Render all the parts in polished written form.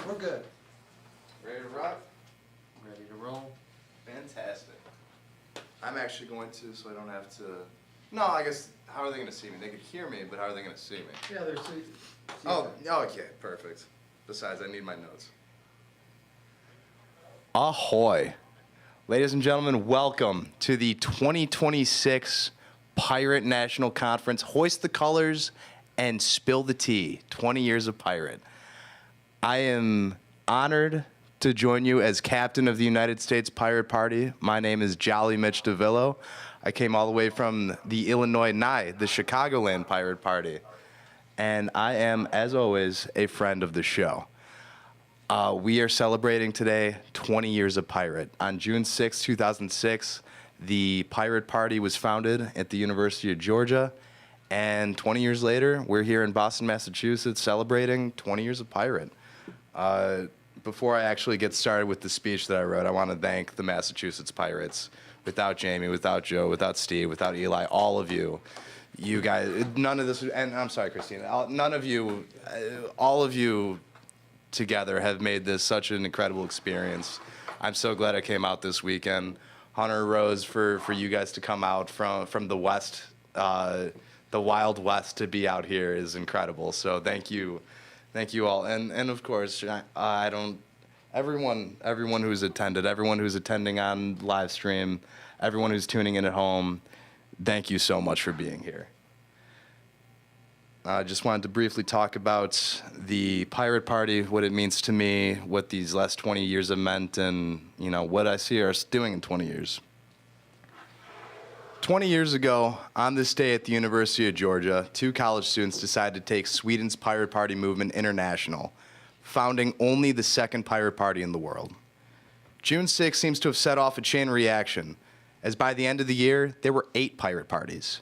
We're good. Ready to rock? Ready to roll. Fantastic. I'm actually going to, so I don't have to. No, I guess, how are they going to see me? They could hear me, but how are they going to see me? Yeah, there's Oh, okay, perfect. Besides, I need my notes. Ahoy. Ladies and gentlemen, welcome to the 2026 Pirate National Conference. Hoist the colors and spill the tea. 20 years of Pirate. I am honored to join you as captain of the United States Pirate Party. My name is Jolly Mitch DeVillo. I came all the way from the Illinois NY, the Chicagoland Pirate Party. And I am, as always, a friend of the show. We are celebrating today 20 years of Pirate. On June 6, 2006, the Pirate Party was founded at the University of Georgia. And 20 years later, we're here in Boston, Massachusetts, celebrating 20 years of Pirate. Before I actually get started with the speech that I wrote, I want to thank the Massachusetts Pirates. Without Jamie, without Joe, without Steve, without Eli, all of you, you guys, none of this, and I'm sorry, Christina, none of you, all of you together have made this such an incredible experience. I'm so glad I came out this weekend. Hunter Rose, for you guys to come out from the West, the Wild West, to be out here is incredible. So thank you all, and of course, everyone who's attended, everyone who's attending on live stream, everyone who's tuning in at home, thank you so much for being here. I just wanted to briefly talk about the Pirate Party, what it means to me, what these last 20 years have meant, and what I see us doing in 20 years. 20 years ago, on this day at the University of Georgia, 2 college students decided to take Sweden's Pirate Party movement international, founding only the second pirate party in the world. June 6 seems to have set off a chain reaction, as by the end of the year, there were 8 pirate parties.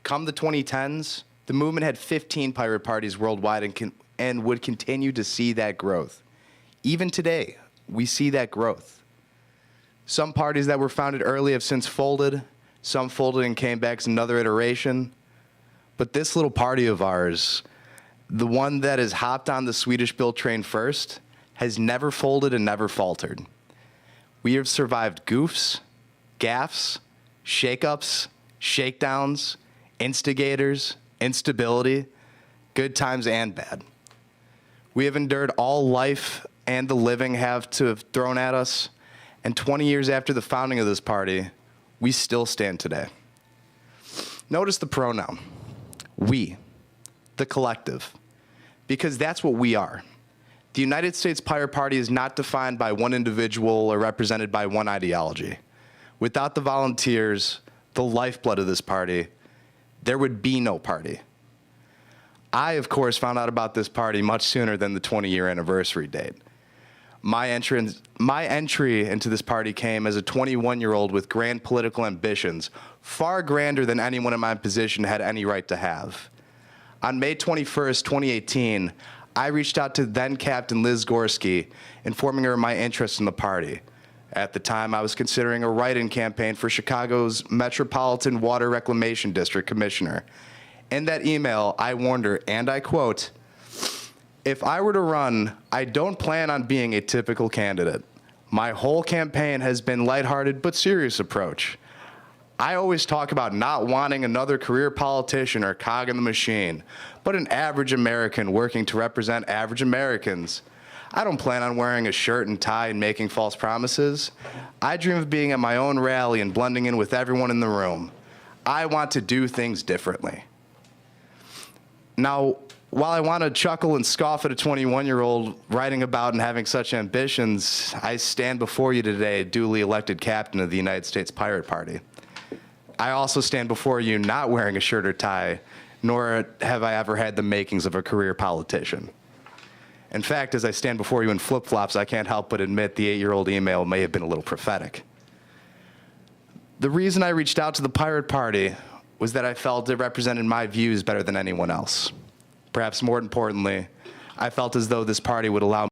Come the 2010s, the movement had 15 pirate parties worldwide and would continue to see that growth. Even today, we see that growth. Some parties that were founded early have since folded. Some folded and came back as another iteration. But this little party of ours, the one that has hopped on the Swedish-built train first, has never folded and never faltered. We have survived goofs, gaffes, shakeups, shakedowns, instigators, instability, good times and bad. We have endured all life and the living have to have thrown at us, and 20 years after the founding of this party, we still stand today. Notice the pronoun, we, the collective, because that's what we are. The United States Pirate Party is not defined by one individual or represented by one ideology. Without the volunteers, the lifeblood of this party, there would be no party. I, of course, found out about this party much sooner than the 20-year anniversary date. My entry into this party came as a 21-year-old with grand political ambitions, far grander than anyone in my position had any right to have. On May 21st, 2018, I reached out to then-Captain Liz Gorski, informing her of my interest in the party. At the time, I was considering a write-in campaign for Chicago's Metropolitan Water Reclamation District Commissioner. In that email, I warned her, and I quote, "If I were to run, I don't plan on being a typical candidate. My whole campaign has been lighthearted but serious approach. I always talk about not wanting another career politician or cog in the machine, but an average American working to represent average Americans. I don't plan on wearing a shirt and tie and making false promises. I dream of being at my own rally and blending in with everyone in the room. I want to do things differently." Now, while I want to chuckle and scoff at a 21-year-old writing about and having such ambitions, I stand before you today, duly elected captain of the United States Pirate Party. I also stand before you not wearing a shirt or tie, nor have I ever had the makings of a career politician. In fact, as I stand before you in flip-flops, I can't help but admit the 8-year-old email may have been a little prophetic. The reason I reached out to the Pirate Party was that I felt it represented my views better than anyone else. Perhaps more importantly, I felt as though this party would allow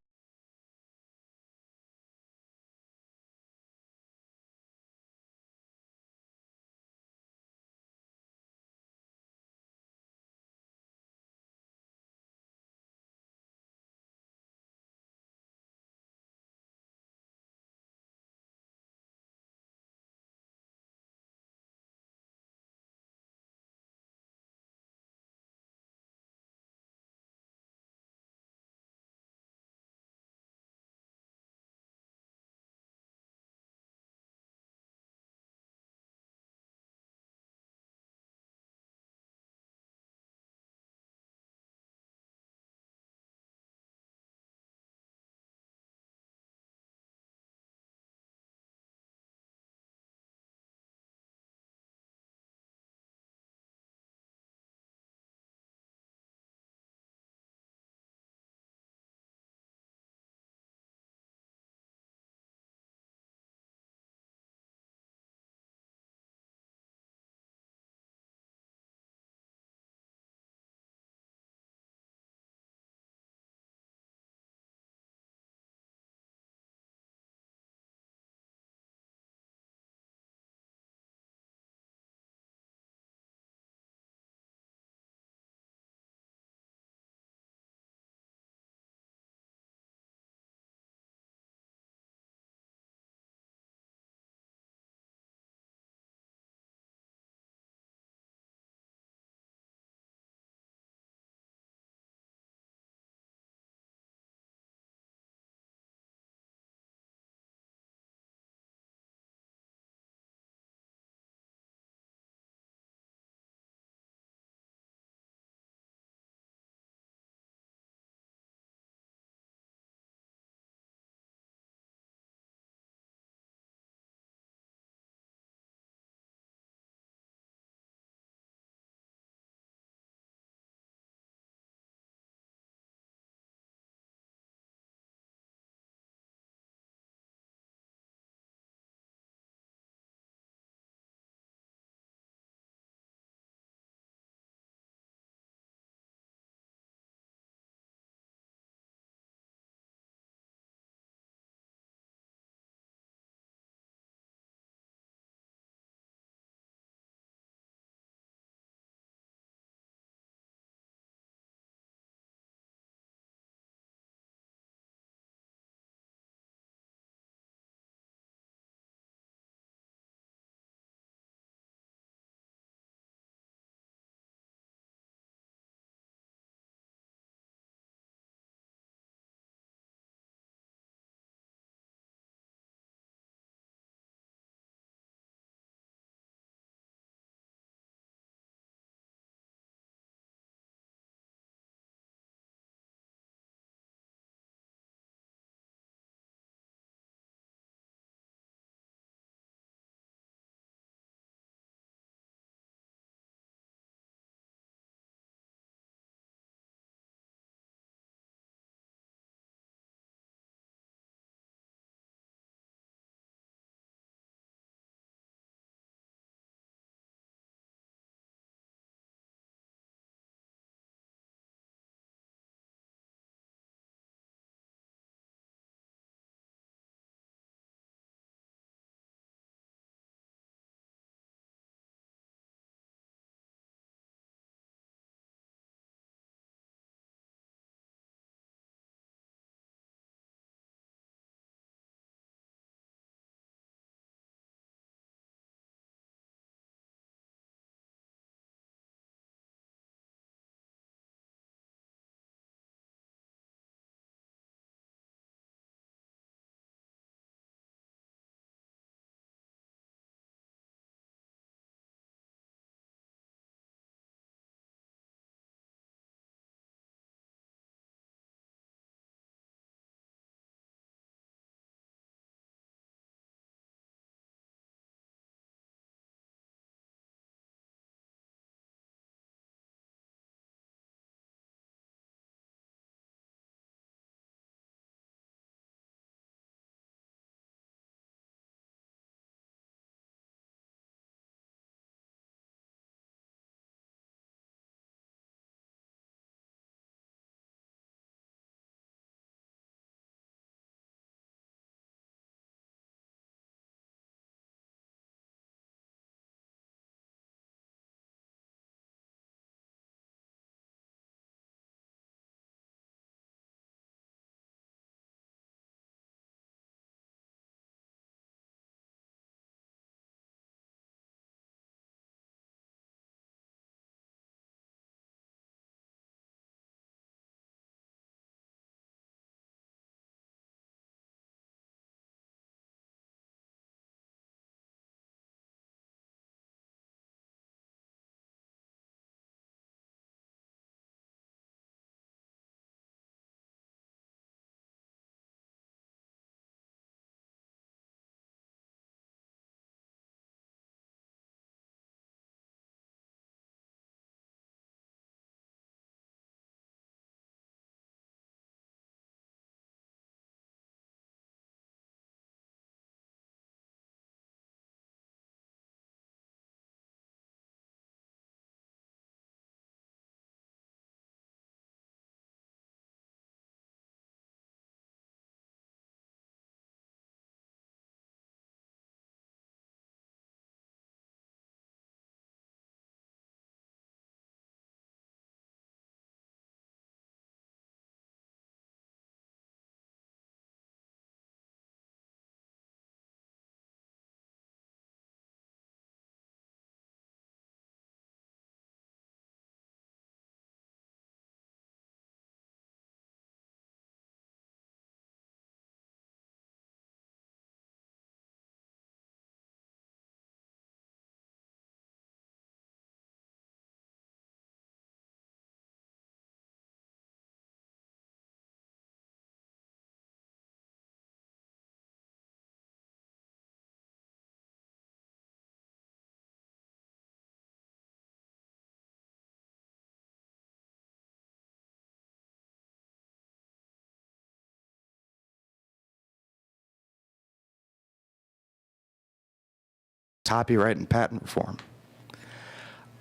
copyright and patent reform.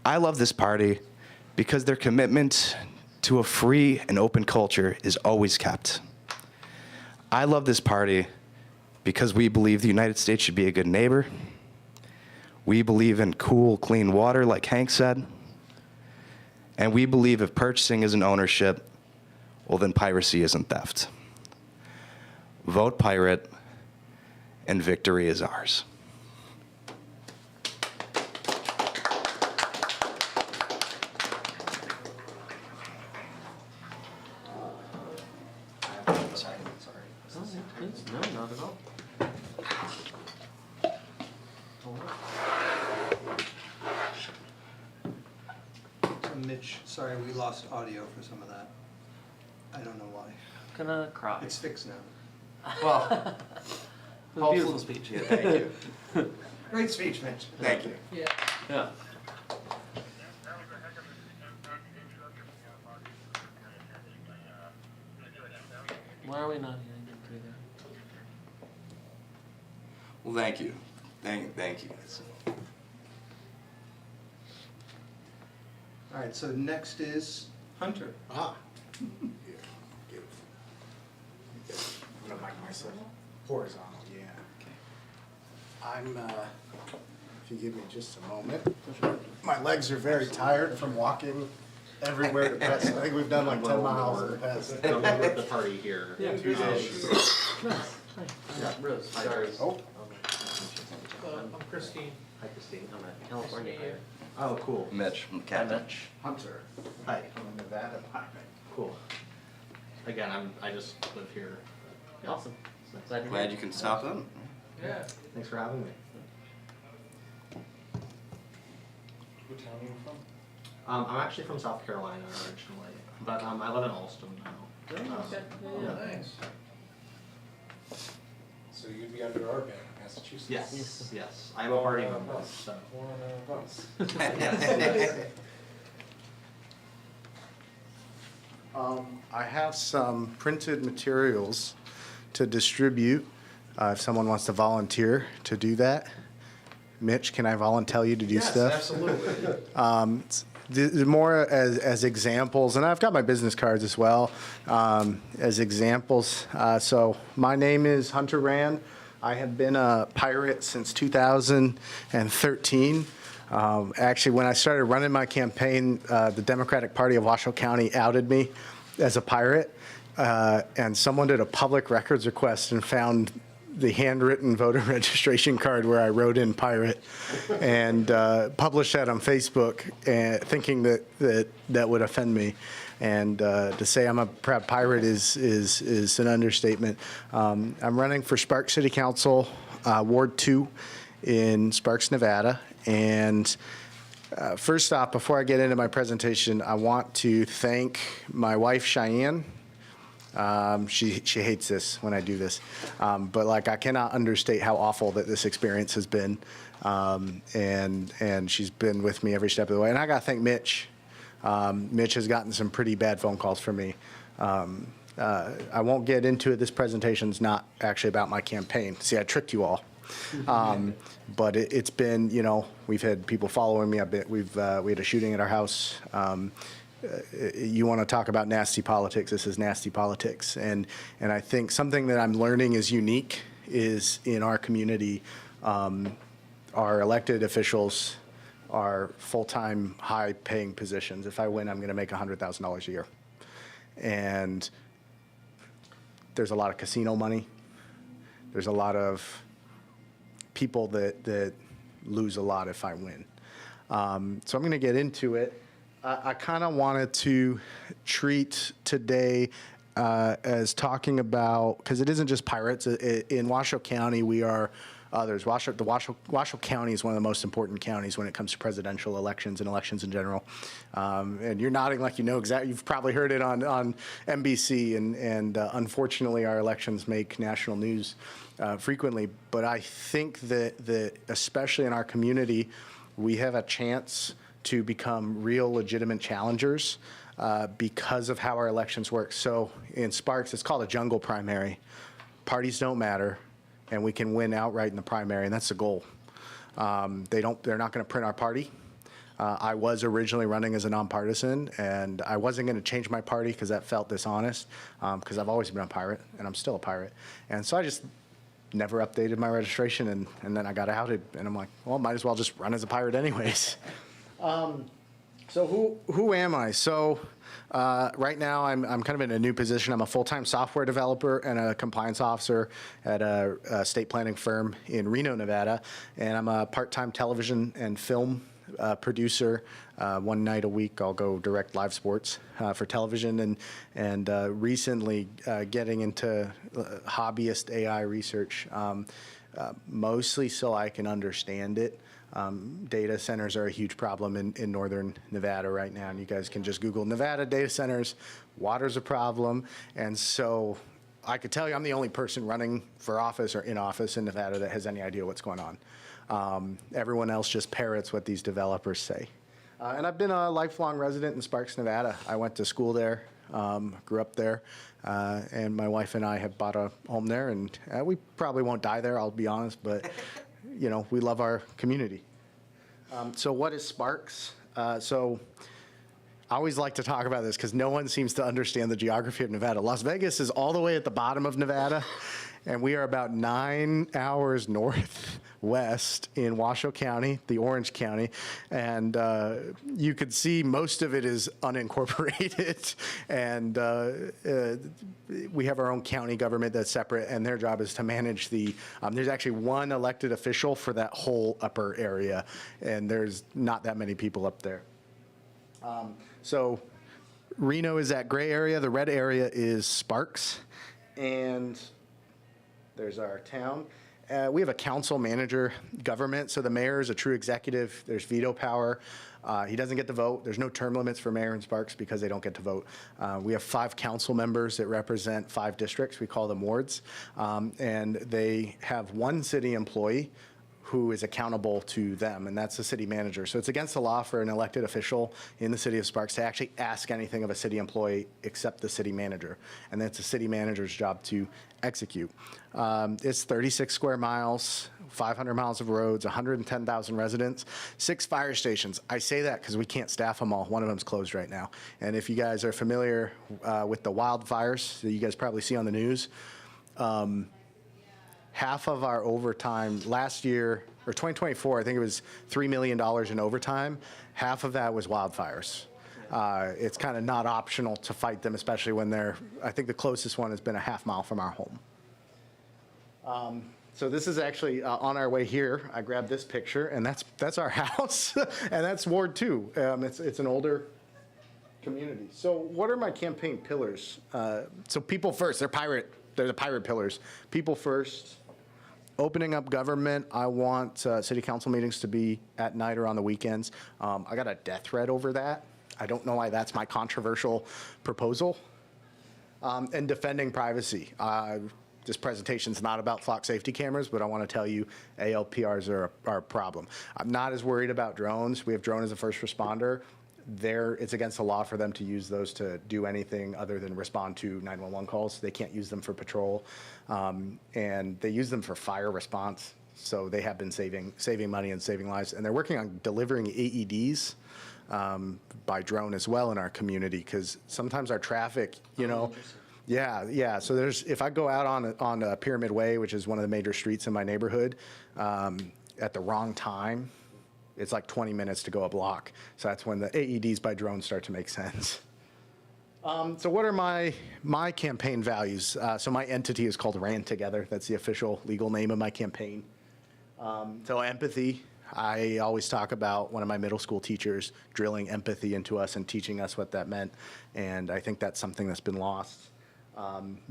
I love this party because their commitment to a free and open culture is always kept. I love this party because we believe the United States should be a good neighbor. We believe in cool, clean water, like Hank said. And we believe if purchasing isn't ownership, well, then piracy isn't theft. Vote pirate, and victory is ours. Please, no, not at all. So Mitch, sorry, we lost audio for some of that. I don't know why. Gonna cry. It's fixed now. Well, It was a beautiful speech. yeah, thank you. Great speech, Mitch. Thank you. Yeah. Why are we not hearing it through there? Well, thank you. Thank you. All right, so next is Hunter. Ah. I'm gonna mic myself horizontal, yeah. I'm, if you give me just a moment. My legs are very tired from walking everywhere to press. I think we've done like 10 miles in the past. The party here. Yeah. 2 days. Yeah, Rose, sorry. Oh. I'm Christine. Hi, Christine. I'm a California player. Oh, cool. Mitch from Hi, Captain. Mitch. Hunter. Hi, I'm a Nevada pilot. Cool. Again, I just live here. Yeah. Awesome. It's nice. Glad you're Glad here. you can stop in. Yeah. Thanks for having me. What town are you from? I'm actually from South Carolina originally, but I live in Alston now. Oh, okay. Yeah. Nice. So you'd be under our ban, Massachusetts? Yes, yes. I'm a party member, so. One of us. I have some printed materials to distribute, if someone wants to volunteer to do that. Mitch, can I volunteer you to do stuff? Yes, absolutely. More as examples, and I've got my business cards as well, as examples. So my name is Hunter Rand. I have been a pirate since 2013. Actually, when I started running my campaign, the Democratic Party of Washoe County outed me as a pirate, and someone did a public records request and found the handwritten voter registration card where I wrote in pirate and published that on Facebook, thinking that would offend me. And to say I'm a proud pirate is an understatement. I'm running for Sparks City Council, Ward 2 in Sparks, Nevada. And first off, before I get into my presentation, I want to thank my wife, Cheyenne. She hates this when I do this, but like I cannot understate how awful that this experience has been, and she's been with me every step of the way. And I gotta thank Mitch. Mitch has gotten some pretty bad phone calls from me. I won't get into it. This presentation's not actually about my campaign. See, I tricked you all. But it's been, you know, we've had people following me. We had a shooting at our house. You want to talk about nasty politics, this is nasty politics. And I think something that I'm learning is unique is in our community, our elected officials are full-time, high-paying positions. If I win, I'm going to make $100,000 a year. And there's a lot of casino money. There's a lot of people that lose a lot if I win. So I'm going to get into it. I kind of wanted to treat today as talking about, because it isn't just pirates. In Washoe County, we are others. Washoe County is one of the most important counties when it comes to presidential elections and elections in general. And you're nodding like you know exactly. You've probably heard it on NBC, and unfortunately, our elections make national news frequently. But I think that especially in our community, we have a chance to become real legitimate challengers because of how our elections work. So in Sparks, it's called a jungle primary. Parties don't matter, and we can win outright in the primary, and that's the goal. They're not going to print our party. I was originally running as a nonpartisan, and I wasn't going to change my party because that felt dishonest, because I've always been a pirate, and I'm still a pirate. And so I just never updated my registration, and then I got outed, and I'm like, well, might as well just run as a pirate anyways. So who am I? So right now I'm kind of in a new position. I'm a full-time software developer and a compliance officer at a state planning firm in Reno, Nevada, and I'm a part-time television and film producer. One night a week I'll go direct live sports for television, and recently getting into hobbyist AI research, mostly so I can understand it. Data centers are a huge problem in northern Nevada right now, and you guys can just Google Nevada data centers. Water's a problem, and so I could tell you I'm the only person running for office or in office in Nevada that has any idea what's going on. Everyone else just parrots what these developers say. And I've been a lifelong resident in Sparks, Nevada. I went to school there, grew up there, and my wife and I have bought a home there, and we probably won't die there, I'll be honest, but you know, we love our community. So what is Sparks? So I always like to talk about this because no one seems to understand the geography of Nevada. Las Vegas is all the way at the bottom of Nevada, and we are about 9 hours northwest in Washoe County, the Orange County, and you could see most of it is unincorporated, and we have our own county government that's separate, and their job is to manage the, there's actually one elected official for that whole upper area, and there's not that many people up there. So Reno is that gray area. The red area is Sparks, and there's our town. We have a council manager government, so the mayor is a true executive. There's veto power. He doesn't get to vote. There's no term limits for mayor in Sparks because they don't get to vote. We have 5 council members that represent 5 districts. We call them wards, and they have one city employee who is accountable to them, and that's the city manager. So it's against the law for an elected official in the city of Sparks to actually ask anything of a city employee except the city manager, and that's the city manager's job to execute. It's 36 square miles, 500 miles of roads, 110,000 residents, 6 fire stations. I say that because we can't staff them all. One of them's closed right now. And if you guys are familiar with the wildfires that you guys probably see on the news, half of our overtime last year, or 2024, I think it was $3 million in overtime. Half of that was wildfires. It's kind of not optional to fight them, especially when I think the closest one has been a half mile from our home. So this is actually on our way here. I grabbed this picture, and that's our house, and that's Ward 2. It's an older community. So what are my campaign pillars? So people first, they're the pirate pillars. People first. Opening up government, I want city council meetings to be at night or on the weekends. I got a death threat over that. I don't know why that's my controversial proposal. And defending privacy. This presentation's not about flock safety cameras, but I want to tell you ALPRs are a problem. I'm not as worried about drones. We have drone as a first responder. It's against the law for them to use those to do anything other than respond to 911 calls. They can't use them for patrol, and they use them for fire response. So they have been saving money and saving lives, and they're working on delivering AEDs by drone as well in our community, because sometimes our traffic, yeah. So if I go out on Pyramid Way, which is one of the major streets in my neighborhood, at the wrong time, it's like 20 minutes to go a block. So that's when the AEDs by drone start to make sense. So what are my campaign values? So my entity is called RAN Together. That's the official legal name of my campaign. So empathy. I always talk about one of my middle school teachers drilling empathy into us and teaching us what that meant. And I think that's something that's been lost.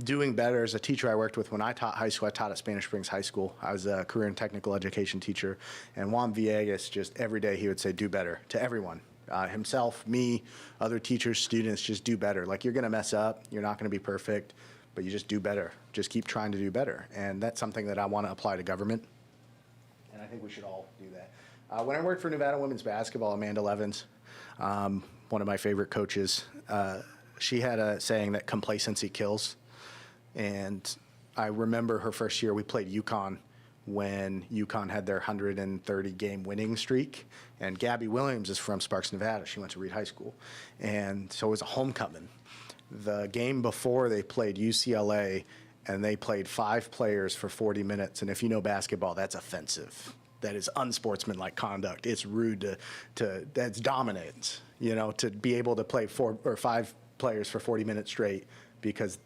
Doing better. As a teacher I worked with when I taught high school, I taught at Spanish Springs High School. I was a career and technical education teacher, and Juan Villegas, just every day he would say, do better to everyone. Himself, me, other teachers, students, just do better. Like, you're gonna mess up, you're not gonna be perfect, but you just do better. Just keep trying to do better. And that's something that I wanna apply to government. And I think we should all do that. When I worked for Nevada Women's Basketball, Amanda Levins, one of my favorite coaches, she had a saying that complacency kills. And I remember her first year, we played UConn when UConn had their 130 game winning streak. And Gabby Williams is from Sparks, Nevada. She went to Reed High School. And so it was a homecoming. The game before, they played UCLA, and they played 5 players for 40 minutes. And if you know basketball, that's offensive. That is unsportsmanlike conduct. It's rude that's dominance, you know, to be able to play 4 or 5 players for 40 minutes straight because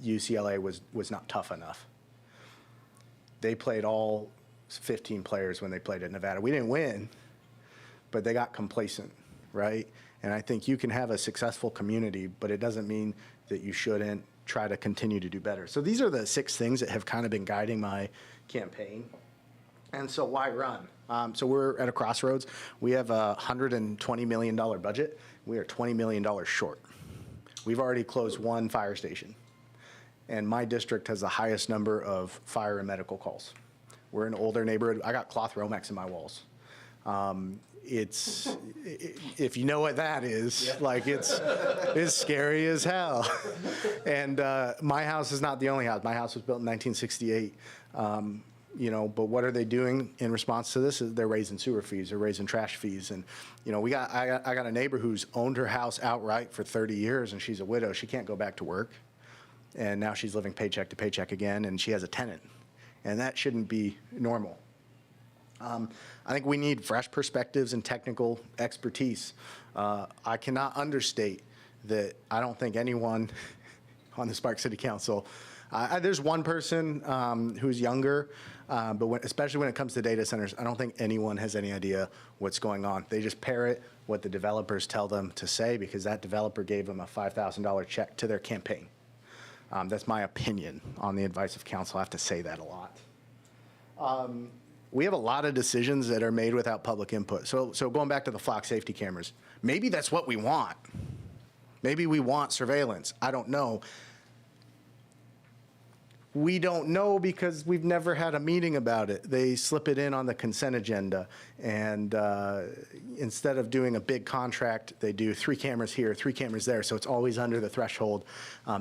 UCLA was not tough enough. They played all 15 players when they played at Nevada. We didn't win, but they got complacent, right? And I think you can have a successful community, but it doesn't mean that you shouldn't try to continue to do better. So these are the 6 things that have kind of been guiding my campaign. And so why run? So we're at a crossroads. We have a $120 million budget. We are $20 million short. We've already closed 1 fire station. And my district has the highest number of fire and medical calls. We're an older neighborhood. I got cloth Romex in my walls. If you know what that is, like it's scary as hell. And my house is not the only house. My house was built in 1968. You know, but what are they doing in response to this? They're raising sewer fees, they're raising trash fees. And, you know, I got a neighbor who's owned her house outright for 30 years and she's a widow. She can't go back to work. And now she's living paycheck to paycheck again and she has a tenant. And that shouldn't be normal. I think we need fresh perspectives and technical expertise. I cannot understate that I don't think anyone on the Sparks City Council, there's one person who's younger, but especially when it comes to data centers, I don't think anyone has any idea what's going on. They just parrot what the developers tell them to say because that developer gave them a $5,000 check to their campaign. That's my opinion on the advice of council. I have to say that a lot. We have a lot of decisions that are made without public input. So going back to the flock safety cameras, maybe that's what we want. Maybe we want surveillance. I don't know. We don't know because we've never had a meeting about it. They slip it in on the consent agenda. And instead of doing a big contract, they do 3 cameras here, 3 cameras there. So it's always under the threshold.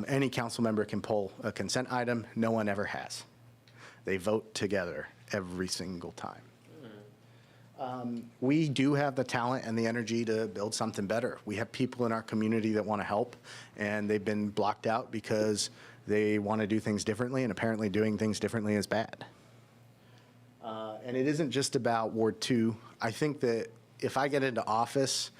Any council member can pull a consent item. No one ever has. They vote together every single time. We do have the talent and the energy to build something better. We have people in our community that want to help, and they've been blocked out because they want to do things differently, and apparently doing things differently is bad. And it isn't just about Ward 2. I think that if I get into office,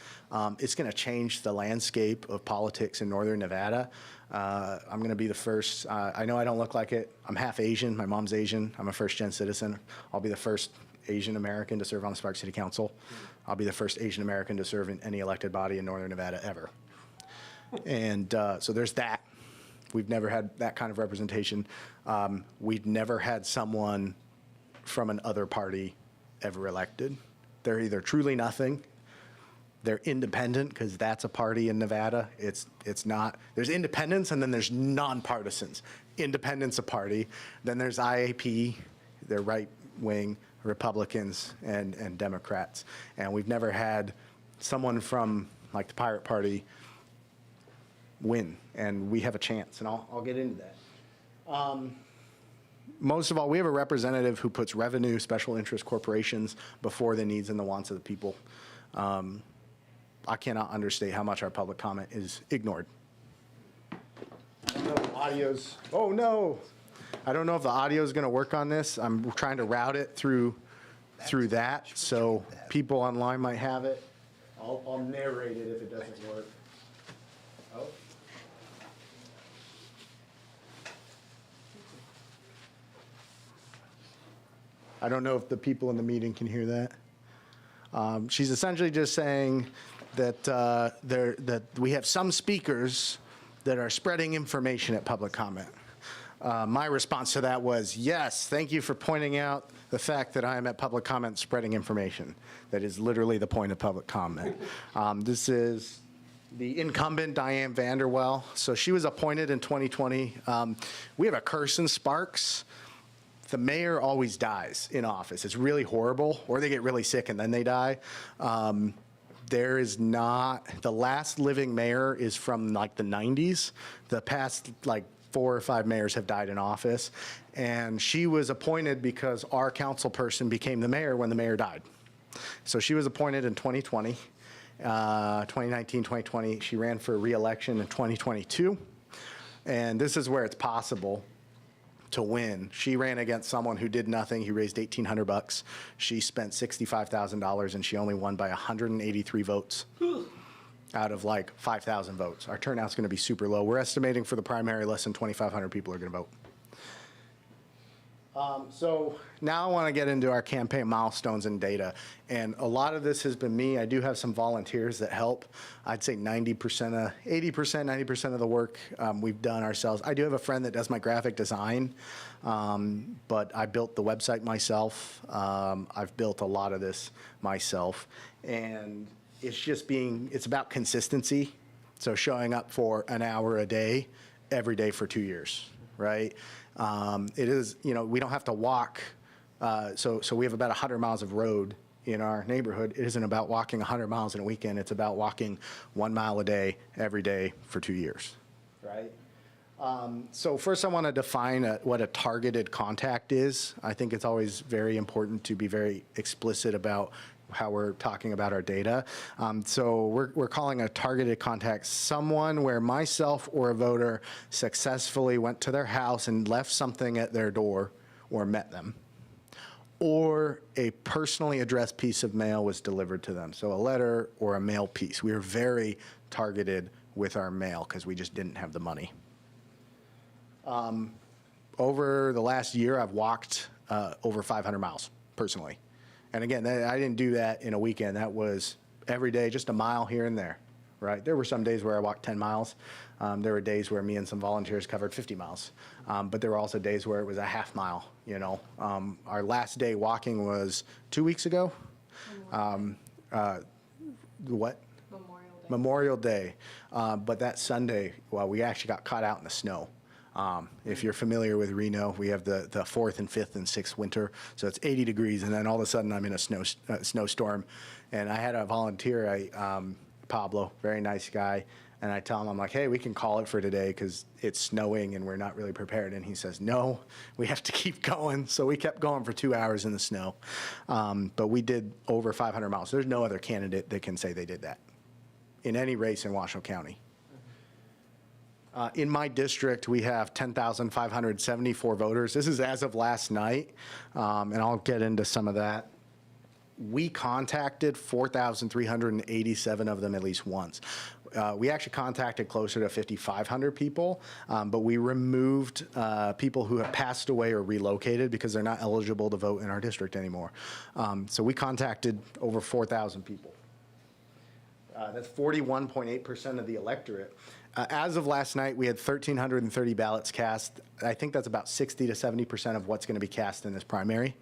it's going to change the landscape of politics in Northern Nevada. I'm going to be the first. I know I don't look like it. I'm half Asian. My mom's Asian. I'm a first-gen citizen. I'll be the first Asian American to serve on the Sparks City Council. I'll be the first Asian American to serve in any elected body in Northern Nevada ever. And so there's that. We've never had that kind of representation. We've never had someone from an other party ever elected. They're either truly nothing, they're independent, because that's a party in Nevada. It's not. There's independents and then there's nonpartisans. Independent's a party. Then there's IAP, they're right-wing Republicans and Democrats. And we've never had someone from like the Pirate Party win, and we have a chance, and I'll get into that. Most of all, we have a representative who puts revenue, special interest corporations before the needs and the wants of the people. I cannot understate how much our public comment is ignored. I don't know if the audio's, oh no. I don't know if the audio is going to work on this. I'm trying to route it through that, so people online might have it. I'll narrate it if it doesn't work. Oh. I don't know if the people in the meeting can hear that. She's essentially just saying that that we have some speakers that are spreading information at public comment. My response to that was, yes, thank you for pointing out the fact that I am at public comment spreading information. That is literally the point of public comment. This is the incumbent, Diane Vanderwell. So she was appointed in 2020. We have a curse in Sparks. The mayor always dies in office. It's really horrible, or they get really sick and then they die. There is not, the last living mayor is from like the 90s. The past like 4 or 5 mayors have died in office. And she was appointed because our council person became the mayor when the mayor died. So she was appointed in 2020, 2019, 2020. She ran for re-election in 2022. And this is where it's possible to win. She ran against someone who did nothing. He raised $1,800. She spent $65,000 and she only won by 183 votes out of like 5,000 votes. Our turnout's going to be super low. We're estimating for the primary less than 2,500 people are going to vote. So now I want to get into our campaign milestones and data. And a lot of this has been me. I do have some volunteers that help. I'd say 80%, 90% of the work we've done ourselves. I do have a friend that does my graphic design, but I built the website myself. I've built a lot of this myself. And it's about consistency. So showing up for an hour a day, every day for 2 years, right? It is, we don't have to walk. So we have about 100 miles of road in our neighborhood. It isn't about walking 100 miles in a weekend. It's about walking 1 mile a day, every day for 2 years, right? So first I want to define what a targeted contact is. I think it's always very important to be very explicit about how we're talking about our data. So we're calling a targeted contact someone where myself or a voter successfully went to their house and left something at their door or met them, or a personally addressed piece of mail was delivered to them. So a letter or a mail piece. We were very targeted with our mail because we just didn't have the money. Over the last year, I've walked over 500 miles personally. And again, I didn't do that in a weekend. That was every day, just a mile here and there, right? There were some days where I walked 10 miles. There were days where me and some volunteers covered 50 miles. But there were also days where it was a half mile, Our last day walking was 2 weeks ago. What? Memorial Day. But that Sunday, well, we actually got caught out in the snow. If you're familiar with Reno, we have the 4th and 5th and 6th winter, so it's 80 degrees, and then all of a sudden I'm in a snowstorm. And I had a volunteer, Pablo, very nice guy, and I tell him, I'm like, hey, we can call it for today because it's snowing and we're not really prepared. And he says, no, we have to keep going. So we kept going for 2 hours in the snow. But we did over 500 miles. There's no other candidate that can say they did that in any race in Washoe County. In my district, we have 10,574 voters. This is as of last night, and I'll get into some of that. We contacted 4,387 of them at least once. We actually contacted closer to 5,500 people, but we removed people who have passed away or relocated because they're not eligible to vote in our district anymore. So we contacted over 4,000 people. That's 41.8% of the electorate. As of last night, we had 1,330 ballots cast. I think that's about 60 to 70% of what's going to be cast in this primary.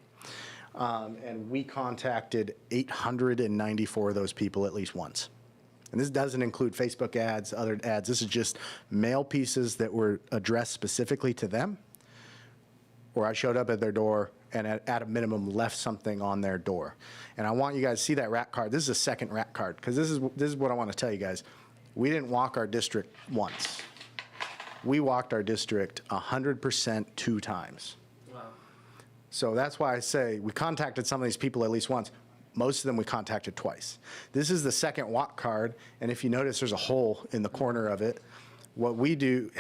And we contacted 894 of those people at least once. And this doesn't include Facebook ads, other ads. This is just mail pieces that were addressed specifically to them, or I showed up at their door and at a minimum left something on their door. And I want you guys to see that rat card. This is a second rat card, because this is what I want to tell you guys. We didn't walk our district once. We walked our district 100% 2 times. Wow. So that's why I say we contacted some of these people at least once. Most of them we contacted twice. This is the second walk card, and if you notice, there's a hole in the corner of it. What we do,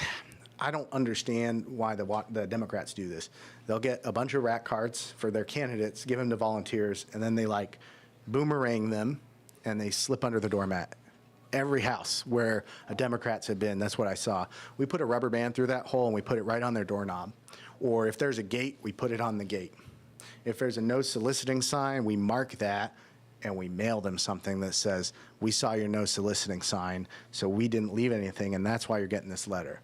I don't understand why the Democrats do this. They'll get a bunch of rat cards for their candidates, give them to volunteers, and then they boomerang them, and they slip under the doormat. Every house where a Democrats had been, that's what I saw. We put a rubber band through that hole and we put it right on their doorknob. Or if there's a gate, we put it on the gate. If there's a no soliciting sign, we mark that and we mail them something that says, we saw your no soliciting sign, so we didn't leave anything, and that's why you're getting this letter.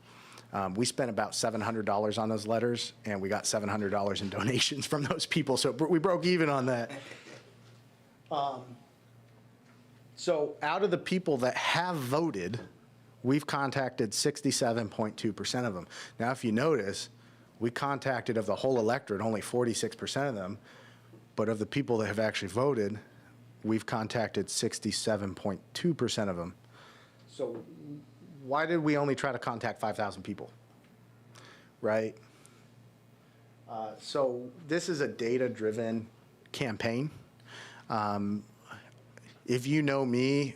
We spent about $700 on those letters, and we got $700 in donations from those people, so we broke even on that. So out of the people that have voted, we've contacted 67.2% of them. Now, if you notice, we contacted of the whole electorate only 46% of them, but of the people that have actually voted, we've contacted 67.2% of them. So why did we only try to contact 5,000 people? right? So this is a data-driven campaign. If you know me,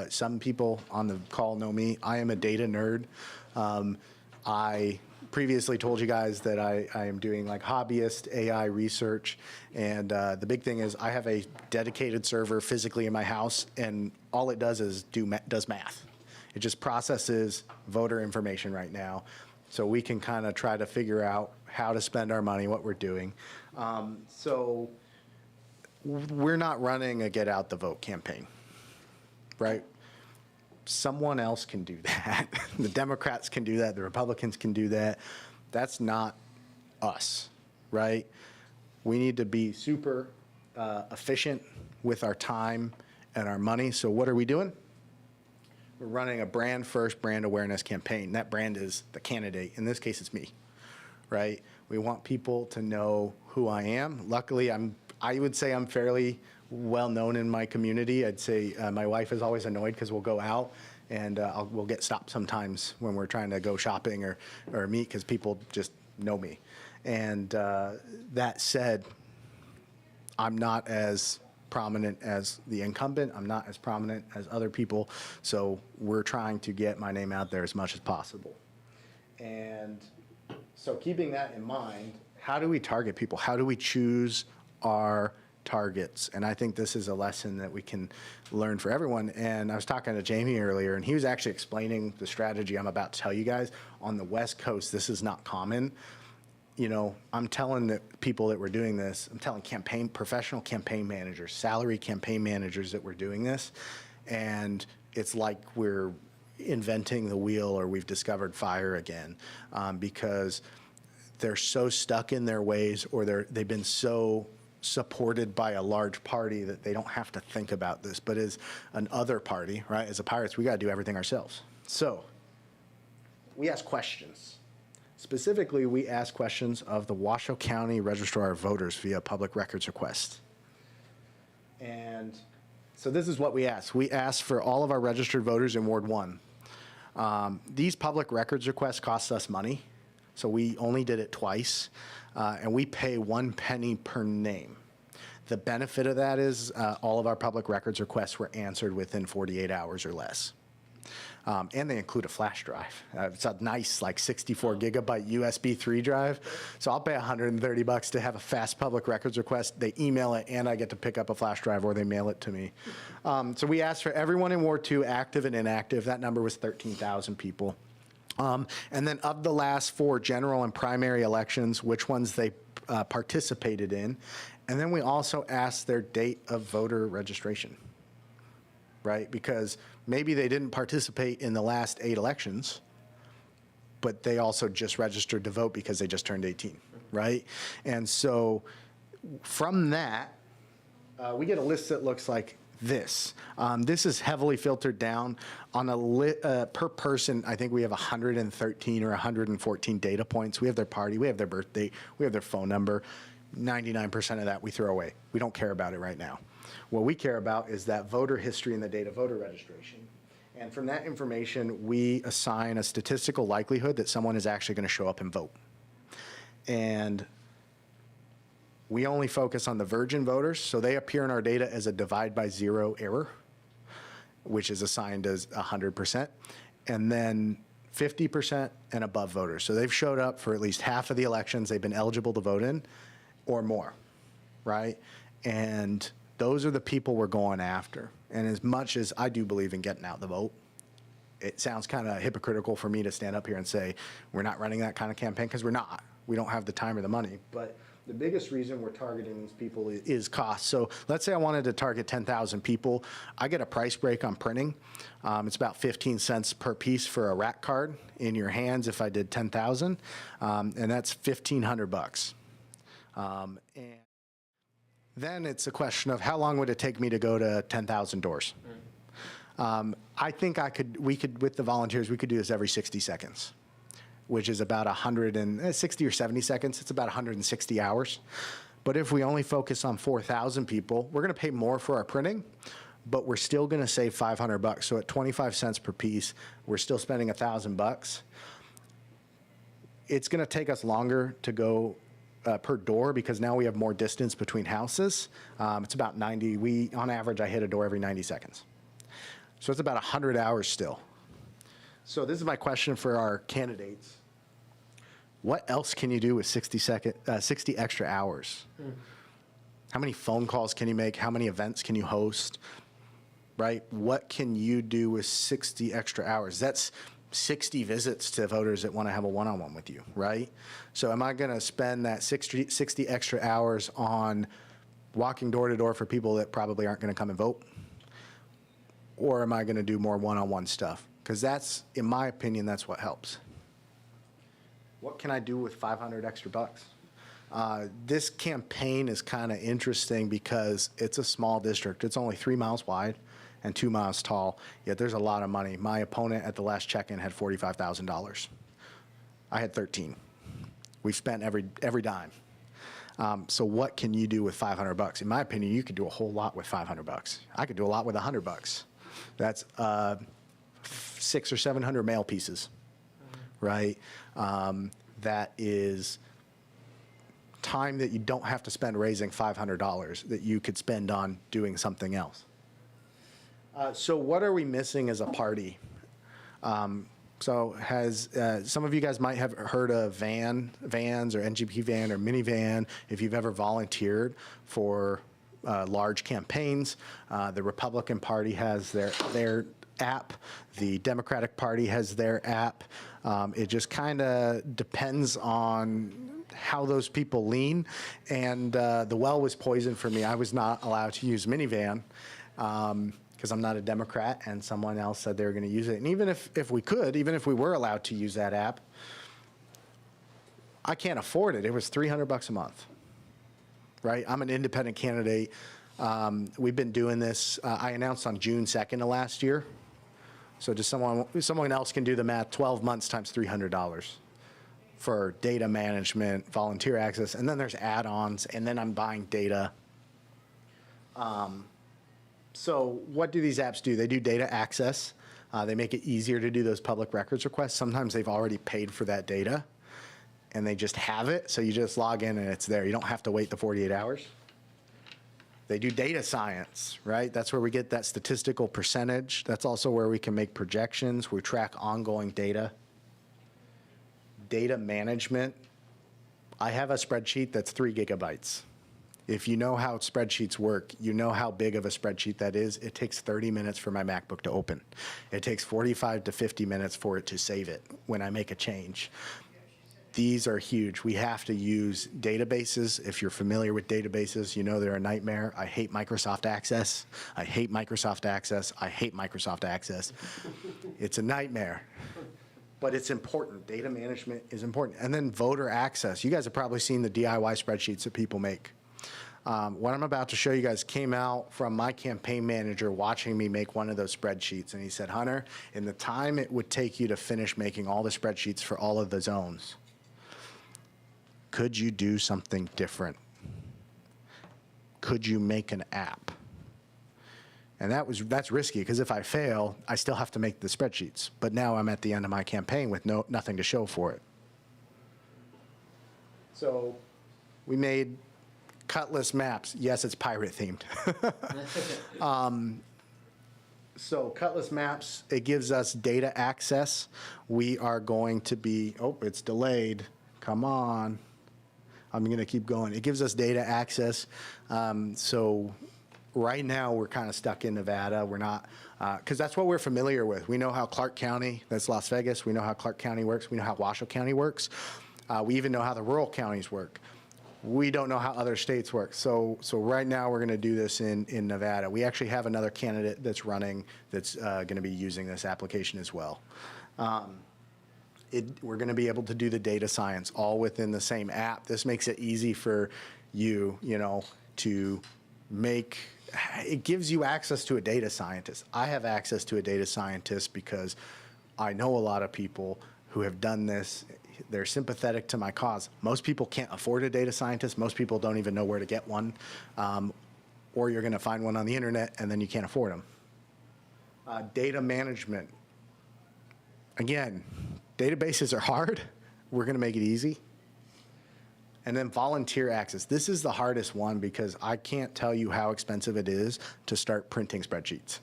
some people on the call know me, I am a data nerd. I previously told you guys that I am doing like hobbyist AI research, and the big thing is I have a dedicated server physically in my house, and all it does is does math. It just processes voter information right now, so we can kind of try to figure out how to spend our money, what we're doing. So we're not running a get out the vote campaign, right? Someone else can do that. The Democrats can do that. The Republicans can do that. That's not us, right? We need to be super efficient with our time and our money. So what are we doing? We're running a brand first brand awareness campaign. That brand is the candidate. In this case, it's me, right? We want people to know who I am. Luckily, I would say I'm fairly well known in my community. I'd say my wife is always annoyed because we'll go out and we'll get stopped sometimes when we're trying to go shopping or meet because people just know me. And that said, I'm not as prominent as the incumbent. I'm not as prominent as other people. So we're trying to get my name out there as much as possible. And so keeping that in mind, how do we target people? How do we choose our targets? And I think this is a lesson that we can learn for everyone. And I was talking to Jamie earlier, and he was actually explaining the strategy I'm about to tell you guys. On the West Coast, this is not common. You know, I'm telling the people that we're doing this, I'm telling professional campaign managers, salary campaign managers that we're doing this, and it's like we're inventing the wheel or we've discovered fire again, because they're so stuck in their ways, or they've been so supported by a large party that they don't have to think about this. But as an other party, right, as a Pirates, we got to do everything ourselves. So we ask questions. Specifically, we ask questions of the Washoe County Registrar of Voters via public records request. And so this is what we ask. We ask for all of our registered voters in Ward 1. These public records requests cost us money, so we only did it twice, and we pay 1 penny per name. The benefit of that is all of our public records requests were answered within 48 hours or less. And they include a flash drive. It's a nice, like 64 gigabyte USB 3 drive. So I'll pay $130 to have a fast public records request. They email it, and I get to pick up a flash drive, or they mail it to me. So we asked for everyone in Ward 2, active and inactive. That number was 13,000 people. And then of the last 4 general and primary elections, which ones they participated in. And then we also asked their date of voter registration, right? Because maybe they didn't participate in the last 8 elections, but they also just registered to vote because they just turned 18, right? And so from that, we get a list that looks like this. This is heavily filtered down on a per person. I think we have 113 or 114 data points. We have their party, we have their birthday, we have their phone number. 99% of that we throw away. We don't care about it right now. What we care about is that voter history and the date of voter registration. And from that information, we assign a statistical likelihood that someone is actually going to show up and vote. And we only focus on the virgin voters, so they appear in our data as a divide by 0 error, which is assigned as 100%, and then 50% and above voters. So they've showed up for at least half of the elections they've been eligible to vote in or more, right? And those are the people we're going after. And as much as I do believe in getting out the vote, it sounds kind of hypocritical for me to stand up here and say we're not running that kind of campaign, because we're not. We don't have the time or the money. But the biggest reason we're targeting these people is cost. So let's say I wanted to target 10,000 people. I get a price break on printing. It's about 15 cents per piece for a rack card in your hands if I did 10,000, and that's $1,500. And then it's a question of how long would it take me to go to 10,000 doors? I think we could, with the volunteers, we could do this every 60 seconds, which is about 160 or 70 seconds. It's about 160 hours. But if we only focus on 4,000 people, we're going to pay more for our printing, but we're still going to save $500. So at 25 cents per piece, we're still spending $1,000. it's going to take us longer to go per door because now we have more distance between houses. It's about 90. On average, I hit a door every 90 seconds. So it's about 100 hours still. So this is my question for our candidates. What else can you do with 60 extra hours? How many phone calls can you make? How many events can you host? Right? What can you do with 60 extra hours? That's 60 visits to voters that want to have a one-on-one with you, right? So am I going to spend that 60 extra hours on walking door to door for people that probably aren't going to come and vote? Or am I going to do more one-on-one stuff? Because that's, in my opinion, that's what helps. What can I do with 500 extra bucks? This campaign is kind of interesting because it's a small district. It's only 3 miles wide and 2 miles tall, yet there's a lot of money. My opponent at the last check-in had $45,000. I had 13. We've spent every dime. So what can you do with 500 bucks? In my opinion, you could do a whole lot with 500 bucks. I could do a lot with 100 bucks. That's 600 or 700 mail pieces, right? That is time that you don't have to spend raising $500 that you could spend on doing something else. So what are we missing as a party? So some of you guys might have heard of vans or NGP van or minivan if you've ever volunteered for large campaigns. The Republican Party has their app. The Democratic Party has their app. It just kind of depends on how those people lean. And the well was poisoned for me. I was not allowed to use minivan because I'm not a Democrat, and someone else said they were going to use it. And even if we could, even if we were allowed to use that app, I can't afford it. It was $300 a month, right? I'm an independent candidate. We've been doing this. I announced on June 2nd of last year. So just someone else can do the math. 12 months times $300 for data management, volunteer access, and then there's add-ons, and then I'm buying data. So what do these apps do? They do data access. They make it easier to do those public records requests. Sometimes they've already paid for that data, and they just have it, so you just log in and it's there. You don't have to wait the 48 hours. They do data science, right? That's where we get that statistical percentage. That's also where we can make projections. We track ongoing data. Data management. I have a spreadsheet that's 3 gigabytes. If you know how spreadsheets work, you know how big of a spreadsheet that is. It takes 30 minutes for my MacBook to open. It takes 45 to 50 minutes for it to save it when I make a change. These are huge. We have to use databases. If you're familiar with databases, you know they're a nightmare. I hate Microsoft Access. I hate Microsoft Access. I hate Microsoft Access. It's a nightmare. But it's important. Data management is important. And then voter access. You guys have probably seen the DIY spreadsheets that people make. What I'm about to show you guys came out from my campaign manager watching me make one of those spreadsheets. And he said, Hunter, in the time it would take you to finish making all the spreadsheets for all of the zones, could you do something different? Could you make an app? And that's risky because if I fail, I still have to make the spreadsheets. But now I'm at the end of my campaign with nothing to show for it. So we made Cutlass Maps. Yes, it's pirate themed. So Cutlass Maps, it gives us data access. We are going to be, oh, it's delayed. Come on. I'm going to keep going. It gives us data access. So right now we're kind of stuck in Nevada. We're not, because that's what we're familiar with. We know how Clark County, that's Las Vegas. We know how Clark County works. We know how Washoe County works. We even know how the rural counties work. We don't know how other states work. So right now we're going to do this in Nevada. We actually have another candidate that's running that's going to be using this application as well. We're going to be able to do the data science all within the same app. This makes it easy for you, to make, it gives you access to a data scientist. I have access to a data scientist because I know a lot of people who have done this. They're sympathetic to my cause. Most people can't afford a data scientist. Most people don't even know where to get one. Or you're going to find one on the internet and then you can't afford them. Data management. Again, databases are hard. we're going to make it easy. And then volunteer access. This is the hardest one because I can't tell you how expensive it is to start printing spreadsheets.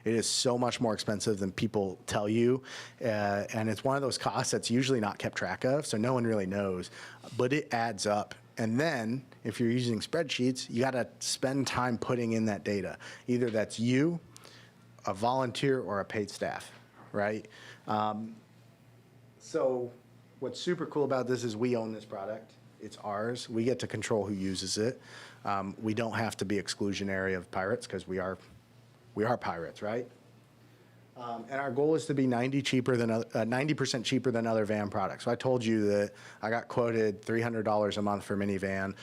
It is so much more expensive than people tell you. And it's one of those costs that's usually not kept track of, so no one really knows. But it adds up. And then if you're using spreadsheets, you got to spend time putting in that data. Either that's you, a volunteer, or a paid staff, right? So what's super cool about this is we own this product. It's ours. We get to control who uses it. We don't have to be exclusionary of pirates because we are pirates, right? And our goal is to be 90% cheaper than other van products. So I told you that I got quoted $300 a month for minivan.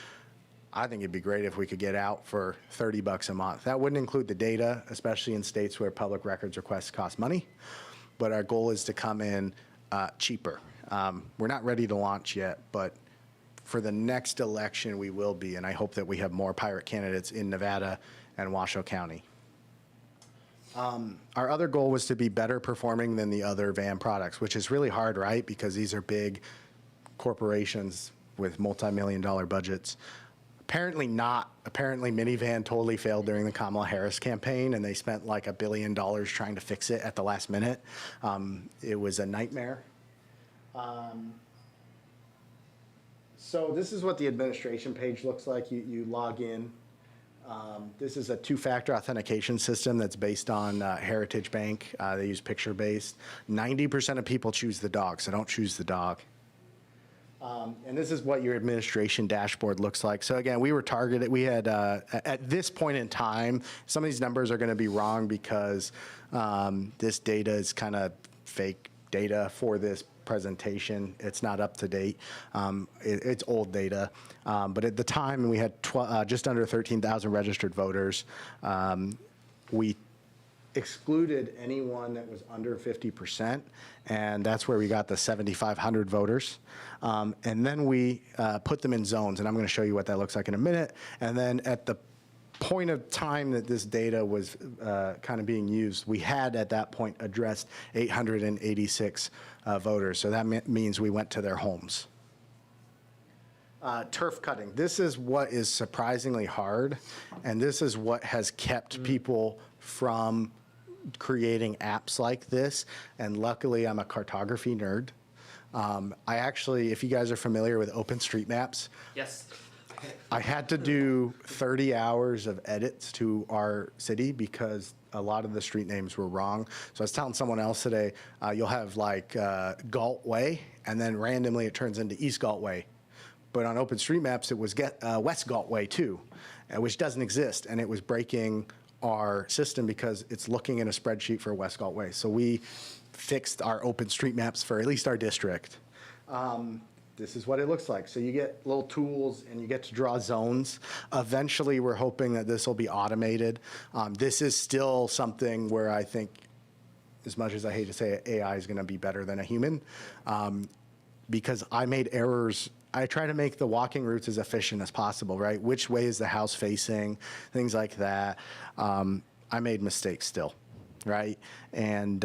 I think it'd be great if we could get out for $30 a month. That wouldn't include the data, especially in states where public records requests cost money. But our goal is to come in cheaper. We're not ready to launch yet, but for the next election, we will be, and I hope that we have more pirate candidates in Nevada and Washoe County. Our other goal was to be better performing than the other van products, which is really hard, right? Because these are big corporations with multi-million-dollar budgets. Apparently not. Apparently minivan totally failed during the Kamala Harris campaign, and they spent like $1 billion trying to fix it at the last minute. It was a nightmare. So this is what the administration page looks like. You log in. This is a two-factor authentication system that's based on Heritage Bank. They use picture-based. 90% of people choose the dog, so don't choose the dog. And this is what your administration dashboard looks like. So again, we were targeted. We had, at this point in time, some of these numbers are going to be wrong because this data is kind of fake data for this presentation. It's not up to date. It's old data. But at the time, we had just under 13,000 registered voters. We excluded anyone that was under 50%, and that's where we got the 7,500 voters. And then we put them in zones, and I'm going to show you what that looks like in a minute. And then at the point of time that this data was kind of being used, we had at that point addressed 886 voters. So that means we went to their homes. Turf cutting. This is what is surprisingly hard, and this is what has kept people from creating apps like this. And luckily, I'm a cartography nerd. I actually, if you guys are familiar with OpenStreetMaps, Yes. I had to do 30 hours of edits to our city because a lot of the street names were wrong. So I was telling someone else today, you'll have like Galt Way, and then randomly it turns into East Galt Way. But on OpenStreetMaps, it was West Galt Way too, which doesn't exist. And it was breaking our system because it's looking in a spreadsheet for West Galt Way. So we fixed our OpenStreetMaps for at least our district. This is what it looks like. So you get little tools and you get to draw zones. Eventually, we're hoping that this will be automated. This is still something where I think, as much as I hate to say it, AI is going to be better than a human because I made errors. I try to make the walking routes as efficient as possible, right? Which way is the house facing? Things like that. I made mistakes still. Right? And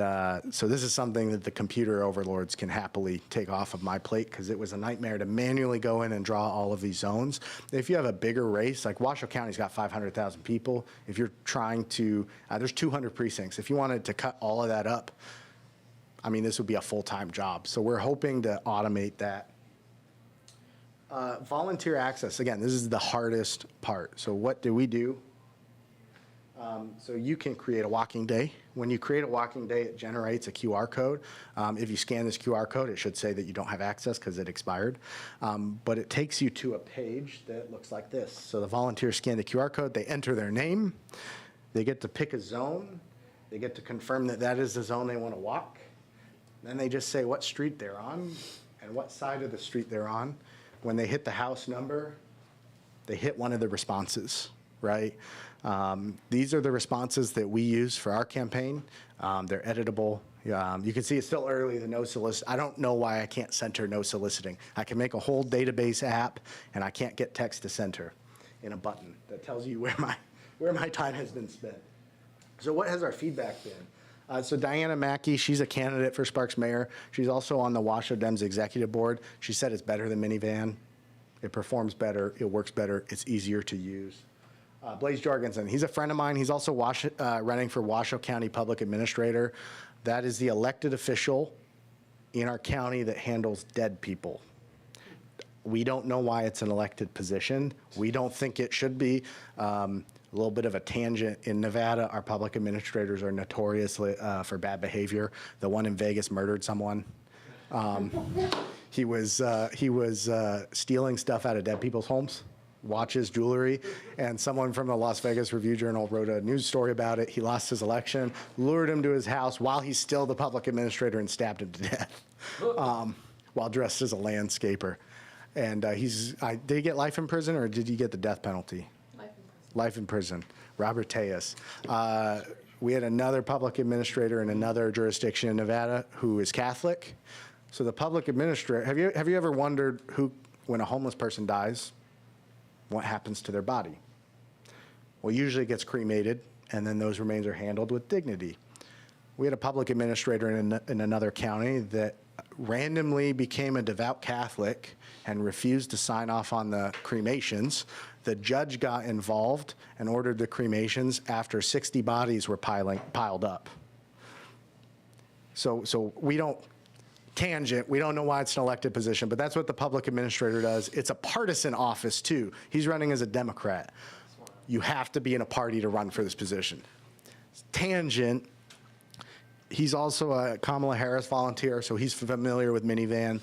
so this is something that the computer overlords can happily take off of my plate because it was a nightmare to manually go in and draw all of these zones. If you have a bigger race, like Washoe County's got 500,000 people. If you're trying to, there's 200 precincts. If you wanted to cut all of that up, I mean, this would be a full-time job. So we're hoping to automate that. Volunteer access. Again, this is the hardest part. So what do we do? So you can create a walking day. When you create a walking day, it generates a QR code. If you scan this QR code, it should say that you don't have access because it expired. But it takes you to a page that looks like this. So the volunteers scan the QR code, they enter their name, they get to pick a zone, they get to confirm that that is the zone they want to walk. Then they just say what street they're on and what side of the street they're on. When they hit the house number, they hit one of the responses, right? These are the responses that we use for our campaign. They're editable. You can see it's still early, the no solicit. I don't know why I can't center no soliciting. I can make a whole database app, and I can't get text to center in a button that tells you where my time has been spent. So what has our feedback been? So Diana Mackey, she's a candidate for Sparks mayor. She's also on the Washoe Dems executive board. She said it's better than minivan. It performs better, it works better, it's easier to use. Blaze Jorgensen, he's a friend of mine. He's also running for Washoe County Public Administrator. That is the elected official in our county that handles dead people. We don't know why it's an elected position. We don't think it should be. A little bit of a tangent. In Nevada, our public administrators are notorious for bad behavior. The one in Vegas murdered someone. He was stealing stuff out of dead people's homes, watches, jewelry, and someone from the Las Vegas Review-Journal wrote a news story about it. He lost his election, lured him to his house while he's still the public administrator and stabbed him to death while dressed as a landscaper. And did he get life in prison or did he get the death penalty? Life in prison. Robert Tejas. We had another public administrator in another jurisdiction in Nevada who is Catholic. So the public administrator, have you ever wondered when a homeless person dies, what happens to their body? Well, usually it gets cremated, and then those remains are handled with dignity. We had a public administrator in another county that randomly became a devout Catholic and refused to sign off on the cremations. The judge got involved and ordered the cremations after 60 bodies were piled up. So we don't know why it's an elected position, but that's what the public administrator does. It's a partisan office too. He's running as a Democrat. You have to be in a party to run for this position. Tangent. He's also a Kamala Harris volunteer, so he's familiar with minivan.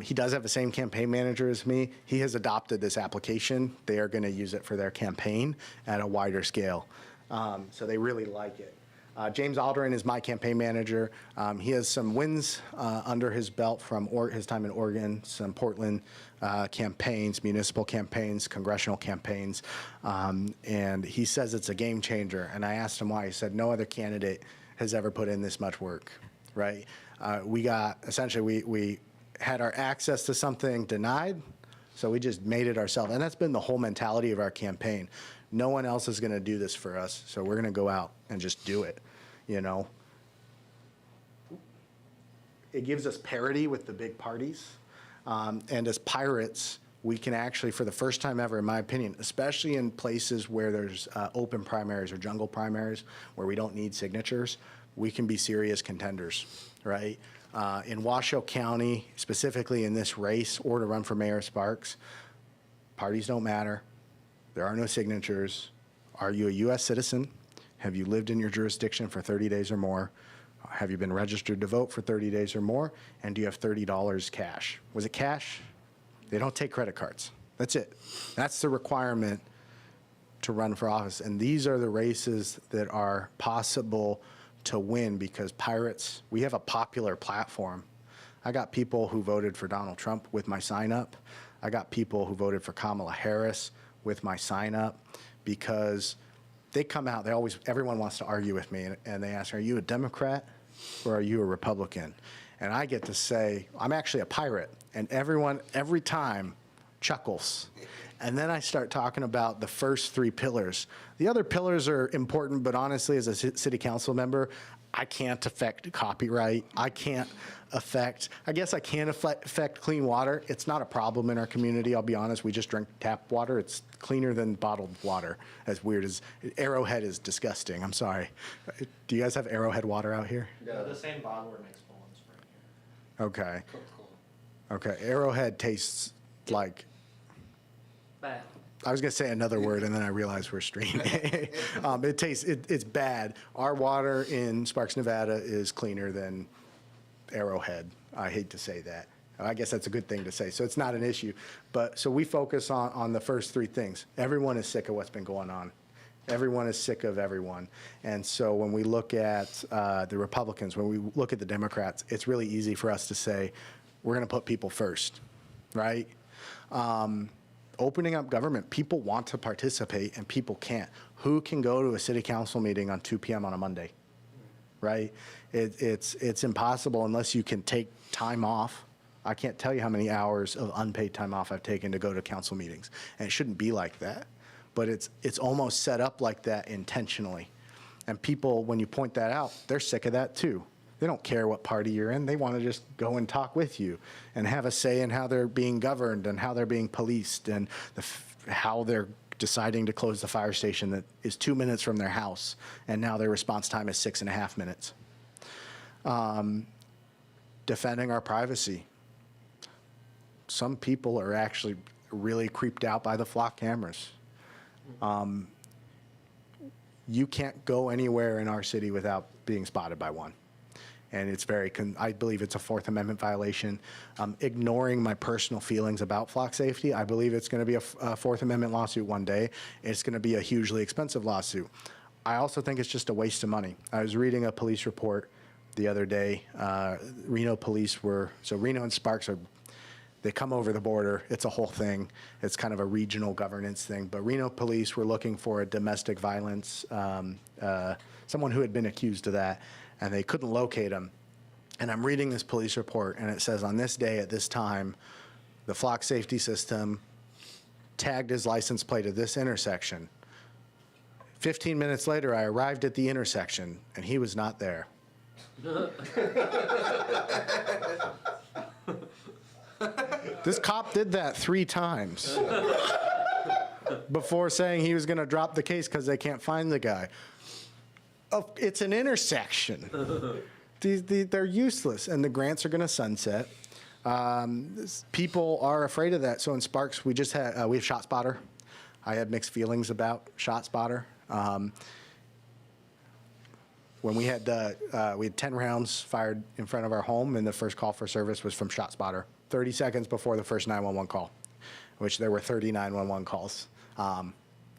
He does have the same campaign manager as me. He has adopted this application. They are going to use it for their campaign at a wider scale. So they really like it. James Alderin is my campaign manager. He has some wins under his belt from his time in Oregon, some Portland campaigns, municipal campaigns, congressional campaigns. And he says it's a game changer. And I asked him why. He said no other candidate has ever put in this much work, right? We had our access to something denied, so we just made it ourselves. And that's been the whole mentality of our campaign. No one else is going to do this for us, so we're going to go out and just do it, you know? It gives us parity with the big parties. And as pirates, we can actually, for the first time ever, in my opinion, especially in places where there's open primaries or jungle primaries where we don't need signatures, we can be serious contenders, right? In Washoe County, specifically in this race, or to run for Mayor Sparks, parties don't matter. There are no signatures. Are you a U.S. citizen? Have you lived in your jurisdiction for 30 days or more? Have you been registered to vote for 30 days or more? And do you have $30 cash? Was it cash? They don't take credit cards. That's it. That's the requirement to run for office. And these are the races that are possible to win because pirates, we have a popular platform. I got people who voted for Donald Trump with my sign up. I got people who voted for Kamala Harris with my sign up because they come out, everyone wants to argue with me and they ask, are you a Democrat or are you a Republican? And I get to say, I'm actually a pirate. And everyone, every time, chuckles. And then I start talking about the first three pillars. The other pillars are important, but honestly, as a city council member, I can't affect copyright. I can't affect, I guess I can affect clean water. It's not a problem in our community, I'll be honest. We just drink tap water. It's cleaner than bottled water, as weird as, Arrowhead is disgusting, I'm sorry. Do you guys have Arrowhead water out here? Yeah, the same bottler makes Poland Spring here. Okay. Okay, Arrowhead tastes like, Bad. I was gonna say another word and then I realized we're streaming. It's bad. Our water in Sparks, Nevada is cleaner than Arrowhead. I hate to say that. I guess that's a good thing to say. So it's not an issue. So we focus on the first three things. Everyone is sick of what's been going on. Everyone is sick of everyone. And so when we look at the Republicans, when we look at the Democrats, it's really easy for us to say, we're gonna put people first, right? Opening up government, people want to participate and people can't. Who can go to a city council meeting on 2 p.m. on a Monday, right? It's impossible unless you can take time off. I can't tell you how many hours of unpaid time off I've taken to go to council meetings. And it shouldn't be like that, but it's almost set up like that intentionally. And people, when you point that out, they're sick of that too. They don't care what party you're in. They want to just go and talk with you and have a say in how they're being governed and how they're being policed and how they're deciding to close the fire station that is 2 minutes from their house, and now their response time is 6.5 minutes. Defending our privacy. Some people are actually really creeped out by the flock cameras. You can't go anywhere in our city without being spotted by one. And it's I believe it's a Fourth Amendment violation. Ignoring my personal feelings about flock safety, I believe it's going to be a Fourth Amendment lawsuit one day. It's going to be a hugely expensive lawsuit. I also think it's just a waste of money. I was reading a police report the other day. Reno and Sparks they come over the border. It's a whole thing. It's kind of a regional governance thing. But Reno police were looking for a domestic violence, someone who had been accused of that, and they couldn't locate him. And I'm reading this police report, and it says, on this day at this time, the flock safety system tagged his license plate at this intersection. 15 minutes later, I arrived at the intersection, and he was not there. This cop did that 3 times before saying he was going to drop the case because they can't find the guy. Oh, it's an intersection. They're useless, and the grants are going to sunset. People are afraid of that. So in Sparks, we have ShotSpotter. I had mixed feelings about ShotSpotter. When we had 10 rounds fired in front of our home, and the first call for service was from ShotSpotter, 30 seconds before the first 911 call, which there were 30 911 calls.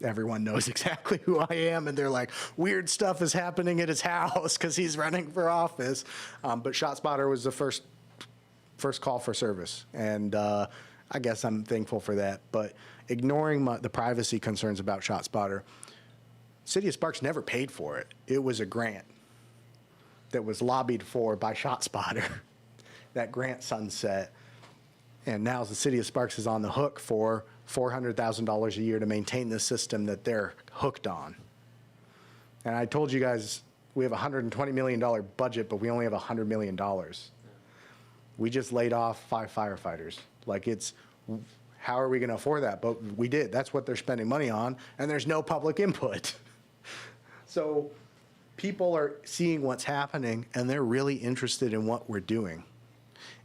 Everyone knows exactly who I am, and they're like, weird stuff is happening at his house because he's running for office. But ShotSpotter was the first call for service, and I guess I'm thankful for that. But ignoring the privacy concerns about ShotSpotter, City of Sparks never paid for it. It was a grant that was lobbied for by ShotSpotter. That grant sunset, and now the City of Sparks is on the hook for $400,000 a year to maintain the system that they're hooked on. And I told you guys we have a $120 million budget, but we only have $100 million. We just laid off 5 firefighters. How are we going to afford that? But we did. That's what they're spending money on, and there's no public input. So people are seeing what's happening, and they're really interested in what we're doing.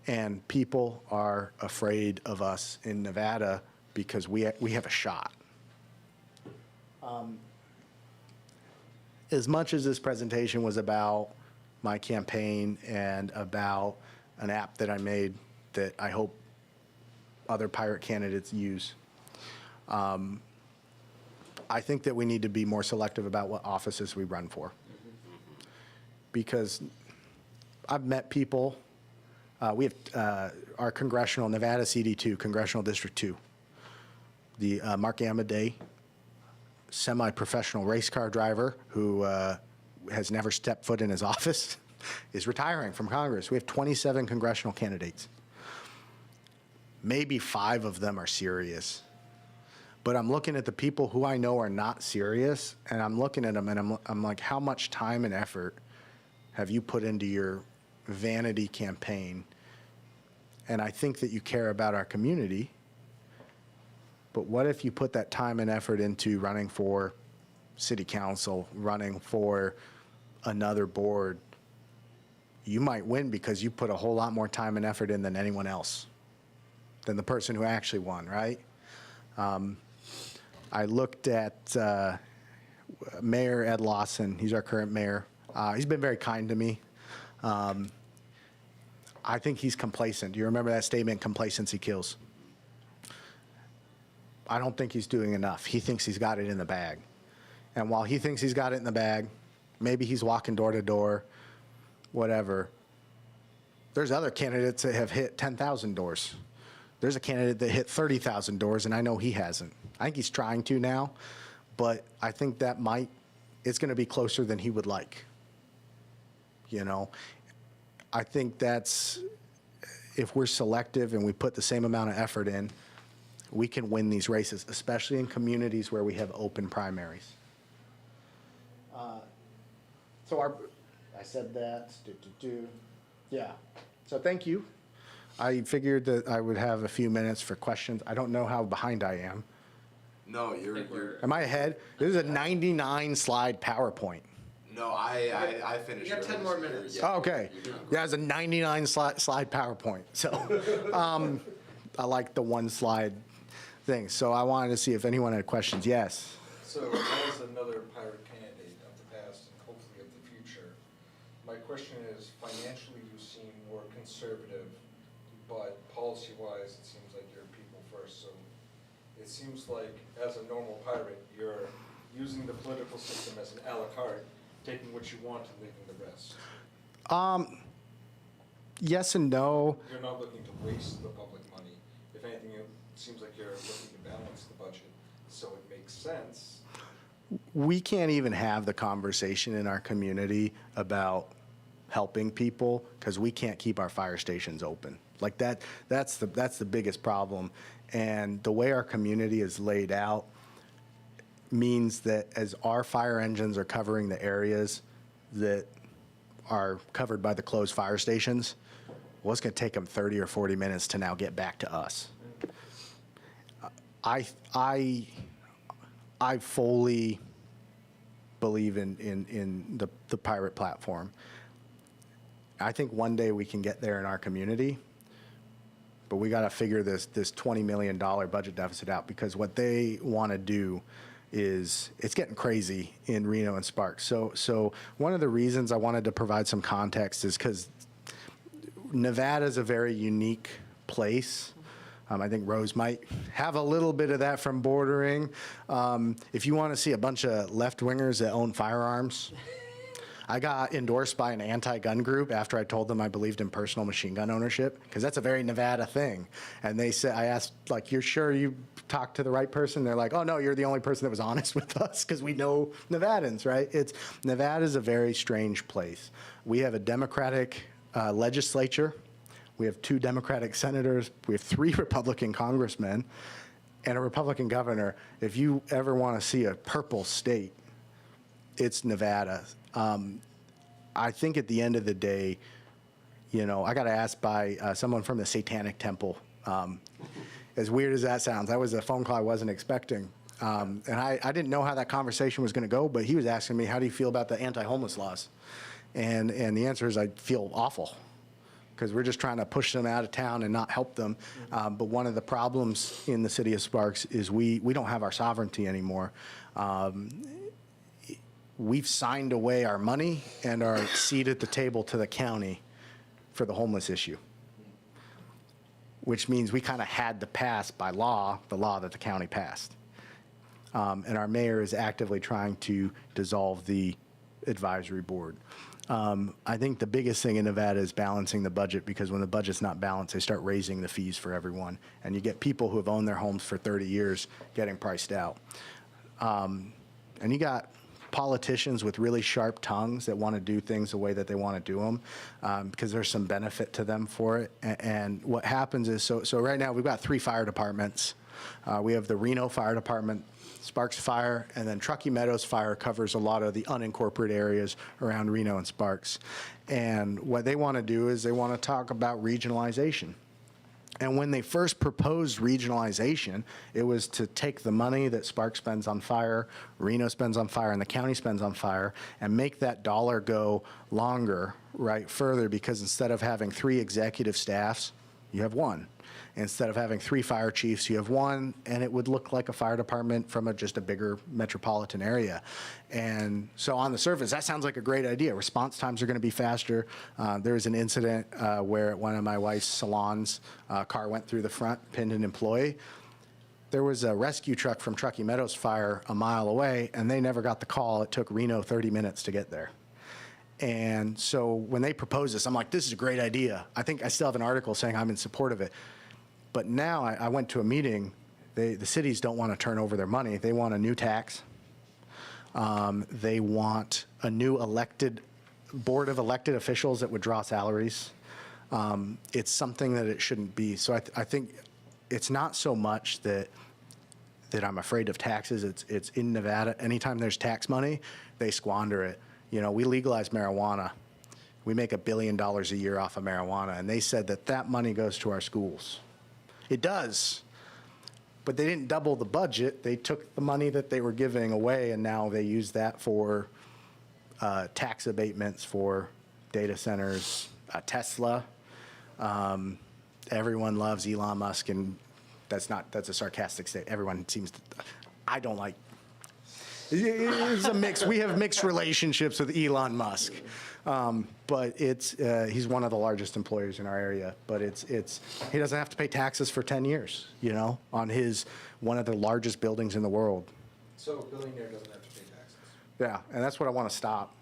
And people are afraid of us in Nevada because we have a shot. As much as this presentation was about my campaign and about an app that I made that I hope other pirate candidates use, I think that we need to be more selective about what offices we run for. Because I've met people, we have our congressional, Nevada CD2, Congressional District 2, the Mark Amadei, semi-professional race car driver who has never stepped foot in his office, is retiring from Congress. We have 27 congressional candidates. Maybe 5 of them are serious. But I'm looking at the people who I know are not serious, and I'm looking at them, and I'm like, how much time and effort have you put into your vanity campaign? And I think that you care about our community, but what if you put that time and effort into running for city council, running for another board? You might win because you put a whole lot more time and effort in than anyone else, than the person who actually won, right? I looked at Mayor Ed Lawson. He's our current mayor. He's been very kind to me. I think he's complacent. Do you remember that statement, complacency kills? I don't think he's doing enough. He thinks he's got it in the bag. And while he thinks he's got it in the bag, maybe he's walking door to door, whatever. There's other candidates that have hit 10,000 doors. There's a candidate that hit 30,000 doors, and I know he hasn't. I think he's trying to now, but I think that it's going to be closer than he would like. You know, I think that's, if we're selective and we put the same amount of effort in, we can win these races, especially in communities where we have open primaries. So I said that, yeah. So thank you. I figured that I would have a few minutes for questions. I don't know how behind I am. No, Am I ahead? This is a 99 slide PowerPoint. No, I finished. You got 10 more minutes. Oh, okay. Yeah, it's a 99 slide PowerPoint. So I like the one slide thing. So I wanted to see if anyone had questions. Yes. So as another pirate candidate of the past and hopefully of the future, my question is, financially you seem more conservative, but policy-wise, it seems like you're people first. So it seems like as a normal pirate, you're using the political system as an a la carte, taking what you want and leaving the rest. Yes and no. You're not looking to waste the public money. If anything, it seems like you're looking to balance the budget, so it makes sense. We can't even have the conversation in our community about helping people because we can't keep our fire stations open. Like that's the biggest problem. And the way our community is laid out means that as our fire engines are covering the areas that are covered by the closed fire stations, well, it's going to take them 30 or 40 minutes to now get back to us. I fully believe in the pirate platform. I think one day we can get there in our community, but we got to figure this $20 million budget deficit out, because what they want to do is, it's getting crazy in Reno and Sparks. So one of the reasons I wanted to provide some context is because Nevada is a very unique place. I think Rose might have a little bit of that from bordering. If you want to see a bunch of left-wingers that own firearms, I got endorsed by an anti-gun group after I told them I believed in personal machine gun ownership, because that's a very Nevada thing. And they said, I asked, like, you're sure you talked to the right person? They're like, oh, no, you're the only person that was honest with us, because we know Nevadans, right? Nevada's a very strange place. We have a Democratic legislature. We have 2 Democratic senators. We have 3 Republican congressmen and a Republican governor. If you ever want to see a purple state, it's Nevada. I think at the end of the day, I got asked by someone from the Satanic Temple. As weird as that sounds, that was a phone call I wasn't expecting. And I didn't know how that conversation was going to go, but he was asking me, how do you feel about the anti-homeless laws? And the answer is, I feel awful, because we're just trying to push them out of town and not help them. But one of the problems in the city of Sparks is we don't have our sovereignty anymore. We've signed away our money and our seat at the table to the county for the homeless issue, which means we kind of had to pass by law the law that the county passed. And our mayor is actively trying to dissolve the advisory board. I think the biggest thing in Nevada is balancing the budget, because when the budget's not balanced, they start raising the fees for everyone. And you get people who have owned their homes for 30 years getting priced out. And you got politicians with really sharp tongues that want to do things the way that they want to do them, because there's some benefit to them for it. And what happens is, so right now we've got 3 fire departments. We have the Reno Fire Department, Sparks Fire, and then Truckee Meadows Fire covers a lot of the unincorporated areas around Reno and Sparks. And what they want to do is they want to talk about regionalization. And when they first proposed regionalization, it was to take the money that Sparks spends on fire, Reno spends on fire, and the county spends on fire, and make that dollar go longer, right, further, because instead of having 3 executive staffs, you have 1. Instead of having 3 fire chiefs, you have 1, and it would look like a fire department from just a bigger metropolitan area. And so on the surface, that sounds like a great idea. Response times are going to be faster. There was an incident where at one of my wife's salons, a car went through the front, pinned an employee. There was a rescue truck from Truckee Meadows Fire a mile away, and they never got the call. It took Reno 30 minutes to get there. And so when they proposed this, I'm like, this is a great idea. I think I still have an article saying I'm in support of it. But now I went to a meeting. The cities don't want to turn over their money. They want a new tax. They want a new board of elected officials that would draw salaries. It's something that it shouldn't be. So I think it's not so much that I'm afraid of taxes. It's in Nevada. Anytime there's tax money, they squander it. You know, we legalized marijuana. We make $1 billion a year off of marijuana, and they said that that money goes to our schools. It does. But they didn't double the budget. They took the money that they were giving away, and now they use that for tax abatements for data centers, Tesla. Everyone loves Elon Musk, and that's a sarcastic statement. Everyone seems to, I don't like, it's a mix. We have mixed relationships with Elon Musk. But he's one of the largest employers in our area, but he doesn't have to pay taxes for 10 years, you know, on one of the largest buildings in the world. So a billionaire doesn't have to pay taxes. Yeah, and that's what I want to stop.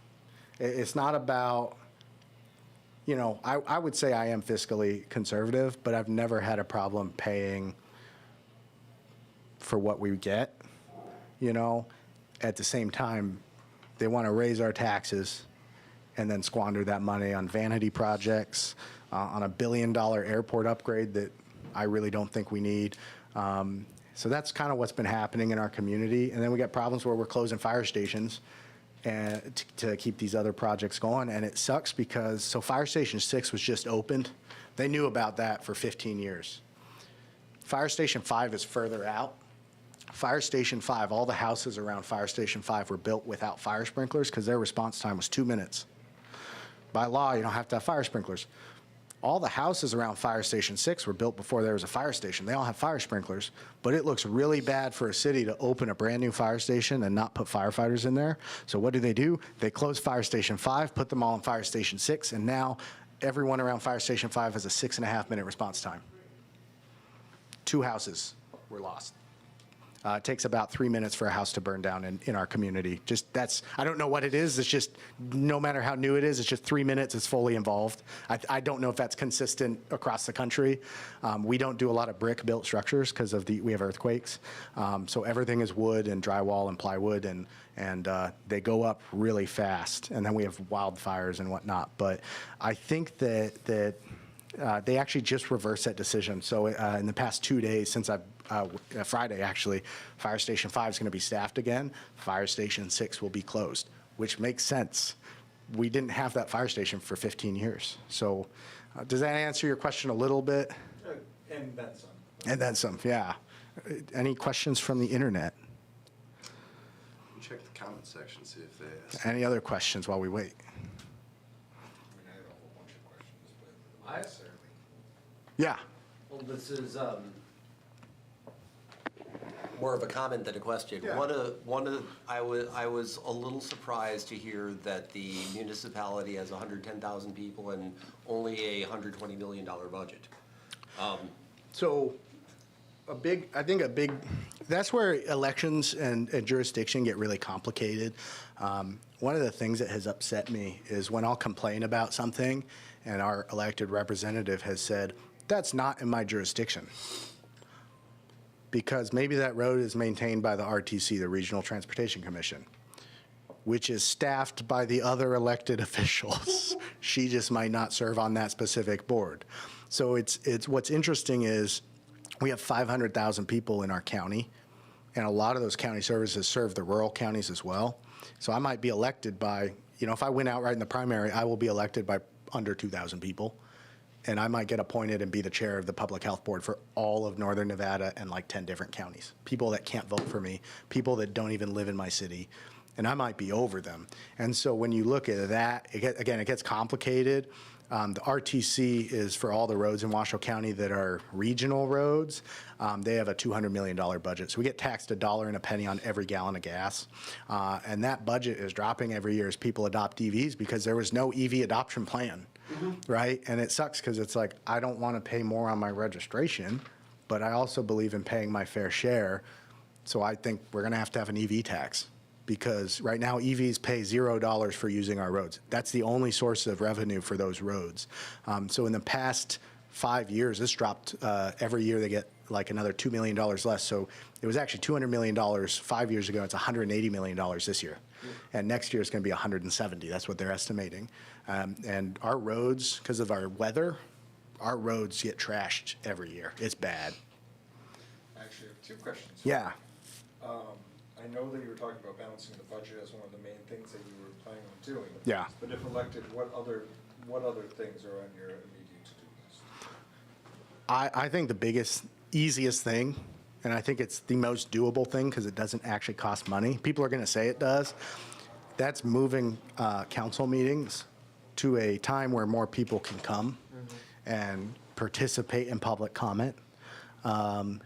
It's not about, you know, I would say I am fiscally conservative, but I've never had a problem paying for what we get, you know. At the same time, they want to raise our taxes and then squander that money on vanity projects, on a $1 billion airport upgrade that I really don't think we need. So that's kind of what's been happening in our community. And then we got problems where we're closing fire stations and to keep these other projects going. And it sucks because, so Fire Station 6 was just opened. They knew about that for 15 years. Fire Station 5 is further out. Fire Station 5, all the houses around Fire Station 5 were built without fire sprinklers because their response time was 2 minutes. By law, you don't have to have fire sprinklers. All the houses around Fire Station 6 were built before there was a fire station. They all have fire sprinklers, but it looks really bad for a city to open a brand new fire station and not put firefighters in there. So what do? They close Fire Station 5, put them all in Fire Station 6, and now everyone around Fire Station 5 has a 6.5-minute response time. 2 houses were lost. It takes about 3 minutes for a house to burn down in our community. I don't know what it is. It's just, no matter how new it is, it's just 3 minutes, it's fully involved. I don't know if that's consistent across the country. We don't do a lot of brick-built structures because we have earthquakes. So everything is wood and drywall and plywood, and they go up really fast. And then we have wildfires and whatnot. But I think that they actually just reversed that decision. So in the past 2 days, since Friday actually, Fire Station 5 is going to be staffed again. Fire Station 6 will be closed, which makes sense. We didn't have that fire station for 15 years. So does that answer your question a little bit? And then some. And then some, yeah. Any questions from the internet? Check the comment section, see if they ask. Any other questions while we wait? I mean, I have a whole bunch of questions, but I- not necessarily. Yeah. Well, this is more of a comment than a question. Yeah. I was a little surprised to hear that the municipality has 110,000 people and only a $120 million budget. So that's where elections and jurisdiction get really complicated. One of the things that has upset me is when I'll complain about something and our elected representative has said, that's not in my jurisdiction. Because maybe that road is maintained by the RTC, the Regional Transportation Commission, which is staffed by the other elected officials. She just might not serve on that specific board. So it's what's interesting is we have 500,000 people in our county, and a lot of those county services serve the rural counties as well. So I might be elected by, if I win outright in the primary, I will be elected by under 2,000 people. And I might get appointed and be the chair of the public health board for all of Northern Nevada and like 10 different counties. People that can't vote for me, people that don't even live in my city, and I might be over them. And so when you look at that, it gets complicated. The RTC is for all the roads in Washoe County that are regional roads. They have a $200 million budget. So we get taxed $1 and a penny on every gallon of gas. And that budget is dropping every year as people adopt EVs because there was no EV adoption plan. Right? And it sucks because it's like, I don't want to pay more on my registration, but I also believe in paying my fair share. So I think we're going to have an EV tax because right now EVs pay $0 for using our roads. That's the only source of revenue for those roads. So in the past 5 years, this dropped every year they get like another $2 million less. So it was actually $200 million 5 years ago. It's $180 million this year. And next year it's going to be 170. That's what they're estimating. And our roads, because of our weather, our roads get trashed every year. It's bad. Actually, I have 2 questions. Yeah. I know that you were talking about balancing the budget as one of the main things that you were planning on doing. Yeah. But if elected, what other things are on your immediate to-do list? I think the biggest, easiest thing, and I think it's the most doable thing because it doesn't actually cost money. People are going to say it does. That's moving council meetings to a time where more people can come and participate in public comment,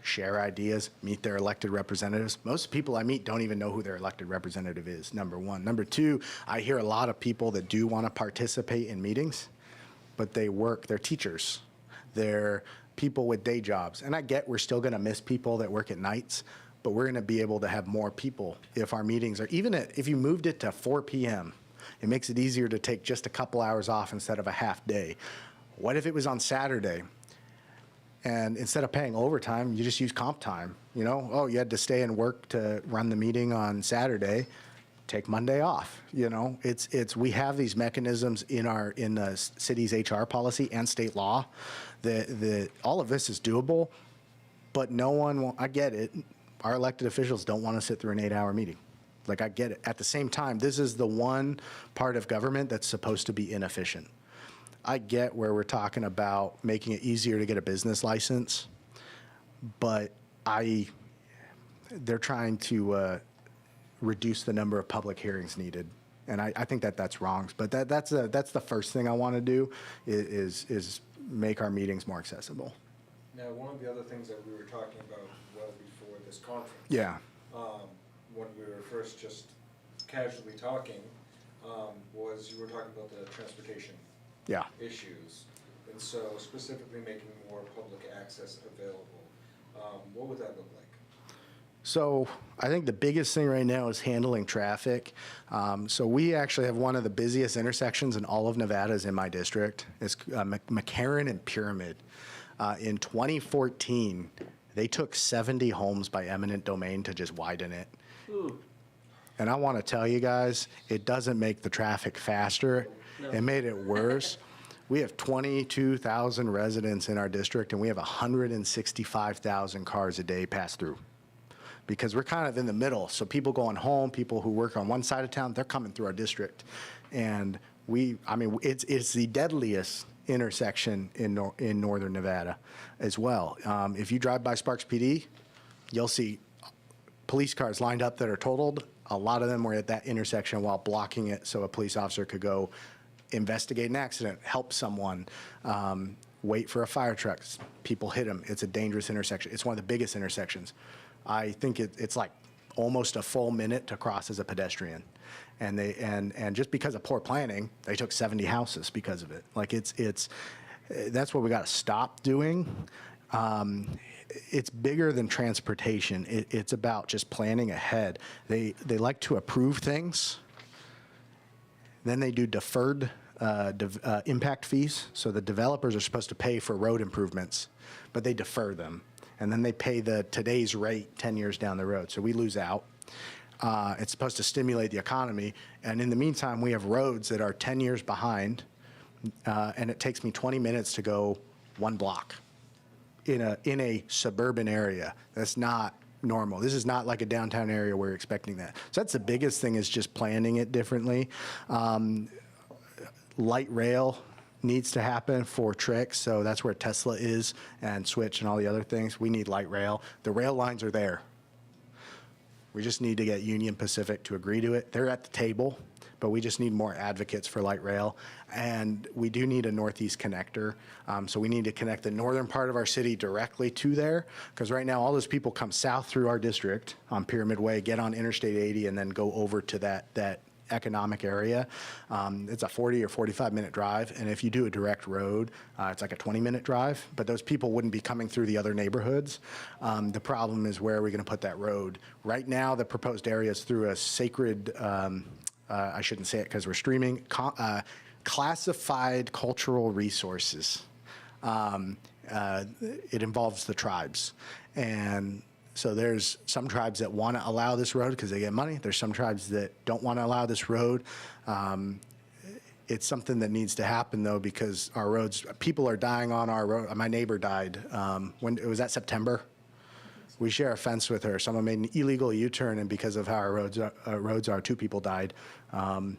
share ideas, meet their elected representatives. Most people I meet don't even know who their elected representative is, number one. Number two, I hear a lot of people that do want to participate in meetings, but they work, they're teachers. They're people with day jobs. And I get we're still going to miss people that work at nights, but we're going to be able to have more people if our meetings are, even if you moved it to 4 p.m., it makes it easier to take just a couple hours off instead of a half day. What if it was on Saturday? And instead of paying overtime, you just use comp time. You know, oh, you had to stay and work to run the meeting on Saturday, take Monday off. You know, we have these mechanisms in the city's HR policy and state law that all of this is doable, but no one, I get it. Our elected officials don't want to sit through an 8-hour meeting. Like, I get it. At the same time, this is the one part of government that's supposed to be inefficient. I get where we're talking about making it easier to get a business license, but they're trying to reduce the number of public hearings needed. And I think that's wrong. But that's the first thing I want to do is make our meetings more accessible. Now, one of the other things that we were talking about well before this conference. Yeah. When we were first just casually talking, was you were talking about the transportation Yeah. issues. And so specifically making more public access available. What would that look like? So I think the biggest thing right now is handling traffic. So we actually have one of the busiest intersections in all of Nevada is in my district. It's McCarran and Pyramid. In 2014, they took 70 homes by eminent domain to just widen it. Ooh. And I want to tell you guys, it doesn't make the traffic faster. No. It made it worse. We have 22,000 residents in our district, and we have 165,000 cars a day pass through. Because we're kind of in the middle. So people going home, people who work on one side of town, they're coming through our district. And it's the deadliest intersection in northern Nevada as well. If you drive by Sparks PD, you'll see police cars lined up that are totaled. A lot of them were at that intersection while blocking it so a police officer could go investigate an accident, help someone, wait for a fire truck. People hit them. It's a dangerous intersection. It's one of the biggest intersections. I think it's like almost a full minute to cross as a pedestrian. And just because of poor planning, they took 70 houses because of it. Like that's what we got to stop doing. It's bigger than transportation. It's about just planning ahead. They like to approve things. Then they do deferred impact fees. So the developers are supposed to pay for road improvements, but they defer them. And then they pay today's rate 10 years down the road. So we lose out. It's supposed to stimulate the economy. And in the meantime, we have roads that are 10 years behind. And it takes me 20 minutes to go one block in a suburban area. That's not normal. This is not like a downtown area where we're expecting that. So that's the biggest thing, is just planning it differently. Light rail needs to happen for tricks, so that's where Tesla is and Switch and all the other things. We need light rail. The rail lines are there. We just need to get Union Pacific to agree to it. They're at the table, but we just need more advocates for light rail. And we do need a northeast connector. So we need to connect the northern part of our city directly to there, because right now all those people come south through our district on Pyramid Way, get on Interstate 80, and then go over to that economic area. It's a 40 or 45-minute drive, and if you do a direct road, it's like a 20-minute drive, but those people wouldn't be coming through the other neighborhoods. The problem is, where are we going to put that road? Right now, the proposed area is through a sacred, I shouldn't say it because we're streaming, classified cultural resources. It involves the tribes. And so there's some tribes that want to allow this road because they get money. There's some tribes that don't want to allow this road. It's something that needs to happen, though, because our roads, people are dying on our road. My neighbor died. When was that, September? We share a fence with her. Someone made an illegal U-turn, and because of how our roads are, 2 people died. And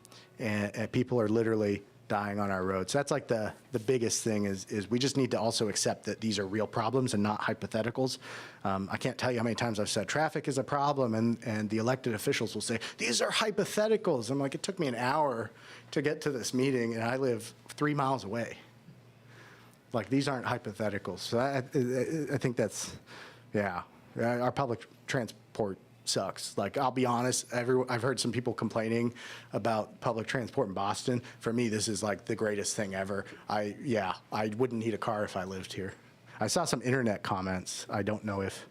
people are literally dying on our roads. That's like the biggest thing is we just need to also accept that these are real problems and not hypotheticals. I can't tell you how many times I've said traffic is a problem, and the elected officials will say, these are hypotheticals. I'm like, it took me an hour to get to this meeting, and I live 3 miles away. Like, these aren't hypotheticals. So I think that's, yeah. Our public transport sucks. Like, I'll be honest, I've heard some people complaining about public transport in Boston. For me, this is like the greatest thing ever. I wouldn't need a car if I lived here. I saw some internet comments. I don't know if.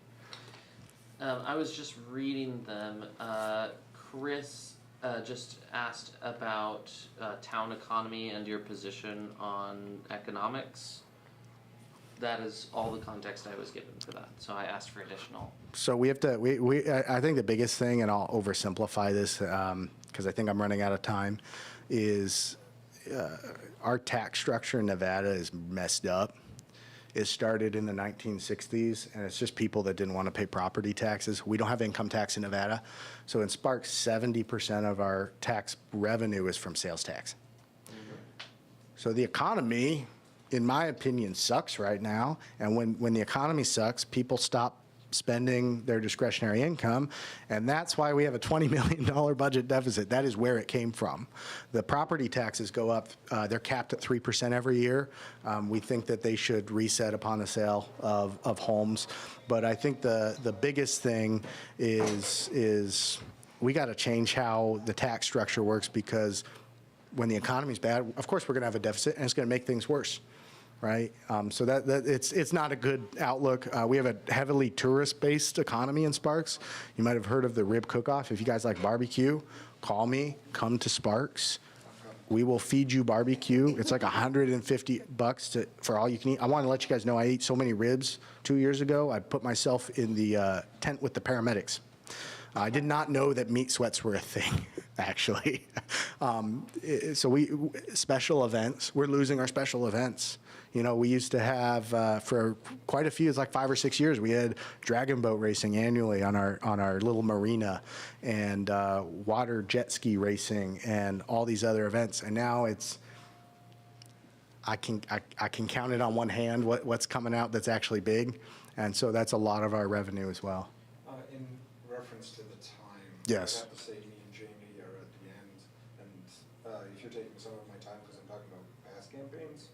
I was just reading them. Chris just asked about town economy and your position on economics. That is all the context I was given for that, so I asked for additional. So we have to, I think the biggest thing, and I'll oversimplify this because I think I'm running out of time, is our tax structure in Nevada is messed up. It started in the 1960s, and it's just people that didn't want to pay property taxes. We don't have income tax in Nevada. So in Sparks, 70% of our tax revenue is from sales tax. So the economy, in my opinion, sucks right now. And when the economy sucks, people stop spending their discretionary income. And that's why we have a $20 million budget deficit. That is where it came from. The property taxes go up. They're capped at 3% every year. We think that they should reset upon the sale of homes. But I think the biggest thing is we got to change how the tax structure works, because when the economy's bad, of course we're going to have a deficit, and it's going to make things worse. Right, so that it's not a good outlook. We have a heavily tourist-based economy in Sparks. You might have heard of the Rib Cook-Off. If you guys like barbecue, call me. Come to Sparks. We will feed you barbecue. It's like $150 for all you can eat. I want to let you guys know I ate so many ribs 2 years ago. I put myself in the tent with the paramedics. I did not know that meat sweats were a thing, actually. So special events, we're losing our special events. You know, we used to have, for quite a few, it's like 5 or 6 years, we had dragon boat racing annually on our little marina, and water jet ski racing and all these other events. And now it's, I can count it on one hand what's coming out that's actually big. And so that's a lot of our revenue as well. In reference to the time. Yes. I have to say, me and Jamie are at the end, and if you're taking some of my time because I'm talking about past campaigns,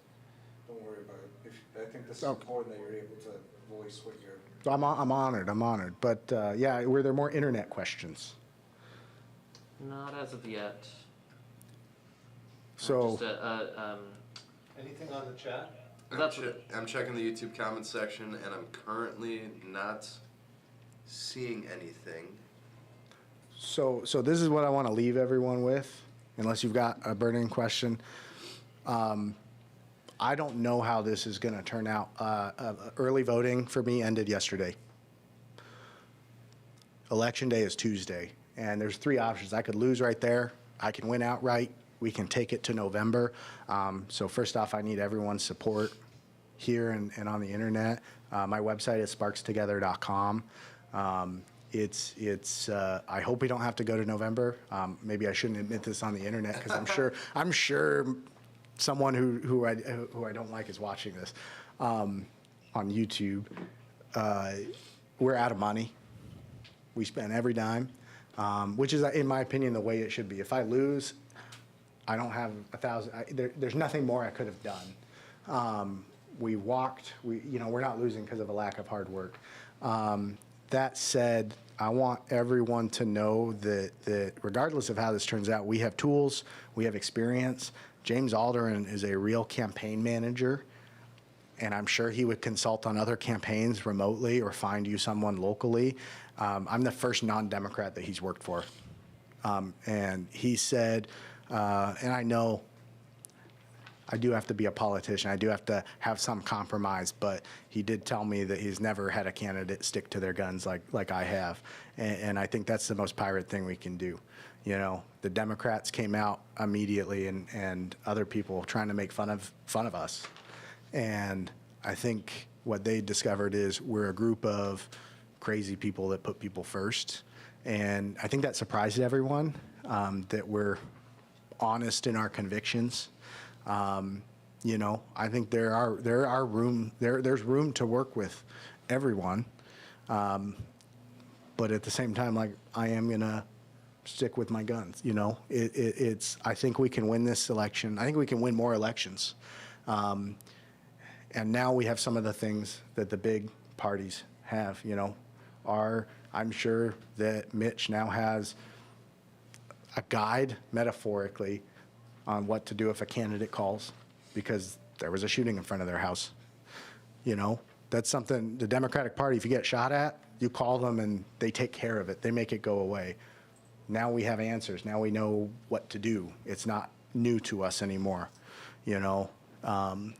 don't worry about it. I think this is Okay. important that you're able to voice what you're. So I'm honored. But yeah, were there more internet questions? Not as of yet. So, Just Anything on the chat? I'm checking the YouTube comments section, and I'm currently not seeing anything. so this is what I want to leave everyone with, unless you've got a burning question. I don't know how this is going to turn out. Early voting for me ended yesterday. Election day is Tuesday, and there's 3 options. I could lose right there. I can win outright. We can take it to November. So first off, I need everyone's support here and on the internet. My website is sparkstogether.com. I hope we don't have to go to November. Maybe I shouldn't admit this on the internet, because I'm sure someone who I don't like is watching this on YouTube. We're out of money. We spend every dime, which is, in my opinion, the way it should be. If I lose, I don't have there's nothing more I could have done. We walked. We're not losing because of a lack of hard work. That said, I want everyone to know that regardless of how this turns out, we have tools, we have experience. James Alderan is a real campaign manager, and I'm sure he would consult on other campaigns remotely or find you someone locally. I'm the first non-Democrat that he's worked for. And he said, and I know I do have to be a politician, I do have to have some compromise, but he did tell me that he's never had a candidate stick to their guns like I have. And I think that's the most pirate thing we can do. The Democrats came out immediately, and other people trying to make fun of us. And I think what they discovered is we're a group of crazy people that put people first. And I think that surprised everyone, that we're honest in our convictions. You know, I think there's room to work with everyone. But at the same time, like, I am gonna stick with my guns, you know? I think we can win this election. I think we can win more elections. And now we have some of the things that the big parties have, you know. I'm sure that Mitch now has a guide, metaphorically, on what to do if a candidate calls, because there was a shooting in front of their house. You know, that's something, the Democratic Party, if you get shot at, you call them and they take care of it. They make it go away. Now we have answers. Now we know what to do. It's not new to us anymore, you know.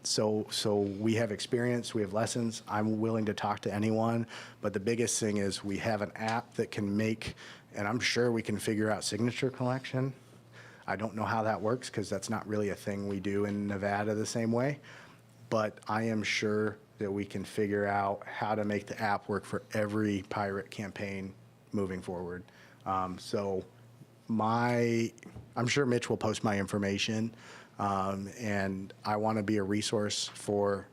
So we have experience, we have lessons. I'm willing to talk to anyone, but the biggest thing is we have an app that can make, and I'm sure we can figure out signature collection. I don't know how that works because that's not really a thing we do in Nevada the same way, but I am sure that we can figure out how to make the app work for every pirate campaign moving forward. I'm sure Mitch will post my information, and I want to be a resource for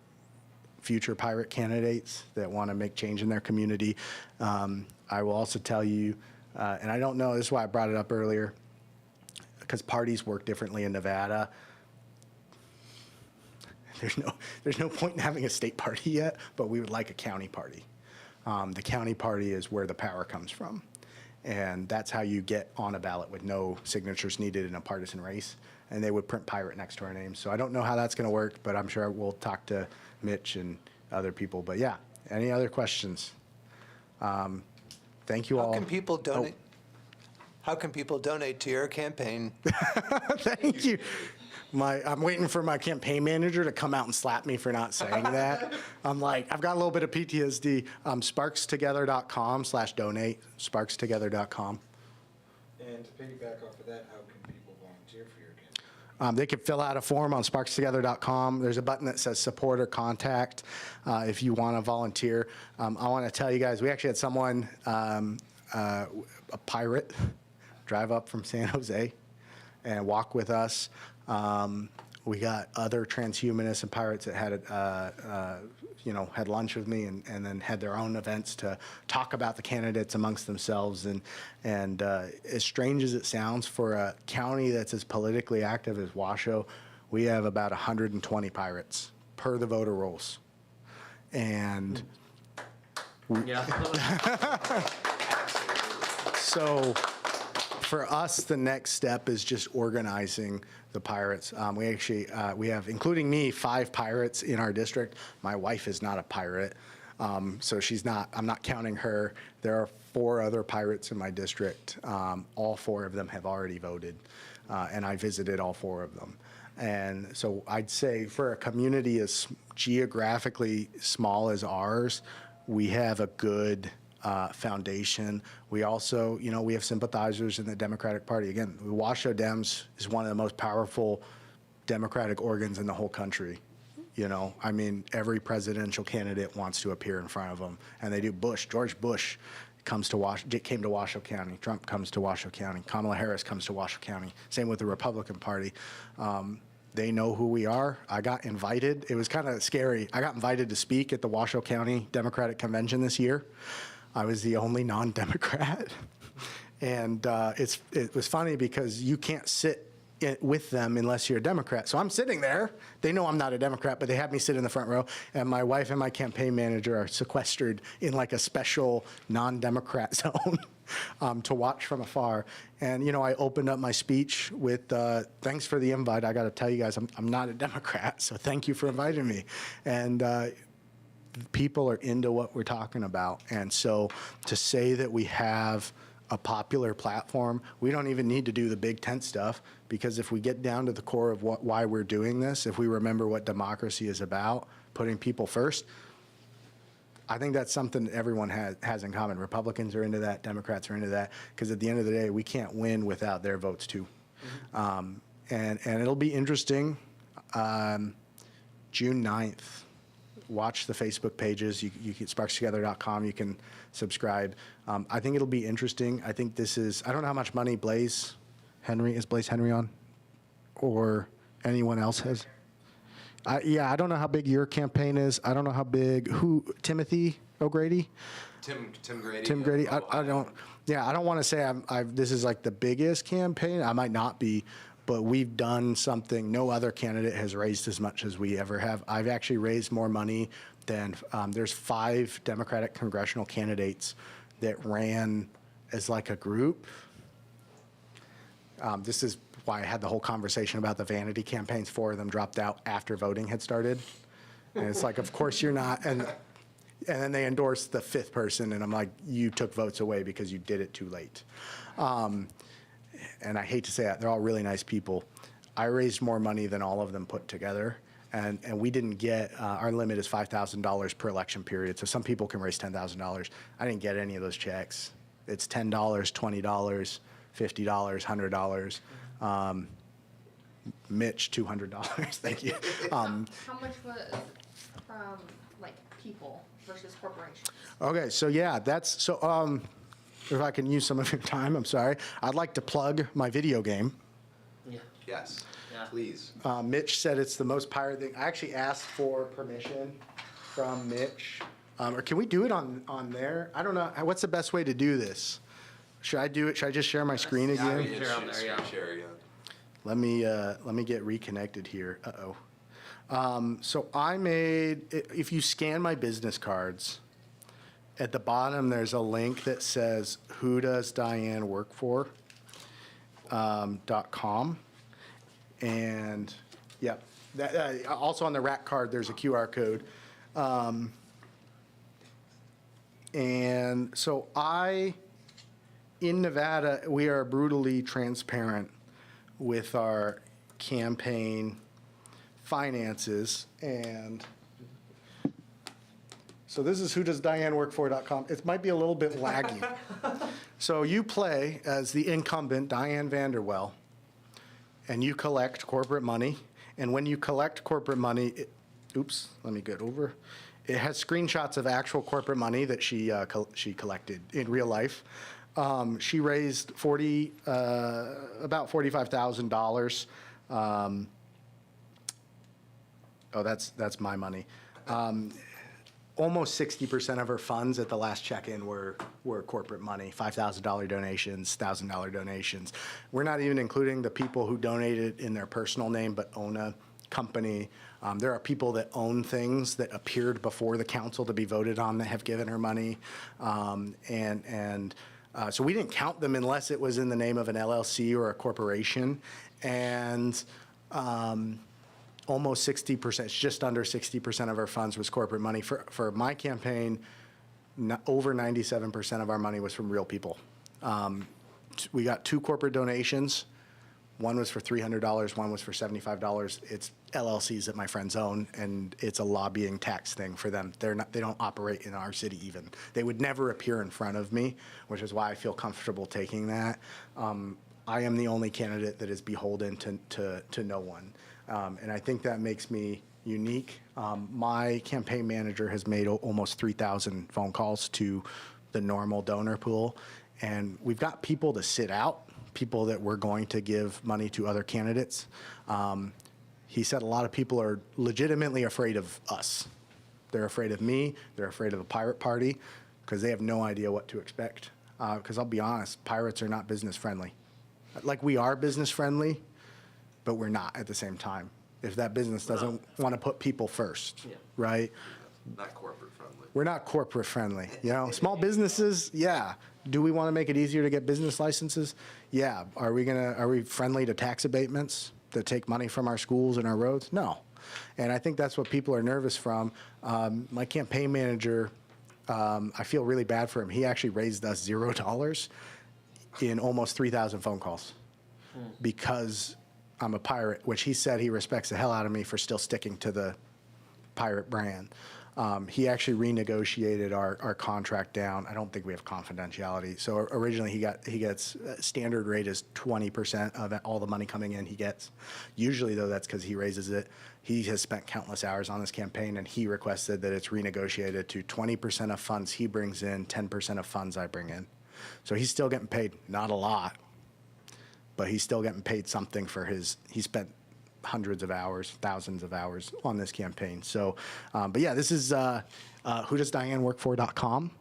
future pirate candidates that want to make change in their community. I will also tell you, and I don't know, this is why I brought it up earlier, because parties work differently in Nevada. There's no point in having a state party yet, but we would like a county party. The county party is where the power comes from. And that's how you get on a ballot with no signatures needed in a partisan race. And they would print pirate next to our names. So I don't know how that's going to work, but I'm sure we'll talk to Mitch and other people. But yeah, any other questions? Thank you all. How can people donate? How can people donate to your campaign? Thank you. I'm waiting for my campaign manager to come out and slap me for not saying that. I'm like, I've got a little bit of PTSD. Sparkstogether.com/donate, sparkstogether.com. And to piggyback off of that, how can people volunteer for your campaign? They can fill out a form on sparkstogether.com. There's a button that says support or contact if you want to volunteer. I want to tell you guys, we actually had someone, a pirate, drive up from San Jose and walk with us. We got other transhumanists and pirates that had, had lunch with me and then had their own events to talk about the candidates amongst themselves. And as strange as it sounds, for a county that's as politically active as Washoe, we have about 120 pirates per the voter rolls. And Yeah. so for us, the next step is just organizing the pirates. We actually, we have, including me, 5 pirates in our district. My wife is not a pirate, so she's not, I'm not counting her. There are 4 other pirates in my district. All 4 of them have already voted, and I visited all 4 of them. And so I'd say for a community as geographically small as ours, we have a good foundation. We also, we have sympathizers in the Democratic Party. Again, the Washoe Dems is one of the most powerful Democratic organs in the whole country. I mean, every presidential candidate wants to appear in front of them, and they do. George Bush came to Washoe County. Trump comes to Washoe County. Kamala Harris comes to Washoe County. Same with the Republican Party. They know who we are. I got invited. It was kind of scary. I got invited to speak at the Washoe County Democratic Convention this year. I was the only non-Democrat. And it was funny because you can't sit with them unless you're a Democrat. So I'm sitting there. They know I'm not a Democrat, but they have me sit in the front row. And my wife and my campaign manager are sequestered in like a special non-Democrat zone to watch from afar. And, I opened up my speech with, thanks for the invite. I got to tell you guys, I'm not a Democrat, so thank you for inviting me. And people are into what we're talking about. And so to say that we have a popular platform, we don't even need to do the big tent stuff, because if we get down to the core of why we're doing this, if we remember what democracy is about, putting people first, I think that's something that everyone has in common. Republicans are into that, Democrats are into that, because at the end of the day, we can't win without their votes too. And it'll be interesting. June 9th, watch the Facebook pages. You can sparkstogether.com. You can subscribe. I think it'll be interesting. I think this is, I don't know how much money Blaze Henry on, or anyone else has. Yeah, I don't know how big your campaign is. I don't know how big, Timothy O'Grady? Tim Grady. Tim Grady. I don't want to say this is like the biggest campaign. I might not be, but we've done something no other candidate has raised as much as we ever have. I've actually raised more money than, there's 5 Democratic congressional candidates that ran as like a group. This is why I had the whole conversation about the vanity campaigns. 4 of them dropped out after voting had started. And it's like, of course you're not. And then they endorsed the 5th person, and I'm like, you took votes away because you did it too late. And I hate to say that, they're all really nice people. I raised more money than all of them put together. And we didn't get, our limit is $5,000 per election period. So some people can raise $10,000. I didn't get any of those checks. It's $10, $20, $50, $100. Mitch, $200. Thank you. How much was from like people versus corporations? Okay, so yeah, if I can use some of your time, I'm sorry. I'd like to plug my video game. Yeah. Yes, Yeah. please. Mitch said it's the most pirate thing. I actually asked for permission from Mitch. Or can we do it on there? I don't know. What's the best way to do this? Should I do it? Should I just share my screen Yeah, again? Share on there, yeah. Share, yeah. Let me get reconnected here. Uh-oh. So I made, if you scan my business cards, at the bottom there's a link that says, who does Diane work for? .com. And yeah, also on the rack card there's a QR code. And so in Nevada, we are brutally transparent with our campaign finances. And so this is whodoesdianeworkfor.com. It might be a little bit laggy. So you play as the incumbent, Diane Vanderwell, and you collect corporate money. And when you collect corporate money, let me get over. It has screenshots of actual corporate money that she collected in real life. She raised about $45,000. That's my money. Almost 60% of her funds at the last check-in were corporate money, $5,000 donations, $1,000 donations. We're not even including the people who donated in their personal name but own a company. There are people that own things that appeared before the council to be voted on that have given her money. So we didn't count them unless it was in the name of an LLC or a corporation. And almost 60%, just under 60% of our funds was corporate money. For my campaign, over 97% of our money was from real people. We got 2 corporate donations. One was for $300, one was for $75. It's LLCs that my friends own, and it's a lobbying tax thing for them. They don't operate in our city even. They would never appear in front of me, which is why I feel comfortable taking that. I am the only candidate that is beholden to no one. And I think that makes me unique. My campaign manager has made almost 3,000 phone calls to the normal donor pool, and we've got people to sit out, people that we're going to give money to other candidates. He said a lot of people are legitimately afraid of us. They're afraid of me, they're afraid of the Pirate Party, because they have no idea what to expect. Because I'll be honest, pirates are not business friendly. Like, we are business friendly, but we're not at the same time. If that business doesn't want to put people first, right? Not corporate friendly. We're not corporate friendly, Small businesses, yeah. Do we want to make it easier to get business licenses? Yeah. Are we friendly to tax abatements that take money from our schools and our roads? No. And I think that's what people are nervous from. My campaign manager, I feel really bad for him. He actually raised us $0 in almost 3,000 phone calls because I'm a pirate, which he said he respects the hell out of me for still sticking to the pirate brand. He actually renegotiated our contract down. I don't think we have confidentiality. So originally he gets standard rate is 20% of all the money coming in he gets. Usually though, that's because he raises it. He has spent countless hours on this campaign, and he requested that it's renegotiated to 20% of funds he brings in, 10% of funds I bring in. So he's still getting paid, not a lot, but he's still getting paid something for he spent hundreds of hours, thousands of hours on this campaign. So, but yeah, this is whodoesdianeworkfor.com.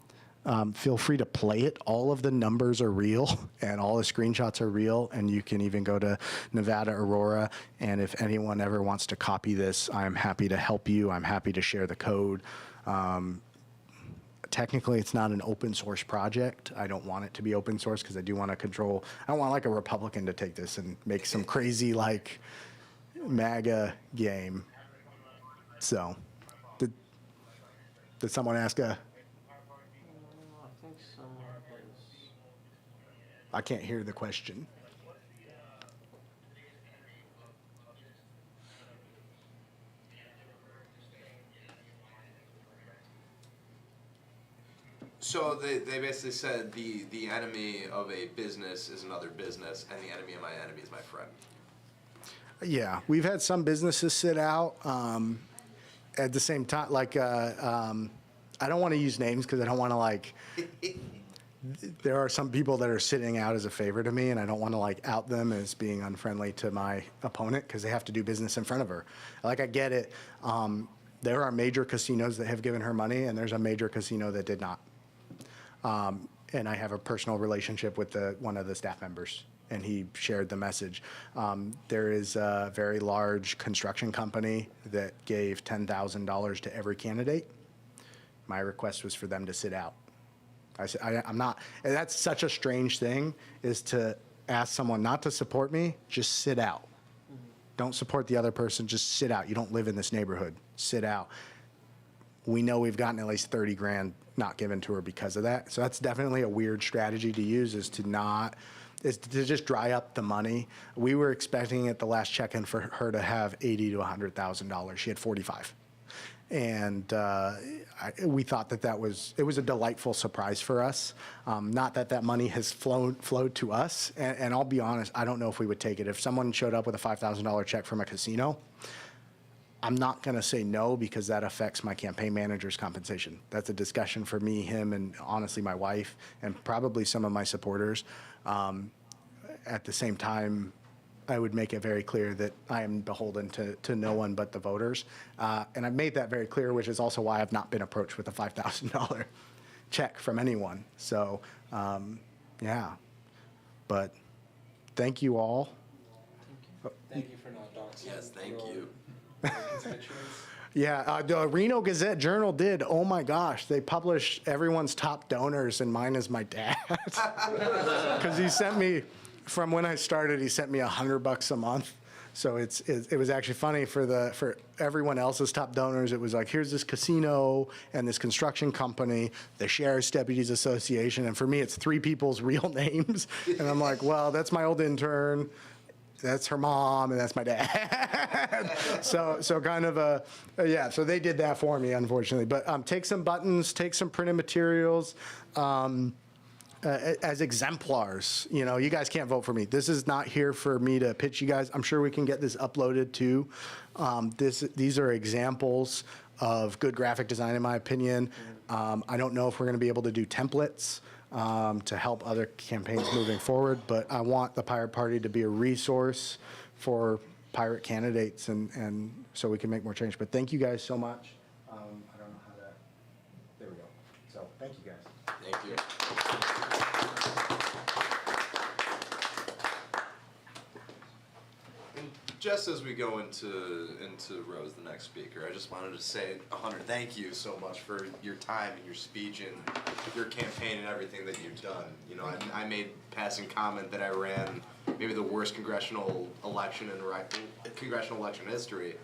Feel free to play it. All of the numbers are real and all the screenshots are real. And you can even go to Nevada Aurora. And if anyone ever wants to copy this, I'm happy to help you. I'm happy to share the code. Technically, it's not an open source project. I don't want it to be open source because I do want to control. I don't want like a Republican to take this and make some crazy like MAGA game. So, did someone ask a? I think someone was. I can't hear the question. So they basically said the enemy of a business is another business, and the enemy of my enemy is my friend. Yeah, we've had some businesses sit out. At the same time, like, I don't want to use names because I don't want to like. There are some people that are sitting out as a favor to me, and I don't want to like out them as being unfriendly to my opponent because they have to do business in front of her. Like, I get it. There are major casinos that have given her money, and there's a major casino that did not. And I have a personal relationship with one of the staff members, and he shared the message. There is a very large construction company that gave $10,000 to every candidate. My request was for them to sit out. I said, I'm not, and that's such a strange thing, is to ask someone not to support me, just sit out. Don't support the other person, just sit out. You don't live in this neighborhood, sit out. We know we've gotten at least 30 grand not given to her because of that. So that's definitely a weird strategy to use, is to just dry up the money. We were expecting at the last check-in for her to have $80,000 to $100,000. She had 45. And we thought that it was a delightful surprise for us. Not that money has flowed to us. And I'll be honest, I don't know if we would take it. If someone showed up with a $5,000 check from a casino, I'm not going to say no because that affects my campaign manager's compensation. That's a discussion for me, him, and honestly my wife, and probably some of my supporters. At the same time, I would make it very clear that I am beholden to no one but the voters. And I've made that very clear, which is also why I've not been approached with a $5,000 check from anyone. So, yeah. But thank you all. Thank you for not doxing. Yes, thank your you. constituents. Yeah, the Reno Gazette Journal did. Oh my gosh, they published everyone's top donors, and mine is my dad. Because he sent me, from when I started, he sent me $100 a month. So it was actually funny for everyone else's top donors. It was like, here's this casino and this construction company, the Sheriff's Deputies Association, and for me, it's three people's real names. And I'm like, well, that's my old intern. That's her mom, and that's my dad. so kind of yeah, so they did that for me, unfortunately. But take some buttons, take some printed materials as exemplars. You know, you guys can't vote for me. This is not here for me to pitch you guys. I'm sure we can get this uploaded too. These are examples of good graphic design, in my opinion. I don't know if we're going to be able to do templates to help other campaigns moving forward, but I want the Pirate Party to be a resource for pirate candidates, and so we can make more change. But thank you guys so much. I don't know how that, there we go. So thank you guys. Thank you. Just as we go into Rose, the next speaker, I just wanted to say, Hunter, thank you so much for your time and your speech and your campaign and everything that you've done. You know, I made passing comment that I ran maybe the worst congressional election in history,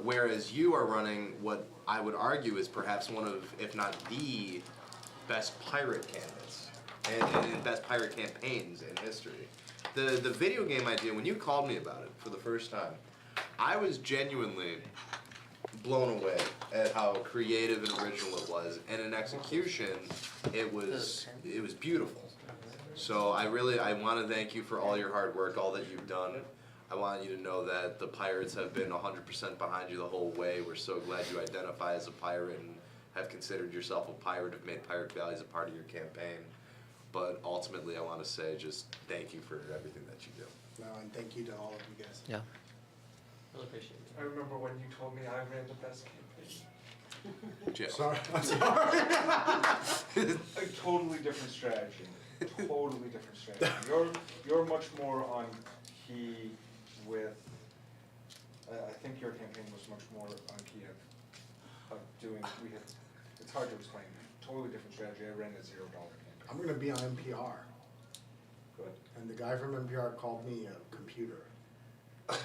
whereas you are running what I would argue is perhaps one of, if not the best pirate candidates and best pirate campaigns in history. The video game idea, when you called me about it for the first time, I was genuinely blown away at how creative and original it was, and in execution, it was beautiful. So I want to thank you for all your hard work, all that you've done. I want you to know that the Pirates have been 100% behind you the whole way. We're so glad you identify as a pirate and have considered yourself a pirate, have made Pirate Values a part of your campaign. But ultimately, I want to say just thank you for everything that you do. No, and thank you to all of you guys. Yeah. Really appreciate it. I remember when you told me I ran the best campaign. Jill. Sorry, I'm sorry. A totally different strategy. Totally different strategy. You're much more on key with. I think your campaign was much more on key of doing. It's hard to explain. Totally different strategy. I ran a $0 campaign. I'm gonna be on NPR, Good. and the guy from NPR called me a computer. And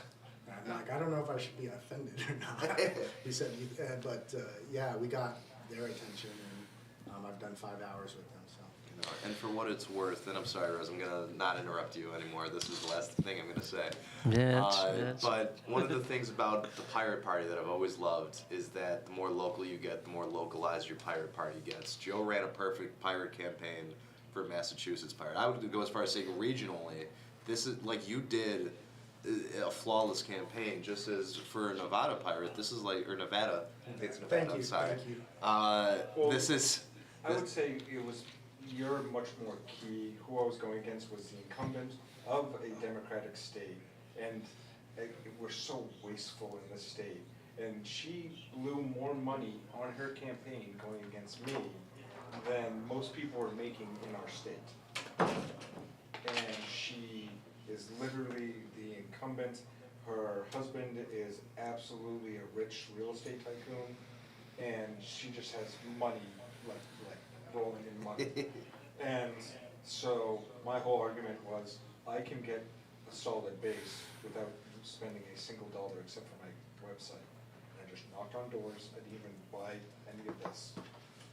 I'm like, I don't know if I should be offended or not. He said, yeah, we got their attention, and I've done 5 hours with them, so. And for what it's worth, and I'm sorry, Rose, I'm gonna not interrupt you anymore. This is the last thing I'm gonna say. But one of the things about the Pirate Party that I've always loved is that the more local you get, the more localized your Pirate Party gets. Joe ran a perfect pirate campaign for Massachusetts Pirate. I would go as far as saying regionally, this is like you did a flawless campaign, just as for Nevada Pirate, this is like, or Nevada, it's Nevada, Thank you, I'm sorry. thank you. Well, This is, I would say you're much more key. Who I was going against was the incumbent of a democratic state, and we're so wasteful in this state. And she blew more money on her campaign going against me than most people are making in our state. And she is literally the incumbent. Her husband is absolutely a rich real estate tycoon, and she just has money like rolling in money. And so my whole argument was, I can get a solid base without spending a single dollar except for my website. And I just knocked on doors. I didn't even buy any of this.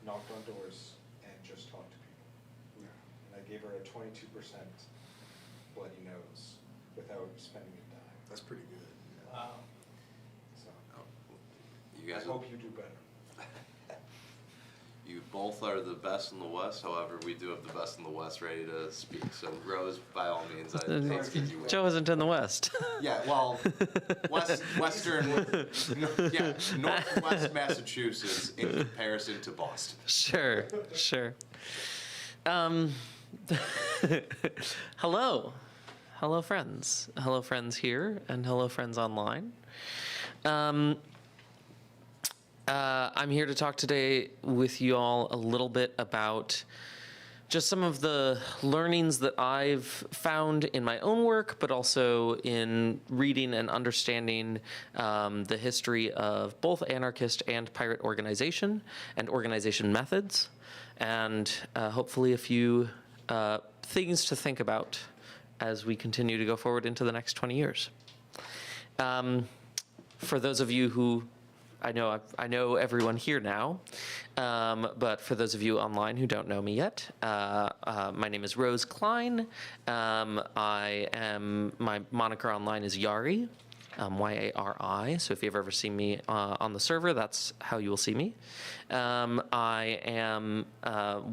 Knocked on doors and just talked to people. And I gave her a 22% bloody nose without spending a dime. That's pretty good. Wow. So you I guys, hope you do better. you both are the best in the West, however, we do have the best in the West ready to speak. So Rose, by all means, I hate to keep you waiting. Joe isn't in the West. Yeah, well, northwest Massachusetts in comparison to Boston. Sure. Hello, friends. Hello, friends here, and hello, friends online. I'm here to talk today with you all a little bit about just some of the learnings that I've found in my own work, but also in reading and understanding the history of both anarchist and pirate organization and organization methods, and hopefully a few things to think about as we continue to go forward into the next 20 years. For those of you who I know everyone here now, but for those of you online who don't know me yet, my name is Rose Klein. My moniker online is Yari, Y-A-R-I. So if you've ever seen me on the server, that's how you will see me. I am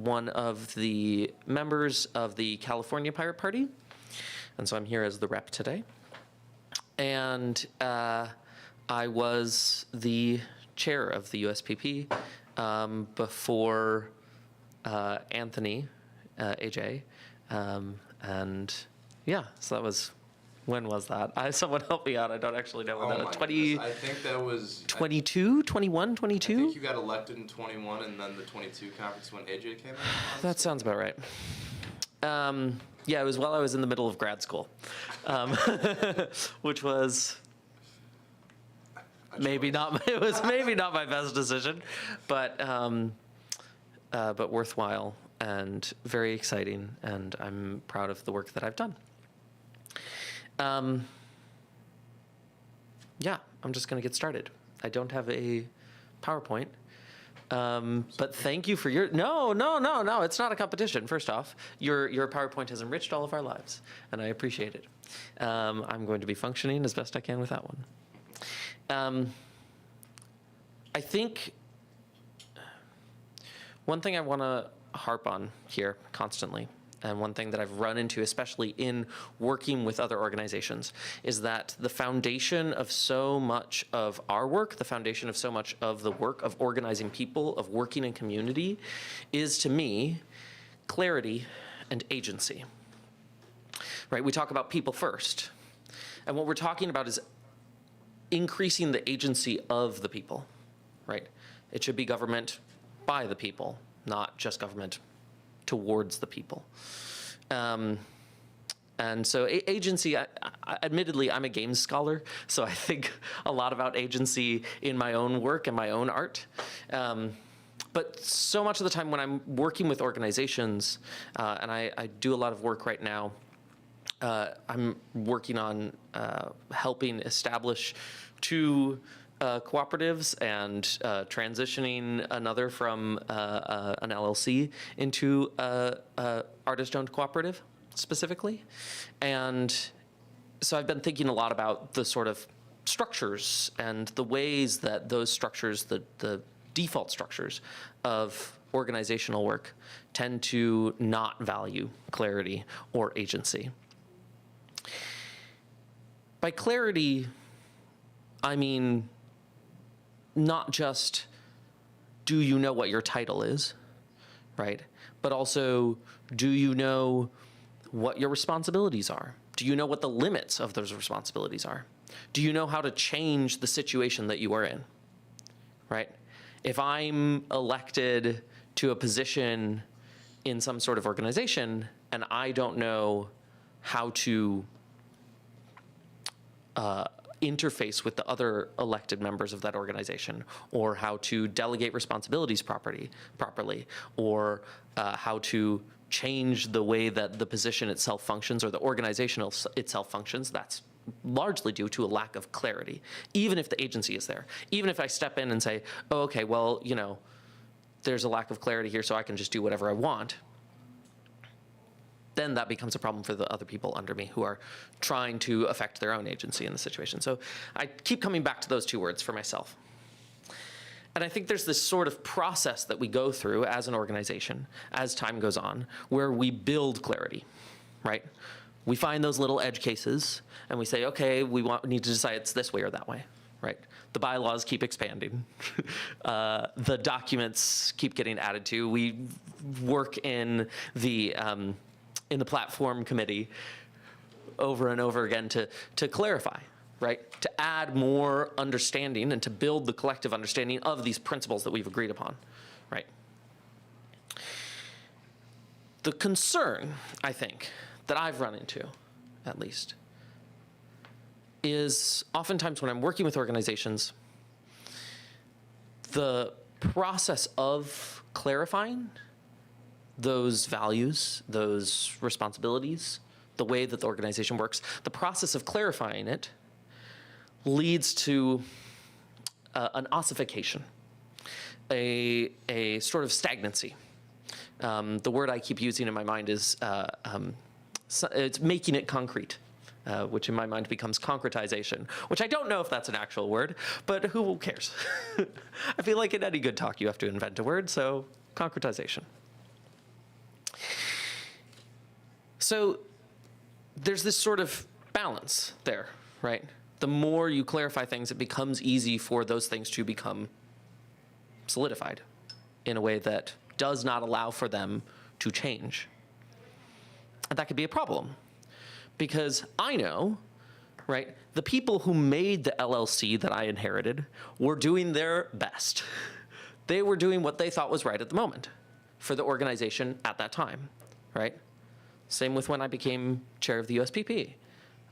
one of the members of the California Pirate Party, and so I'm here as the rep today. And I was the chair of the USPP before Anthony, AJ, and yeah, so that was, when was that? Someone help me out, I don't actually know when that was. Goodness. I think that was 22, 21, 22? I think you got elected in 21, and then the 22 conference when AJ came in. That sounds about right. Yeah, it was while I was in the middle of grad school, which was maybe not my best decision, but worthwhile and very exciting, and I'm proud of the work that I've done. Yeah, I'm just gonna get started. I don't have a PowerPoint, but thank you for your, no, it's not a competition, first off. Your PowerPoint has enriched all of our lives, and I appreciate it. I'm going to be functioning as best I can with that one. I think one thing I want to harp on here constantly, and one thing that I've run into, especially in working with other organizations, is that the foundation of so much of our work, the foundation of so much of the work of organizing people, of working in community, is, to me, clarity and agency. Right? We talk about people first. And what we're talking about is increasing the agency of the people, right? It should be government by the people, not just government towards the people. And so agency, admittedly, I'm a games scholar, so I think a lot about agency in my own work and my own art. But so much of the time when I'm working with organizations, and I do a lot of work right now, I'm working on helping establish 2 cooperatives and transitioning another from an LLC into a artist-owned cooperative specifically. And so I've been thinking a lot about the sort of structures and the ways that those structures, the default structures of organizational work, tend to not value clarity or agency. By clarity, I mean not just do you know what your title is, right? But also, do you know what your responsibilities are? Do you know what the limits of those responsibilities are? Do you know how to change the situation that you are in, right? If I'm elected to a position in some sort of organization and I don't know how to interface with the other elected members of that organization, or how to delegate responsibilities properly, or how to change the way that the position itself functions or the organization itself functions, that's largely due to a lack of clarity, even if the agency is there. Even if I step in and say, oh, okay, well, you know, there's a lack of clarity here, so I can just do whatever I want, then that becomes a problem for the other people under me who are trying to affect their own agency in the situation. So I keep coming back to those 2 words for myself. And I think there's this sort of process that we go through as an organization as time goes on, where we build clarity, right? We find those little edge cases and we say, okay, we need to decide it's this way or that way, right? The bylaws keep expanding. The documents keep getting added to. We work in the platform committee over and over again to clarify, right? To add more understanding and to build the collective understanding of these principles that we've agreed upon, right? The concern, I think, that I've run into, at least, is oftentimes when I'm working with organizations, the process of clarifying those values, those responsibilities, the way that the organization works, the process of clarifying it leads to an ossification, a sort of stagnancy. The word I keep using in my mind is, it's making it concrete, which in my mind becomes concretization, which I don't know if that's an actual word, but who cares? I feel like in any good talk you have to invent a word, so concretization. So there's this sort of balance there, right? The more you clarify things, it becomes easy for those things to become solidified in a way that does not allow for them to change. And that could be a problem, because I know, right, the people who made the LLC that I inherited were doing their best. They were doing what they thought was right at the moment for the organization at that time, right? Same with when I became chair of the USPP.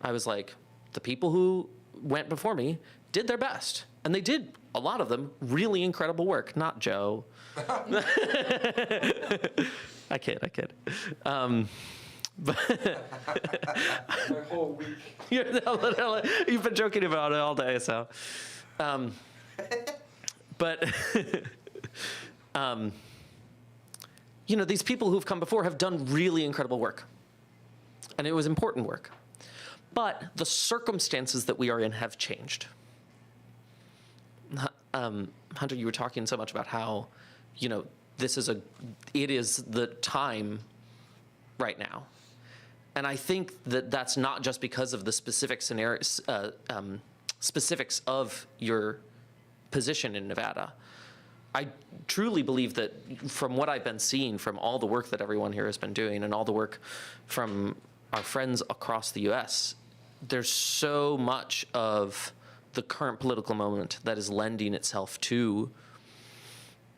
I was like, the people who went before me did their best. And they did, a lot of them, really incredible work. Not Joe. I kid. But My whole week. You've been joking about it all day, so. But, you know, these people who've come before have done really incredible work. And it was important work. But the circumstances that we are in have changed. Hunter, you were talking so much about how, it is the time right now. And I think that that's not just because of the specific scenarios, specifics of your position in Nevada. I truly believe that from what I've been seeing, from all the work that everyone here has been doing and all the work from our friends across the US, there's so much of the current political moment that is lending itself to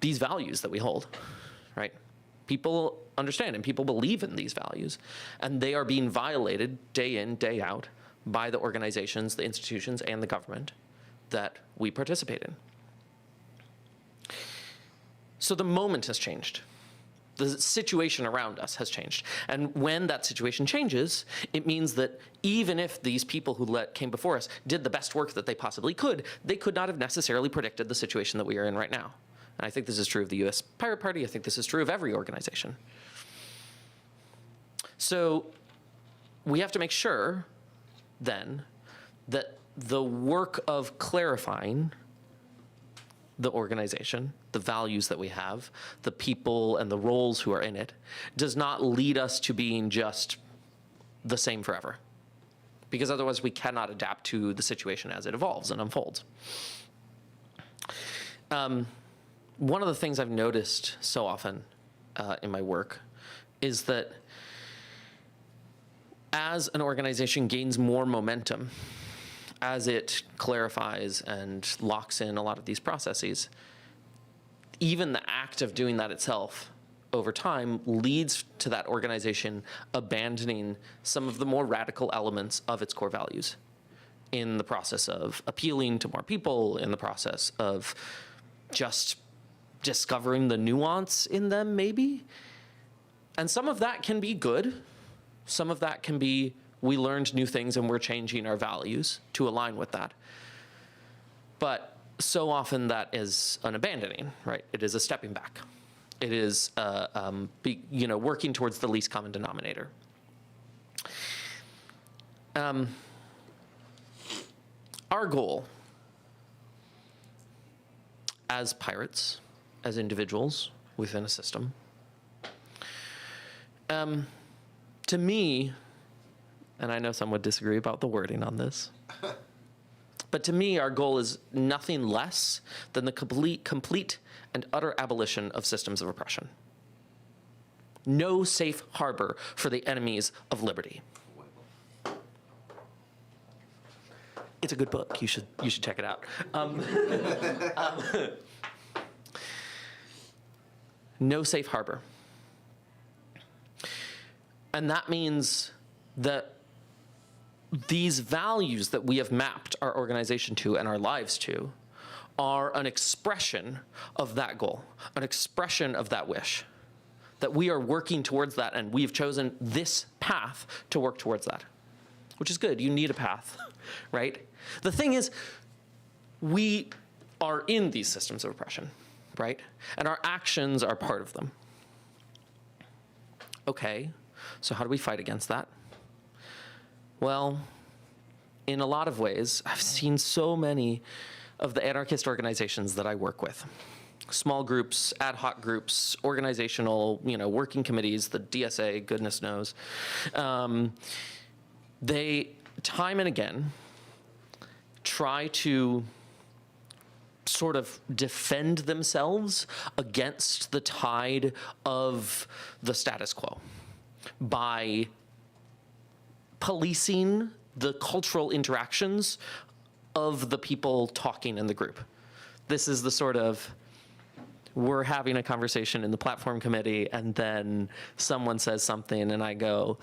these values that we hold, right? People understand and people believe in these values, and they are being violated day in, day out by the organizations, the institutions, and the government that we participate in. So the moment has changed. The situation around us has changed. And when that situation changes, it means that even if these people who came before us did the best work that they possibly could, they could not have necessarily predicted the situation that we are in right now. And I think this is true of the US Pirate Party. I think this is true of every organization. So we have to make sure, then, that the work of clarifying the organization, the values that we have, the people and the roles who are in it, does not lead us to being just the same forever. Because otherwise we cannot adapt to the situation as it evolves and unfolds. One of the things I've noticed so often in my work is that as an organization gains more momentum, as it clarifies and locks in a lot of these processes, even the act of doing that itself over time leads to that organization abandoning some of the more radical elements of its core values in the process of appealing to more people, in the process of just discovering the nuance in them, maybe. And some of that can be good. Some of that can be, we learned new things and we're changing our values to align with that. But so often that is an abandoning, right? It is a stepping back. It is working towards the least common denominator. Our goal as pirates, as individuals within a system, to me, and I know some would disagree about the wording on this, but to me, our goal is nothing less than the complete and utter abolition of systems of oppression. No safe harbor for the enemies of liberty. It's a good book. You should check it out. No safe harbor. And that means that these values that we have mapped our organization to and our lives to are an expression of that goal, an expression of that wish, that we are working towards that, and we've chosen this path to work towards that, which is good. You need a path, right? The thing is, we are in these systems of oppression, right? And our actions are part of them. Okay, so how do we fight against that? Well, in a lot of ways, I've seen so many of the anarchist organizations that I work with. Small groups, ad hoc groups, organizational, working committees, the DSA, goodness knows. They, time and again, try to sort of defend themselves against the tide of the status quo by policing the cultural interactions of the people talking in the group. This is the sort of, we're having a conversation in the platform committee and then someone says something and I go,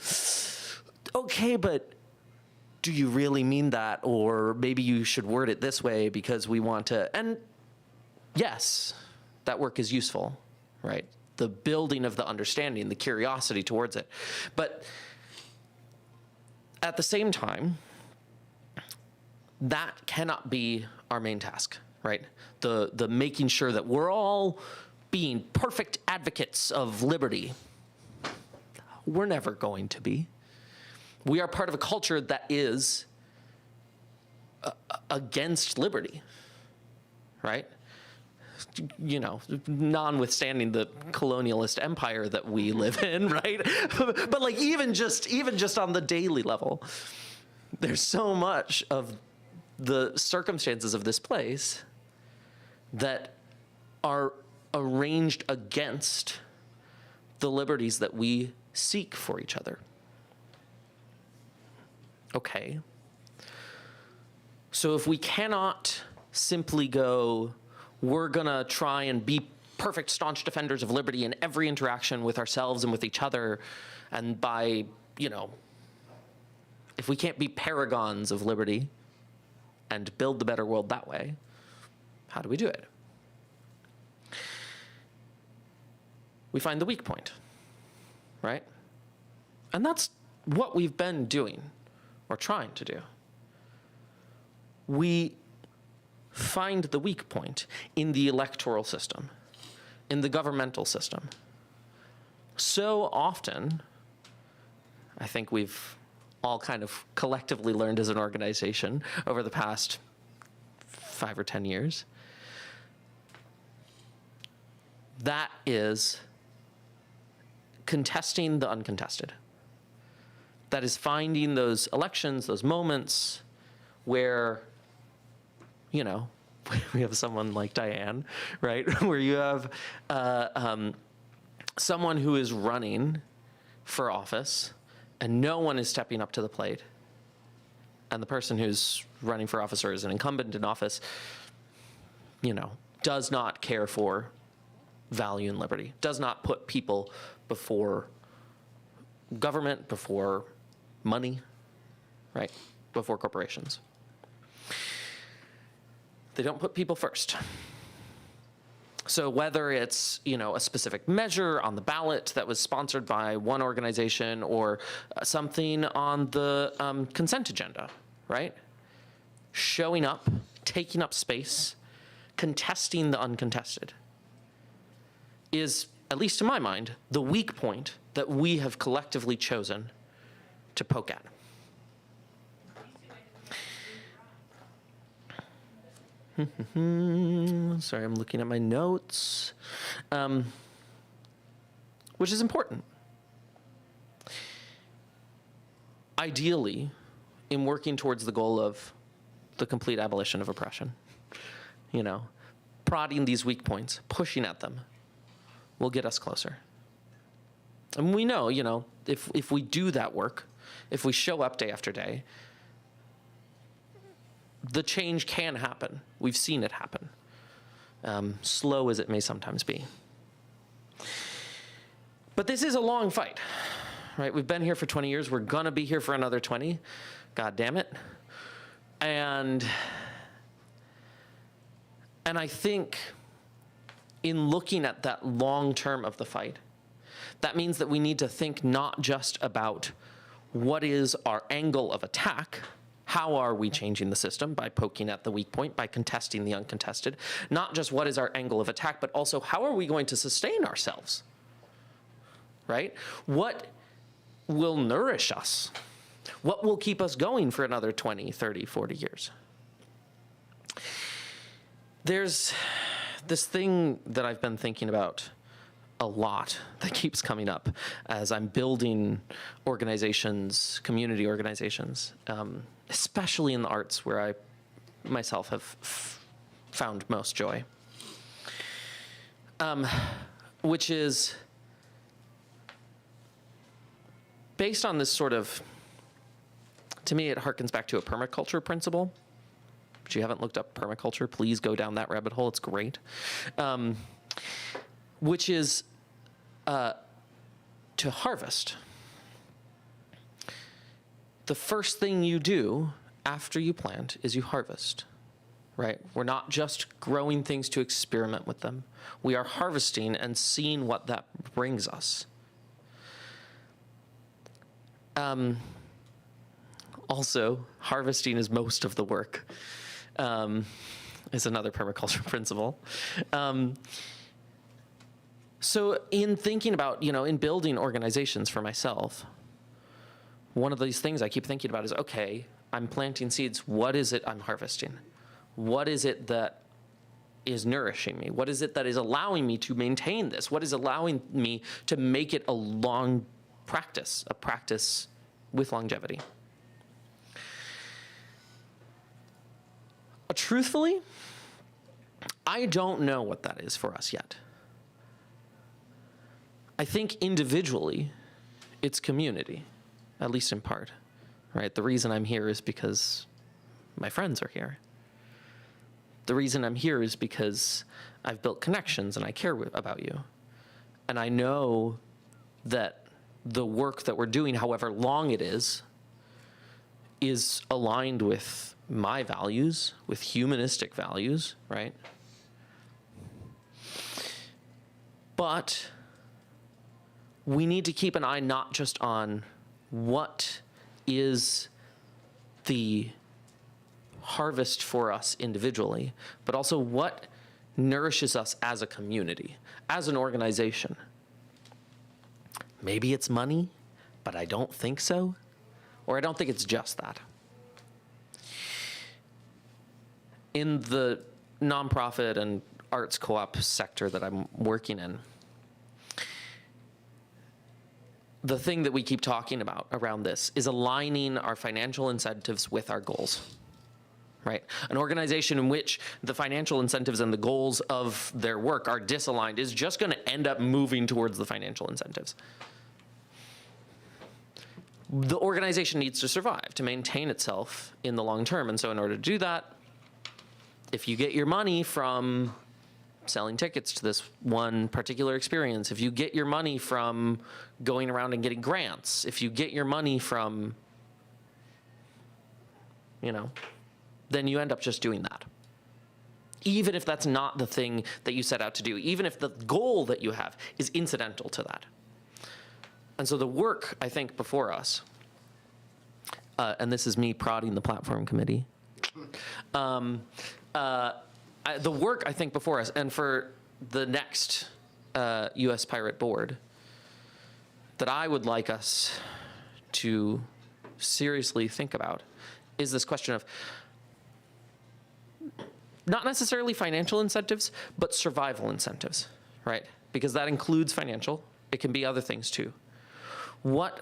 okay, but do you really mean that? Or maybe you should word it this way because we want to, and yes, that work is useful, right? The building of the understanding, the curiosity towards it. But at the same time, that cannot be our main task, right? The making sure that we're all being perfect advocates of liberty. We're never going to be. We are part of a culture that is against liberty, right? you know, notwithstanding the colonialist empire that we live in, right? But like even just on the daily level, there's so much of the circumstances of this place that are arranged against the liberties that we seek for each other. Okay. So if we cannot simply go, we're gonna try and be perfect, staunch defenders of liberty in every interaction with ourselves and with each other, and by, you know, if we can't be paragons of liberty and build the better world that way, how do we do it? We find the weak point, right? And that's what we've been doing, or trying to do. We find the weak point in the electoral system, in the governmental system. So often, I think we've all kind of collectively learned as an organization over the past 5 or 10 years, that is contesting the uncontested. That is finding those elections, those moments where, you know, we have someone like Diane, right? Where you have someone who is running for office and no one is stepping up to the plate. And the person who's running for office or is an incumbent in office, you know, does not care for value and liberty, does not put people before government, before money, right? Before corporations. They don't put people first. So whether it's, you know, a specific measure on the ballot that was sponsored by one organization or something on the consent agenda, right? Showing up, taking up space, contesting the uncontested is, at least in my mind, the weak point that we have collectively chosen to poke at. Sorry, I'm looking at my notes, which is important. Ideally, in working towards the goal of the complete abolition of oppression, you know, prodding these weak points, pushing at them, will get us closer. And we know, you know, if we do that work, if we show up day after day, the change can happen. We've seen it happen, slow as it may sometimes be. But this is a long fight, right? We've been here for 20 years. We're gonna be here for another 20. God damn it. And I think in looking at that long term of the fight, that means that we need to think not just about what is our angle of attack. How are we changing the system? By poking at the weak point, by contesting the uncontested. Not just what is our angle of attack, but also how are we going to sustain ourselves, right? What will nourish us? What will keep us going for another 20, 30, 40 years? There's this thing that I've been thinking about a lot that keeps coming up as I'm building organizations, community organizations, especially in the arts where I myself have found most joy, which is based on this sort of, to me it harkens back to a permaculture principle. If you haven't looked up permaculture, please go down that rabbit hole, it's great. Which is to harvest. The first thing you do after you plant is you harvest, right? We're not just growing things to experiment with them. We are harvesting and seeing what that brings us. Also, harvesting is most of the work, is another permaculture principle. So in thinking about, you know, in building organizations for myself, one of these things I keep thinking about is, okay, I'm planting seeds. What is it I'm harvesting? What is it that is nourishing me? What is it that is allowing me to maintain this? What is allowing me to make it a long practice, a practice with longevity? Truthfully, I don't know what that is for us yet. I think individually, it's community, at least in part, right? The reason I'm here is because my friends are here. The reason I'm here is because I've built connections and I care about you. And I know that the work that we're doing, however long it is aligned with my values, with humanistic values, right? But we need to keep an eye not just on what is the harvest for us individually, but also what nourishes us as a community, as an organization. Maybe it's money, but I don't think so. Or I don't think it's just that. In the nonprofit and arts co-op sector that I'm working in, the thing that we keep talking about around this is aligning our financial incentives with our goals, right? An organization in which the financial incentives and the goals of their work are disaligned is just going to end up moving towards the financial incentives. The organization needs to survive, to maintain itself in the long term. And so in order to do that, if you get your money from selling tickets to this one particular experience, if you get your money from going around and getting grants, if you get your money from, then you end up just doing that. Even if that's not the thing that you set out to do, even if the goal that you have is incidental to that. And so the work, I think, before us, and this is me prodding the platform committee, the work, I think, before us, and for the next U.S. Pirate Board, that I would like us to seriously think about is this question of not necessarily financial incentives, but survival incentives, right? Because that includes financial. It can be other things too. What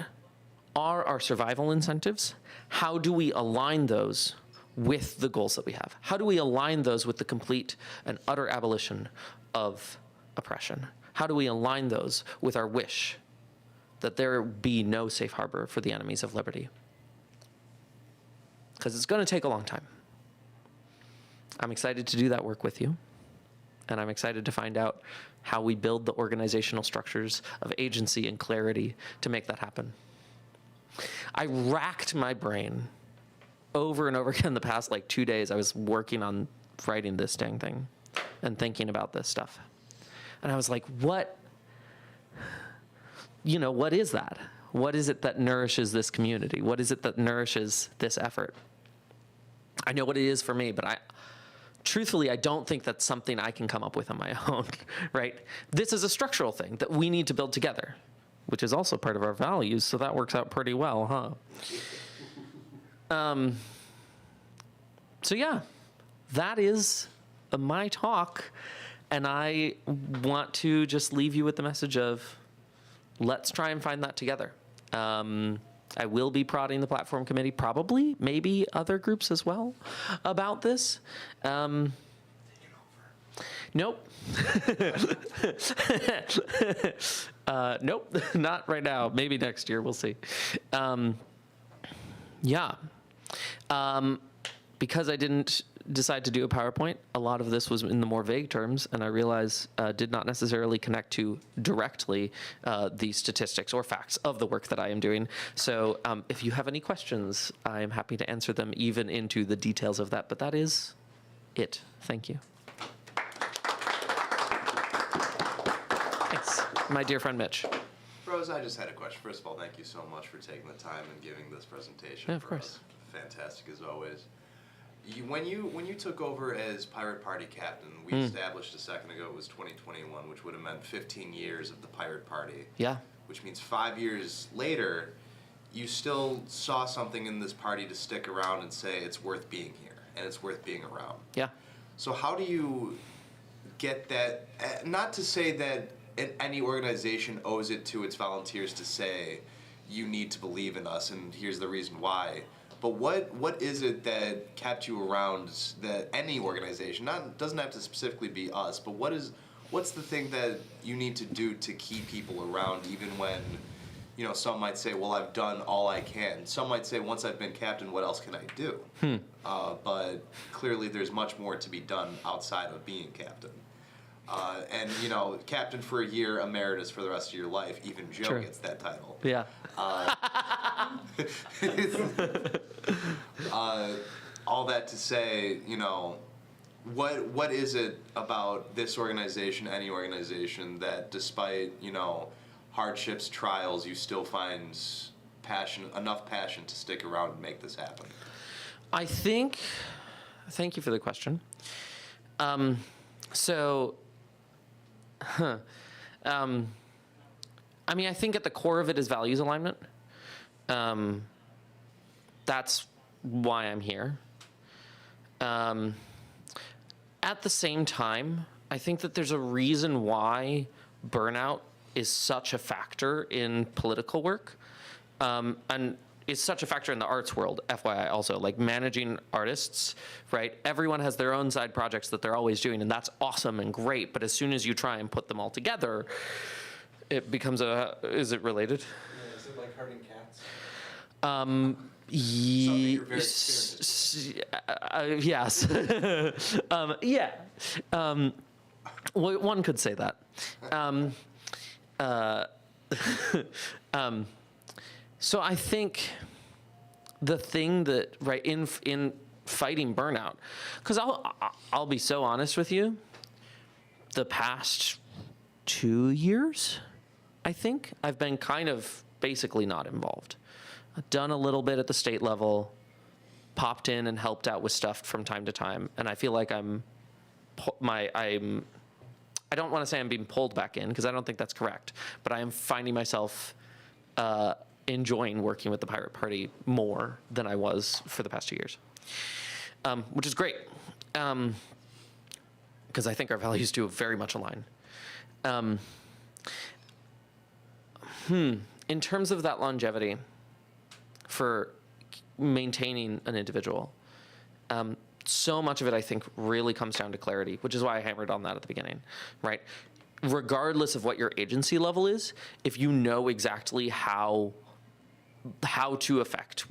are our survival incentives? How do we align those with the goals that we have? How do we align those with the complete and utter abolition of oppression? How do we align those with our wish that there be no safe harbor for the enemies of liberty? Because it's going to take a long time. I'm excited to do that work with you, and I'm excited to find out how we build the organizational structures of agency and clarity to make that happen. I racked my brain over and over again the past 2 days. I was working on writing this dang thing and thinking about this stuff. And I was like, what is that? What is it that nourishes this community? What is it that nourishes this effort? I know what it is for me, but truthfully, I don't think that's something I can come up with on my own, right? This is a structural thing that we need to build together, which is also part of our values, so that works out pretty well, huh? So yeah, that is my talk, and I want to just leave you with the message of let's try and find that together. I will be prodding the platform committee, probably, maybe other groups as well, about this. Nope. Nope, not right now. Maybe next year, we'll see. Because I didn't decide to do a PowerPoint, a lot of this was in the more vague terms, and I realize did not necessarily connect to directly the statistics or facts of the work that I am doing. So if you have any questions, I am happy to answer them even into the details of that, but that is it. Thank you. Thanks, my dear friend Mitch. Rose, I just had a question. First of all, thank you so much for taking the time and giving this presentation. Yeah, of for course. us. Fantastic as always. When you took over as Pirate Party captain, we established a second ago it was 2021, which would have meant 15 years of the Pirate Party. Yeah. Which means 5 years later, you still saw something in this party to stick around and say it's worth being here and it's worth being around. Yeah. So how do you get that. Not to say that any organization owes it to its volunteers to say, you need to believe in us, and here's the reason why. But what is it that kept you around? That any organization, doesn't have to specifically be us, but what's the thing that you need to do to keep people around, even when, some might say, well, I've done all I can. Some might say, once I've been captain, what else can I do? But clearly there's much more to be done outside of being captain. And, captain for a year, emeritus for the rest of your life, even Joe Sure. gets that title. Yeah. All that to say, what is it about this organization, any organization, that despite, hardships, trials, you still find enough passion to stick around and make this happen? Thank you for the question. I think at the core of it is values alignment. That's why I'm here. At the same time, I think that there's a reason why burnout is such a factor in political work, and is such a factor in the arts world, FYI also, like managing artists, right? Everyone has their own side projects that they're always doing, and that's awesome and great, but as soon as you try and put them all together, it becomes is it related? Yeah, is it like herding cats? You're very experienced. Yes. Well, one could say that. So I think the thing that, right, in fighting burnout, because I'll be so honest with you, the past 2 years, I think, I've been kind of basically not involved. I've done a little bit at the state level, popped in and helped out with stuff from time to time, and I feel like I don't want to say I'm being pulled back in, because I don't think that's correct, but I am finding myself enjoying working with the Pirate Party more than I was for the past 2 years, which is great, because I think our values do very much align. In terms of that longevity for maintaining an individual, so much of it, I think, really comes down to clarity, which is why I hammered on that at the beginning, right? Regardless of what your agency level is, if you know exactly how to affect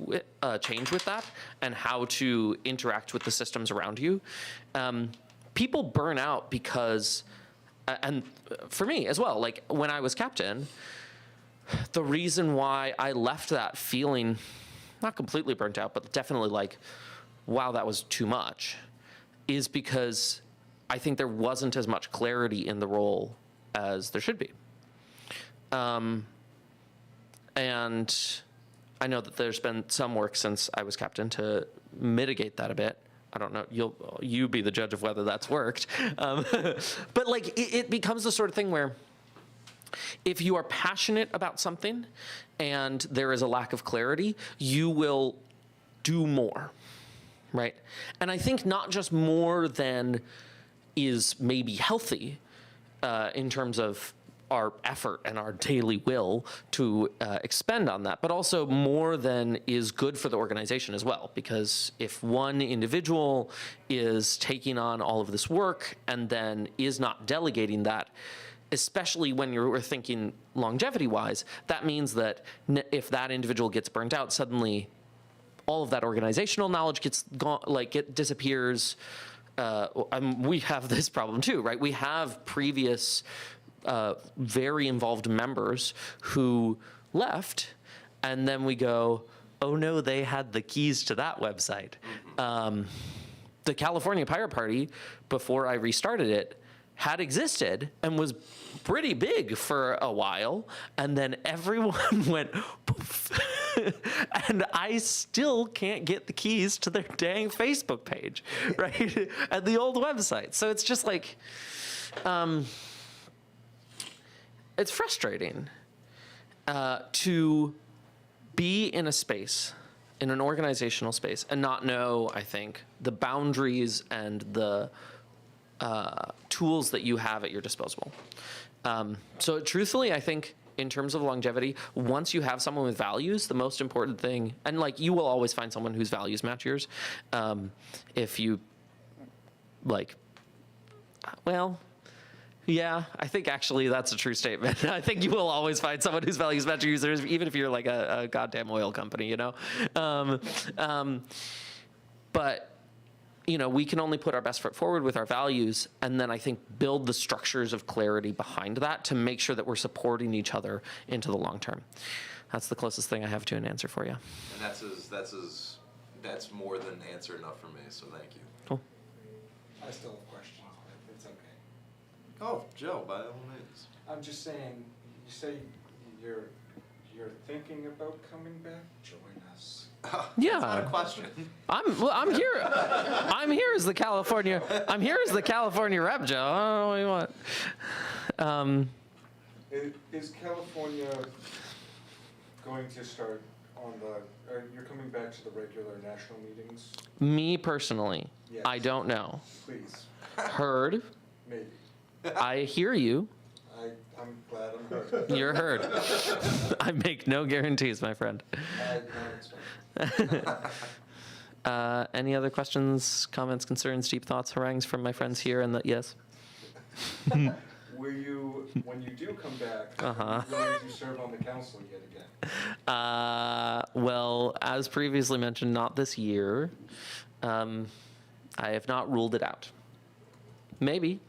change with that and how to interact with the systems around you, people burn out because, and for me as well, like when I was captain, the reason why I left that feeling not completely burnt out, but definitely like, wow, that was too much, is because I think there wasn't as much clarity in the role as there should be. And I know that there's been some work since I was captain to mitigate that a bit. I don't know, you be the judge of whether that's worked. But like, it becomes the sort of thing where if you are passionate about something and there is a lack of clarity, you will do more, right? And I think not just more than is maybe healthy in terms of our effort and our daily will to expend on that, but also more than is good for the organization as well. Because if one individual is taking on all of this work and then is not delegating that, especially when you're thinking longevity-wise, that means that if that individual gets burnt out, suddenly all of that organizational knowledge gets gone, like it disappears. We have this problem too, right? We have previous very involved members who left, and then we go, oh no, they had the keys to that website. The California Pirate Party, before I restarted it, had existed and was pretty big for a while, and then everyone went poof. And I still can't get the keys to their dang Facebook page, right? And the old website. So it's just like, it's frustrating to be in a space, in an organizational space, and not know, I think, the boundaries and the tools that you have at your disposal. So truthfully, I think in terms of longevity, once you have someone with values, the most important thing, and like you will always find someone whose values match yours. If you like, well, yeah, I think actually that's a true statement. I think you will always find someone whose values match yours, even if you're like a goddamn oil company, you know? But you know, we can only put our best foot forward with our values, and then I think build the structures of clarity behind that to make sure that we're supporting each other into the long term. That's the closest thing I have to an answer for you. And that's more than answer enough for me, so thank you. Cool. I still have questions, but it's okay. Oh, Joe, by all means. I'm just saying, you say you're thinking about coming back? Join us. Yeah. That's not a question. I'm here. I'm here as the California rep, Joe. I don't know what you want. Is California going to start on you're coming back to the regular national meetings? Me personally, Yes. I don't know. Please, Heard. maybe. I hear you. I'm glad I'm heard. You're heard. I make no guarantees, my friend. I don't expect. Any other questions, comments, concerns, deep thoughts, harangues from my friends here? And yes. When you do come back, Uh-huh. will you serve on the council yet again? Well, as previously mentioned, not this year. I have not ruled it out. Maybe.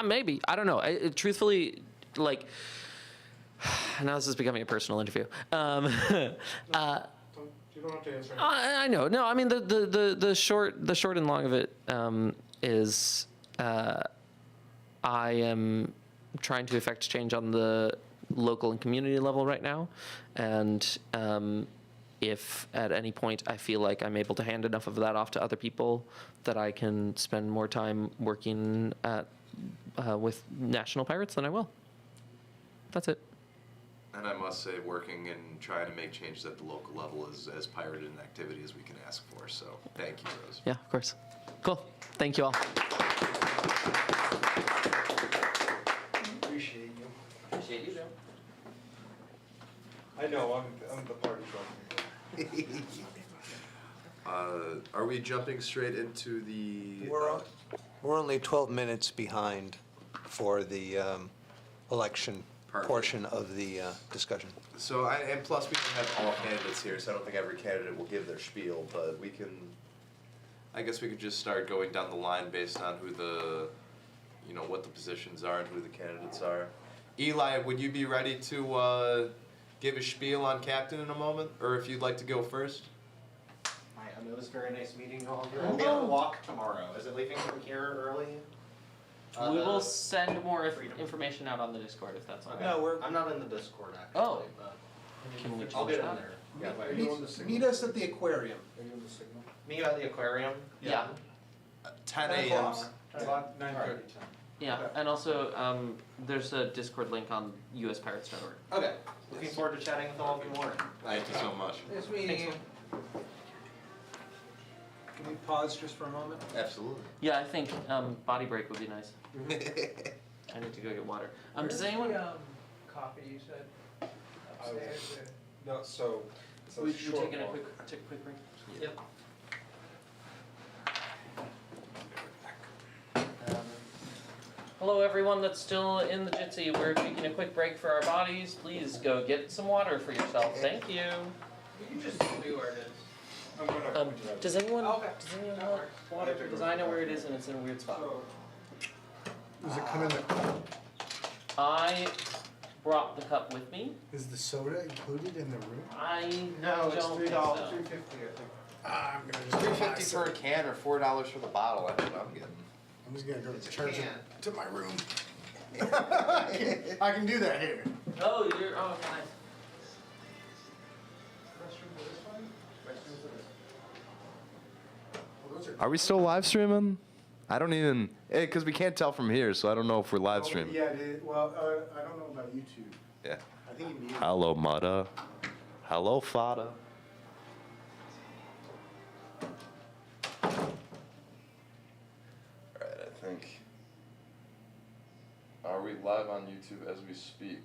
Maybe. I don't know. Truthfully, like, now this is becoming a personal interview. You don't have to answer. I know. No, I mean the short and long of it is I am trying to effect change on the local and community level right now, and if at any point I feel like I'm able to hand enough of that off to other people that I can spend more time working at with National Pirates, then I will. That's it. And I must say, working and trying to make changes at the local level is as pirated an activity as we can ask for. So thank you, Rose. Yeah, of course. Cool. Thank you all. Appreciate you. Appreciate you, Joe. I know, I'm the party drunk. Are we jumping straight into the? We're only 12 minutes behind for the election Perfect. portion of the discussion. So and plus we don't have all candidates here, so I don't think every candidate will give their spiel, but we can. I guess we could just start going down the line based on who what the positions are and who the candidates are. Eli, would you be ready to give a spiel on Captain in a moment, or if you'd like to go first? Hi, it was very nice meeting all of you. We'll be on a walk tomorrow. Is it leaving from here early? We will send more information out on the Discord if that's okay. No, I'm not in the Discord actually. Oh. But Can we I'll change get in that? there. Are you on the signal? Meet us at the aquarium. Are you on the signal? Me at the aquarium. Yeah. 10 a.m. 9:30. Yeah, and also there's a Discord link on uspirates.org. Okay. Looking forward to chatting with all of you more. Thank you so much. Nice meeting you. Can we pause just for a moment? Absolutely. Yeah, I think body break would be nice. I need to go get water. Does anyone? Coffee, you said upstairs or? No, so We it's a short taking a walk. quick break? Yep. Hello, everyone that's still in the Jitsi. We're taking a quick break for our bodies. Please go get some water for yourself. Thank you. You can just tell me where it is. I'm gonna point it out. Does anyone Okay. want water? Because I know where it is and it's in a weird spot. So, Does it come in the, I brought the cup with me. is the soda included in the room? I No, it's don't think $3. so. $3.50, I think. I'm gonna just buy $3.50 some. for a can or $4 for the bottle. That's what I'm getting. I'm just gonna go It's a charge it can. to my room. I can do that here. Oh, you're nice. Are we still live streaming? I don't even, because we can't tell from here, so I don't know if we're live streaming. Yeah, well, I don't know about YouTube. Yeah. I think you need. Hello, Mudda. Hello, Fada. Alright, I think Are we live on YouTube as we speak?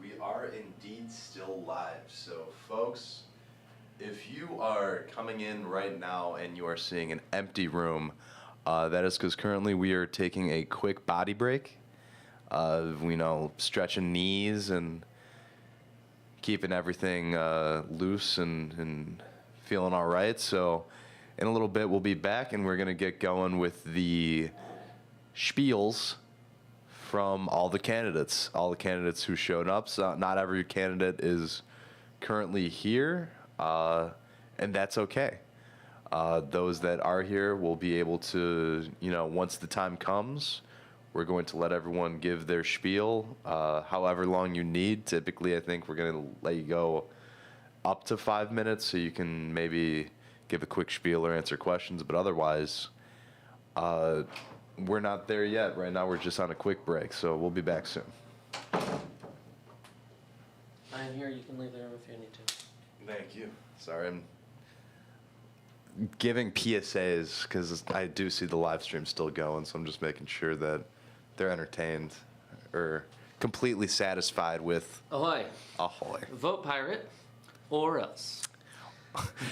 We are indeed still live. So, folks, if you are coming in right now and you are seeing an empty room, that is because currently we are taking a quick body break. Stretching knees and keeping everything loose and feeling all right. So, in a little bit, we'll be back and we're going to get going with the spiels from all the candidates who showed up. So, not every candidate is currently here, and that's okay. Those that are here will be able to, once the time comes, we're going to let everyone give their spiel, however long you need. Typically, I think we're going to let you go up to 5 minutes so you can maybe give a quick spiel or answer questions. But otherwise, we're not there yet. Right now, we're just on a quick break. So we'll be back soon. I'm here. You can leave the room if you need to. Thank you. Sorry, I'm giving PSAs because I do see the live stream still going. So I'm just making sure that they're entertained or completely satisfied with Ahoy. ahoy. Vote pirate or else.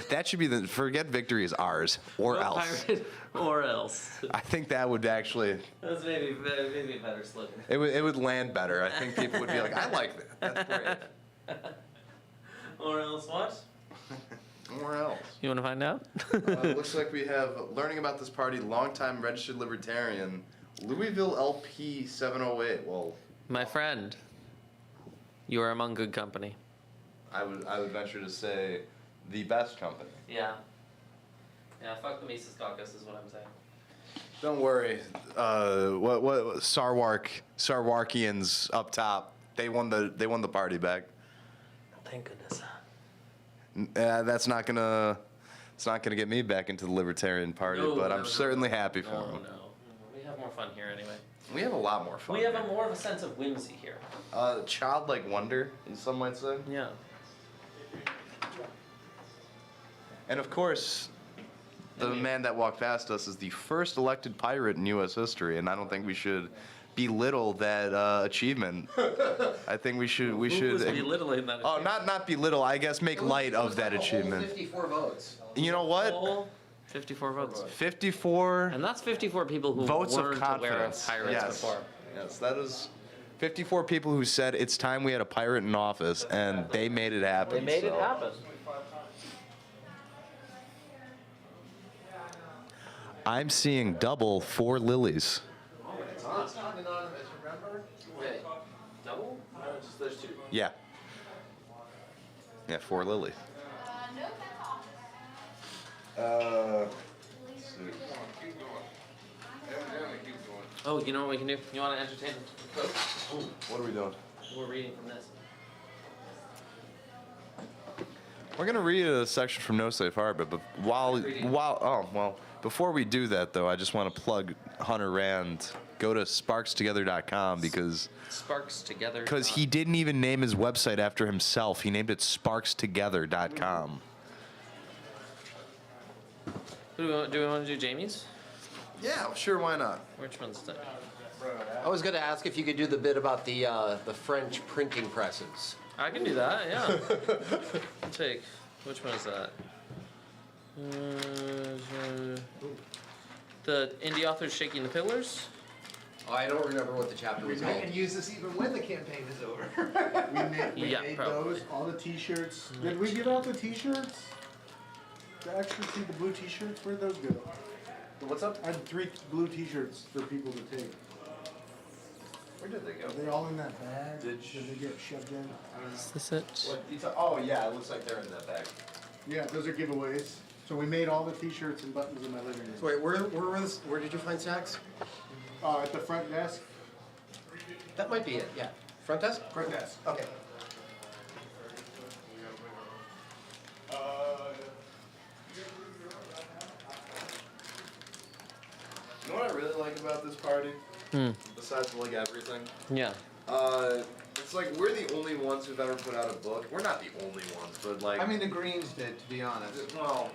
That should be forget victory is ours or Vote else. pirate or else. I think that would actually, That's maybe a better slogan. it would land better. I think people would be like, I like that. That's great. Or else what? Or else. You want to find out? Looks like we have learning about this party, longtime registered libertarian, Louisville LP 708. Well, My friend, you are among good company. I would venture to say the best company. Yeah. Yeah, fuck the Mises Caucus is what I'm saying. Don't worry. What Sarwarkians up top? They won the party back. Thank goodness. It's not gonna get me back into the Libertarian Party, but I'm certainly happy for them. No. We have more fun here anyway. We have a lot more fun. We have more of a sense of whimsy here. Childlike wonder, some might say. Yeah. And of course, the man that walked past us is the first elected pirate in U.S. history, and I don't think we should belittle that achievement. I think we should. Who was belittling that Oh, achievement? not belittle. I guess make light of that achievement. 54 votes. You know what? Whole 54 votes. 54 And that's 54 people who votes of weren't aware of confidence. pirates Yes. before. Yes, that is 54 people who said it's time we had a pirate in office, and they made it happen. They made it so. happen. I'm seeing double 4 lilies. It's not anonymous, remember? Wait, double? No, there's two. Yeah. Yeah, 4 lilies. Let's see. Keep going. Evidently, keep going. Oh, you know what we can do? You want to entertain the folks? What are we doing? We're reading from this. We're gonna read a section from No Safe Harbor, but before we do that though, I just want to plug Hunter Rand. Go to sparkstogether.com because Sparks together. he didn't even name his website after himself. He named it sparkstogether.com. Do we want to do Jamie's? Yeah, sure, why not? Which one's that? I was going to ask if you could do the bit about the French printing presses. I can do that, yeah. I'll take. Which one is that? The indie authors shaking the pillars? Oh, I don't remember what the chapter was We called. can use this even when the campaign is over. We Yeah, made probably. those, all the t-shirts. Did we give out the t-shirts? The extra the blue t-shirts, where'd those go? What's up? I had 3 blue t-shirts for people to take. Where did they go? Are they all in that bag? Did they get shoved in? Is this it? Oh yeah, it looks like they're in that bag. Yeah, those are giveaways. So we made all the t-shirts and buttons in my living room. So wait, where did you find Saks? At the front desk. That might be it, yeah. Front desk? Front desk. Okay. You know what I really like about this party? Besides like everything? Yeah. It's like we're the only ones who've ever put out a book. We're not the only ones, but like. I mean, the Greens did, to be honest. Well,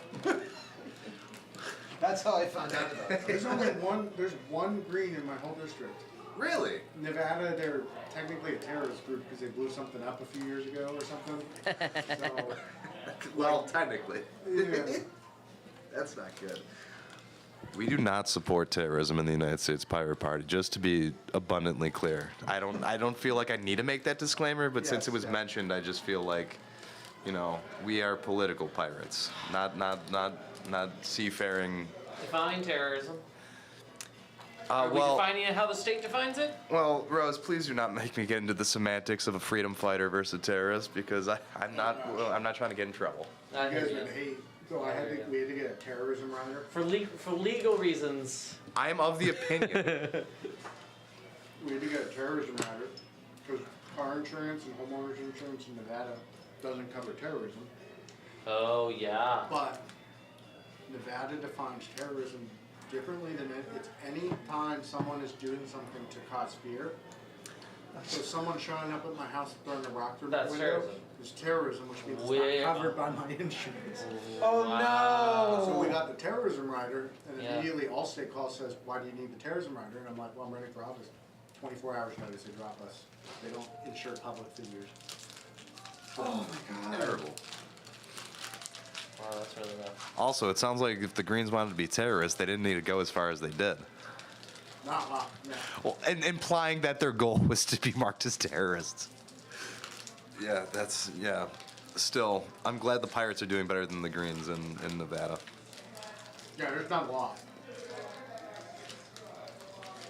That's how I found out about it. There's only one green in my whole district. really? Nevada, they're technically a terrorist group because they blew something up a few years ago or something. So, Well, technically. yeah. That's not good. We do not support terrorism in the United States Pirate Party, just to be abundantly clear. I don't feel like I need to make that disclaimer, but since it was mentioned, I just feel like, you know, we are political pirates, not seafaring. Define terrorism. Uh, Are we defining it how the state defines it? Well, Rose, please do not make me get into the semantics of a freedom fighter versus a terrorist, because I'm not trying to get in trouble. I You hear guys you. would hate. So we had to get a terrorism rider. For legal reasons. I am of the opinion. We had to get a terrorism rider because car insurance and homeowners insurance in Nevada doesn't cover terrorism. Oh yeah. But Nevada defines terrorism differently than it's any time someone is doing something to cause fear. So someone showing up at my house throwing a rock through my That's window terrorism. is terrorism, which means Way- it's not covered by my insurance. Oh, So we got the terrorism rider, and Yeah. immediately Allstate calls, says, "Why do you need the terrorism rider?" And I'm like, "Well, I'm running for office. 24 hours notice, they drop us. They don't insure public figures." Oh my God. Terrible. Wow, that's really rough. Also, it sounds like if the Greens wanted to be terrorists, they didn't need to go as far as they did. Not lot, yeah. Well, and implying that their goal was to be marked as terrorists. Yeah, yeah. Still, I'm glad the Pirates are doing better than the Greens in Nevada. Yeah, there's not a lot.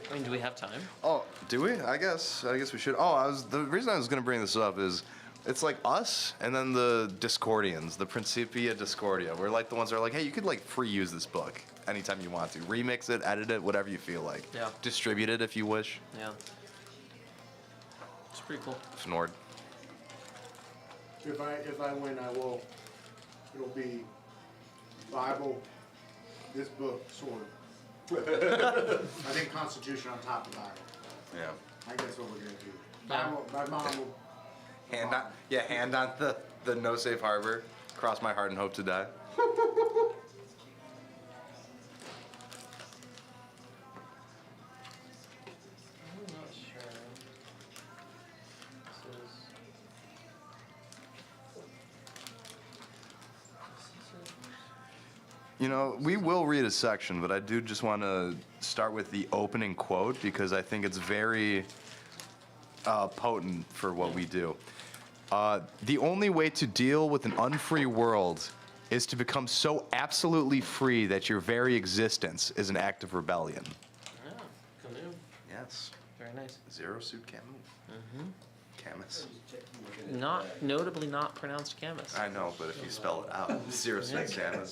I mean, do we have time? Oh, do we? I guess we should. Oh, the reason I was going to bring this up is it's like us and then the Discordians, the Principia Discordia. We're like the ones that are like, hey, you could like free use this book anytime you want to. Remix it, edit it, whatever you feel like. Yeah. Distribute it if you wish. Yeah. It's pretty cool. Fnord. If I win, I will. It'll be Bible, this book, sword. I think Constitution on top of Bible. Yeah. I think that's what we're gonna do. Bible, my mom will. Hand on the no safe harbor. Cross my heart and hope to die. I'm not sure. You know, we will read a section, but I do just want to start with the opening quote because I think it's very potent for what we do. The only way to deal with an unfree world is to become so absolutely free that your very existence is an act of rebellion. Yeah, canoe. Yes. Very nice. Zero suit Camus. Mm-hmm. Camus. Notably not pronounced Camus. I know, but if you spell it out, zero suit Camus,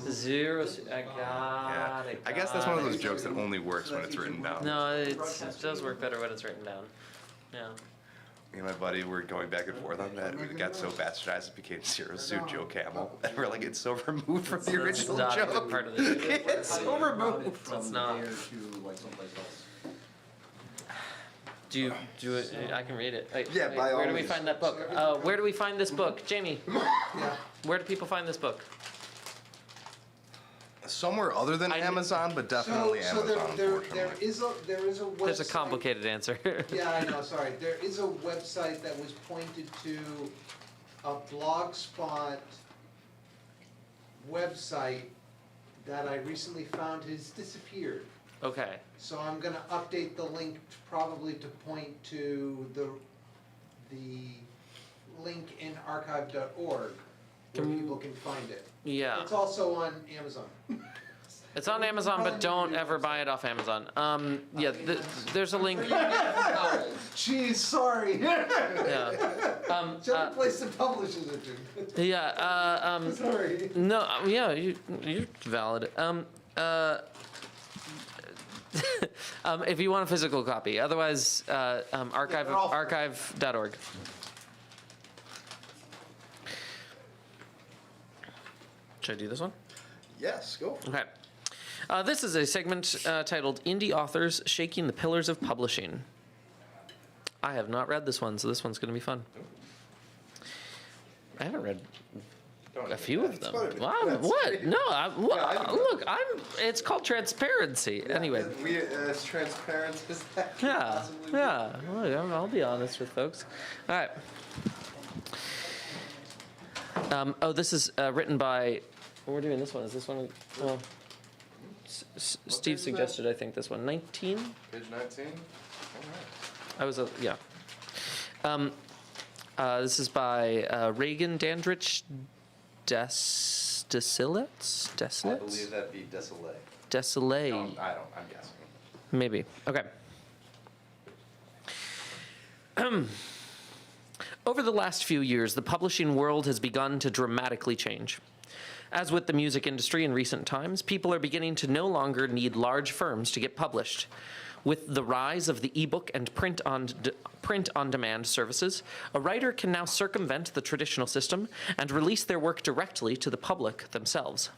zero suit Camus. I got it. I guess that's one of those jokes that only works when it's written down. No, it does work better when it's written down. Yeah. Me and my buddy were going back and forth on that. We got so bastardized it became Zero Suit Joe Camel. And we're like, it's so removed from the original That's not a joke. good part of the joke. It's so removed. It's not. To like someplace else. Do it. I can read it. Wait, Yeah, wait, by all where do we means. find that book? Where do we find this book, Jamie? Where do people find this book? Somewhere other than Amazon, but definitely So Amazon, there unfortunately. is a website. There's a complicated answer. Yeah, I know, sorry. There is a website that was pointed to a Blogspot website that I recently found has disappeared. Okay. So I'm gonna update the link probably to point to the link in archive.org where people can find it. Yeah. It's also on Amazon. It's on Amazon, but don't ever buy it off Amazon. Yeah, there's a link. Jeez, sorry. Yeah. It's the only place that publishes it to. Yeah. Sorry. No. Yeah. You're valid. If you want a physical copy, otherwise, archive.org. Should I do this one? Yes, go. Okay. This is a segment titled Indie Authors Shaking the Pillars of Publishing. I have not read this one, so this one's going to be fun. I haven't read a few of them. Wow, what? No, look, it's called transparency. Anyway. We as transparent as that can Yeah, possibly be. yeah. Well, I'll be honest with folks. All right. This is written by. We're doing this one. Is this one? Well, Steve page is that? suggested. I think this one. 19. Page 19? I was yeah. This is by Reagan Dandridge Desilets? I believe that'd be Desolé. Desolé. No, I don't, I'm guessing. Maybe. Okay. Over the last few years, the publishing world has begun to dramatically change. As with the music industry in recent times, people are beginning to no longer need large firms to get published. With the rise of the ebook and print-on-demand services, a writer can now circumvent the traditional system and release their work directly to the public themselves.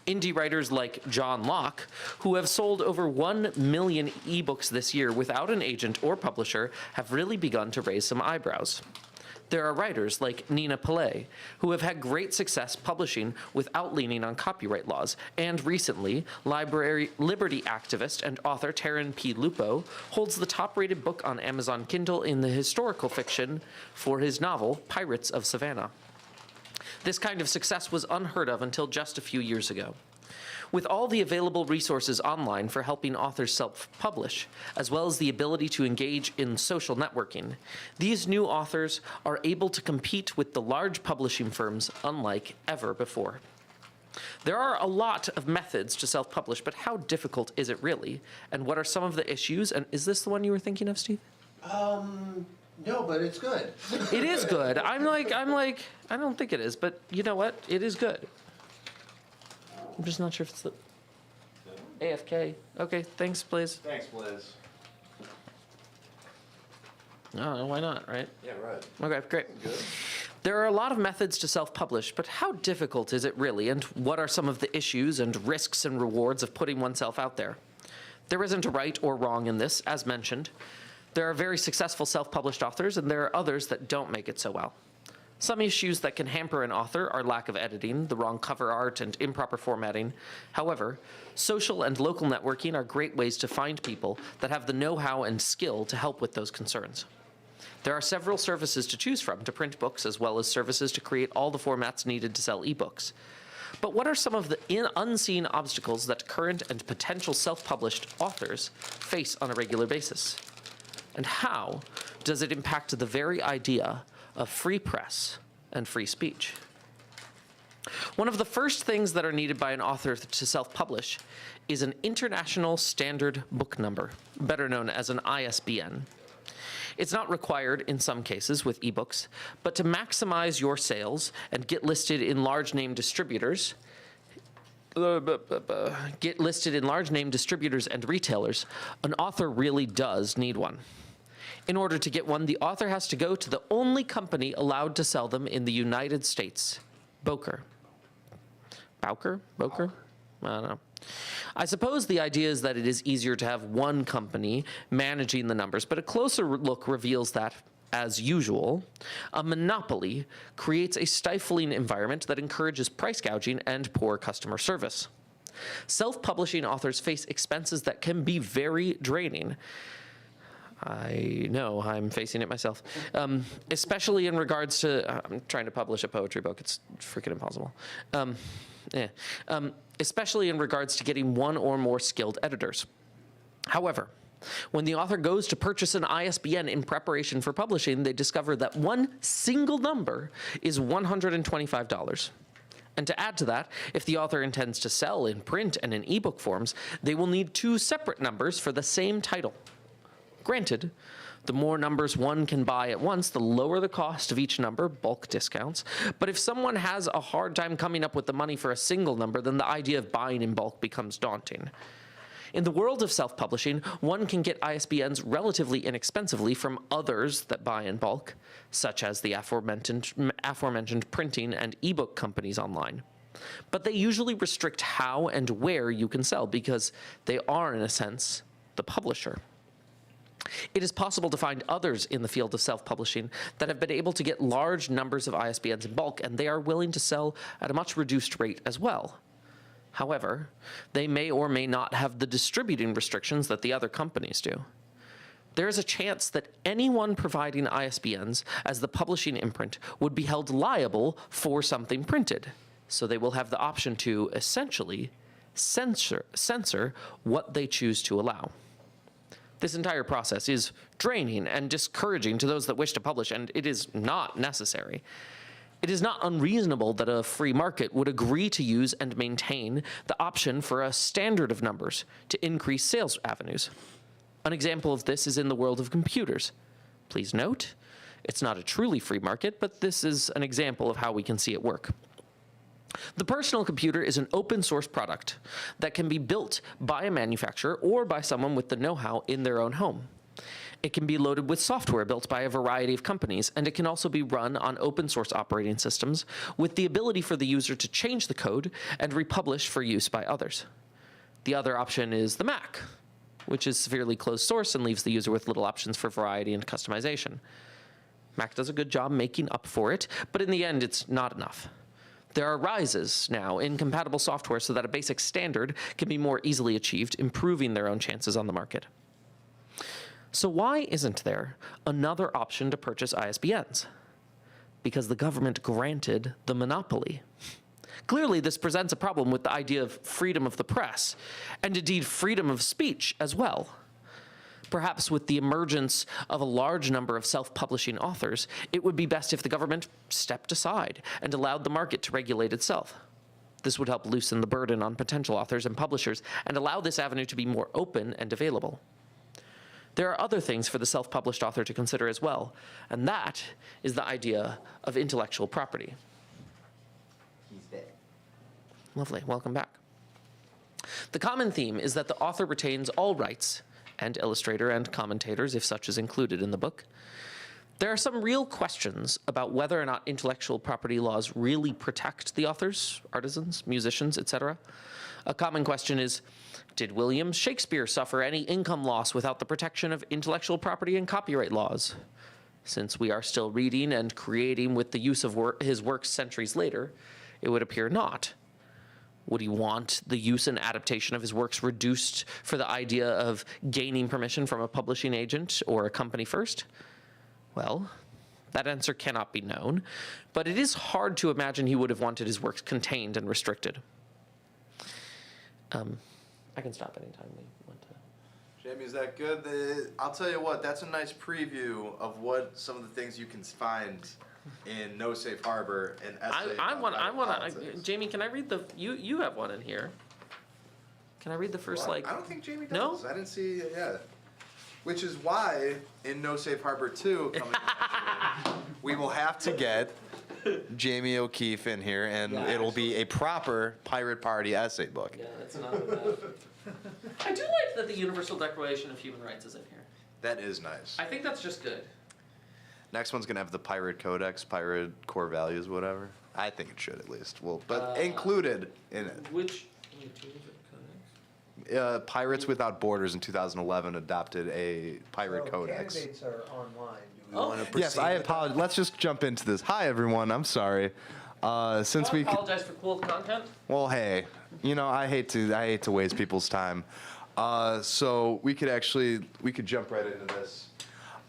Indie writers like John Locke, who have sold over 1 million ebooks this year without an agent or publisher, have really begun to raise some eyebrows. There are writers like Nina Pillay, who have had great success publishing without leaning on copyright laws, and recently, liberty activist and author Taryn P. Lupo holds the top-rated book on Amazon Kindle in the historical fiction for his novel, Pirates of Savannah. This kind of success was unheard of until just a few years ago. With all the available resources online for helping authors self-publish, as well as the ability to engage in social networking, these new authors are able to compete with the large publishing firms unlike ever before. There are a lot of methods to self-publish, but how difficult is it really? And what are some of the issues? And is this the one you were thinking of, Steve? No, but it's good. It is good. I'm like, I don't think it is, but you know what? It is good. I'm just not sure if it's the AFK. Okay, thanks, Blaze. Thanks, Liz. No, why not, right? Yeah, right. Okay, great. Good. There are a lot of methods to self-publish, but how difficult is it really, and what are some of the issues and risks and rewards of putting oneself out there? There isn't a right or wrong in this, as mentioned. There are very successful self-published authors, and there are others that don't make it so well. Some issues that can hamper an author are lack of editing, the wrong cover art, and improper formatting. However, social and local networking are great ways to find people that have the know-how and skill to help with those concerns. There are several services to choose from to print books, as well as services to create all the formats needed to sell ebooks. But what are some of the unseen obstacles that current and potential self-published authors face on a regular basis? And how does it impact the very idea of free press and free speech? One of the first things that are needed by an author to self-publish is an International Standard Book Number, better known as an ISBN. It's not required in some cases with ebooks, but to maximize your sales and get listed in large name distributors, and retailers, an author really does need one. In order to get one, the author has to go to the only company allowed to sell them in the United States, Bowker. Bowker? Bowker? I don't know. I suppose the idea is that it is easier to have one company managing the numbers, but a closer look reveals that, as usual, a monopoly creates a stifling environment that encourages price gouging and poor customer service. Self-publishing authors face expenses that can be very draining. I know, I'm facing it myself. Especially in regards to, I'm trying to publish a poetry book, it's freaking impossible. Especially in regards to getting one or more skilled editors. However, when the author goes to purchase an ISBN in preparation for publishing, they discover that one single number is $125. And to add to that, if the author intends to sell in print and in ebook forms, they will need 2 separate numbers for the same title. Granted, the more numbers one can buy at once, the lower the cost of each number, bulk discounts. But if someone has a hard time coming up with the money for a single number, then the idea of buying in bulk becomes daunting. In the world of self-publishing, one can get ISBNs relatively inexpensively from others that buy in bulk, such as the aforementioned printing and ebook companies online. But they usually restrict how and where you can sell because they are, in a sense, the publisher. It is possible to find others in the field of self-publishing that have been able to get large numbers of ISBNs in bulk, and they are willing to sell at a much reduced rate as well. However, they may or may not have the distributing restrictions that the other companies do. There is a chance that anyone providing ISBNs as the publishing imprint would be held liable for something printed. So they will have the option to essentially censor what they choose to allow. This entire process is draining and discouraging to those that wish to publish, and it is not necessary. It is not unreasonable that a free market would agree to use and maintain the option for a standard of numbers to increase sales avenues. An example of this is in the world of computers. Please note, it's not a truly free market, but this is an example of how we can see it work. The personal computer is an open source product that can be built by a manufacturer or by someone with the know-how in their own home. It can be loaded with software built by a variety of companies, and it can also be run on open source operating systems with the ability for the user to change the code and republish for use by others. The other option is the Mac, which is severely closed source and leaves the user with little options for variety and customization. Mac does a good job making up for it, but in the end, it's not enough. There are rises now in compatible software so that a basic standard can be more easily achieved, improving their own chances on the market. So why isn't there another option to purchase ISBNs? Because the government granted the monopoly. Clearly, this presents a problem with the idea of freedom of the press, and indeed freedom of speech as well. Perhaps with the emergence of a large number of self-publishing authors, it would be best if the government stepped aside and allowed the market to regulate itself. This would help loosen the burden on potential authors and publishers and allow this avenue to be more open and available. There are other things for the self-published author to consider as well, and that is the idea of intellectual property. Lovely, welcome back. The common theme is that the author retains all rights, and illustrator and commentators, if such is included in the book. There are some real questions about whether or not intellectual property laws really protect the authors, artisans, musicians, etc. A common question is, did William Shakespeare suffer any income loss without the protection of intellectual property and copyright laws? Since we are still reading and creating with the use of his works centuries later, it would appear not. Would he want the use and adaptation of his works reduced for the idea of gaining permission from a publishing agent or a company first? Well, that answer cannot be known, but it is hard to imagine he would have wanted his works contained and restricted. I can stop anytime we want to. Jamie, is that good? I'll tell you what, that's a nice preview of what some of the things you can find in No Safe Harbor and essay. I want to, Jamie, can I read the, you have one in here. Can I read the first, Well, like? I don't think Jamie No? does. I didn't see, yeah. Which is why in No Safe Harbor 2 coming next year, we will have to get Jamie O'Keefe in here, and it'll be a proper Pirate Party essay book. Yeah, that's not bad. I do like that the Universal Declaration of Human Rights is in here. That is nice. I think that's just good. Next one's gonna have the Pirate Codex, Pirate Core Values, whatever. I think it should at least. Well, but included in it. Which, Pirates Without Borders in 2011 adopted a Pirate Codex. Candidates are online. Do we want to Yes, I apologize. Let's just jump into this. Hi, everyone. I'm sorry. Since we apologize for cool content. Well, hey, you know, I hate to waste people's time. So we could jump right into this.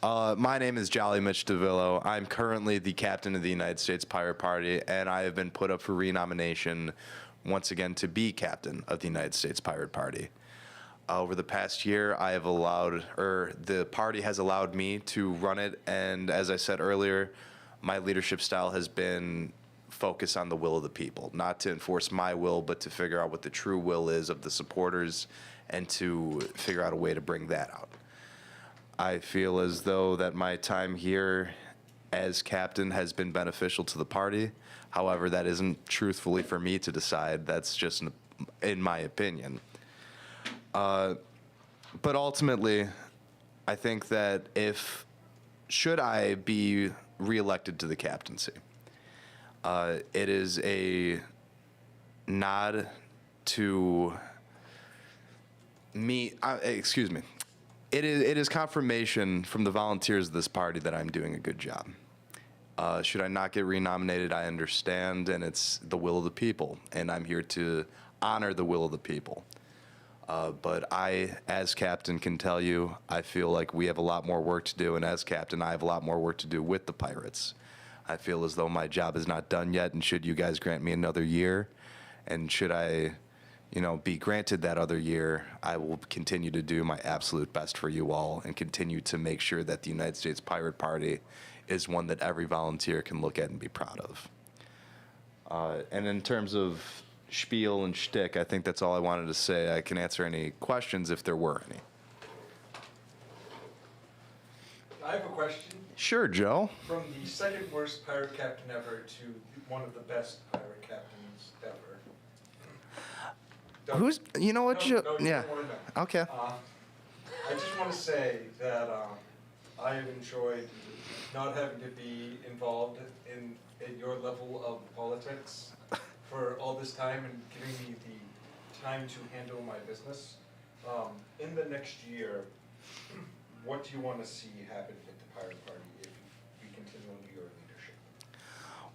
My name is Jolly Mitch DeVillo. I'm currently the captain of the United States Pirate Party, and I have been put up for renomination once again to be captain of the United States Pirate Party. Over the past year, the party has allowed me to run it, and as I said earlier, my leadership style has been focus on the will of the people, not to enforce my will, but to figure out what the true will is of the supporters and to figure out a way to bring that out. I feel as though that my time here as captain has been beneficial to the party. However, that isn't truthfully for me to decide. That's just in my opinion. But ultimately, I think that should I be reelected to the captaincy, it is a nod to me, It is confirmation from the volunteers of this party that I'm doing a good job. Should I not get renominated, I understand, and it's the will of the people, and I'm here to honor the will of the people. But I, as captain, can tell you, I feel like we have a lot more work to do, and as captain, I have a lot more work to do with the Pirates. I feel as though my job is not done yet, and should you guys grant me another year, and should I, be granted that other year, I will continue to do my absolute best for you all and continue to make sure that the United States Pirate Party is one that every volunteer can look at and be proud of. And in terms of spiel and shtick, I think that's all I wanted to say. I can answer any questions if there were any. I have a question. Sure, Joe. From the second worst pirate captain ever to one of the best pirate captains ever. Who's, you know what, Joe? No, you Yeah. don't wanna know. Okay. I just want to say that I have enjoyed not having to be involved in at your level of politics for all this time and giving me the time to handle my business. In the next year, what do you want to see happen with the Pirate Party if we continue under your leadership?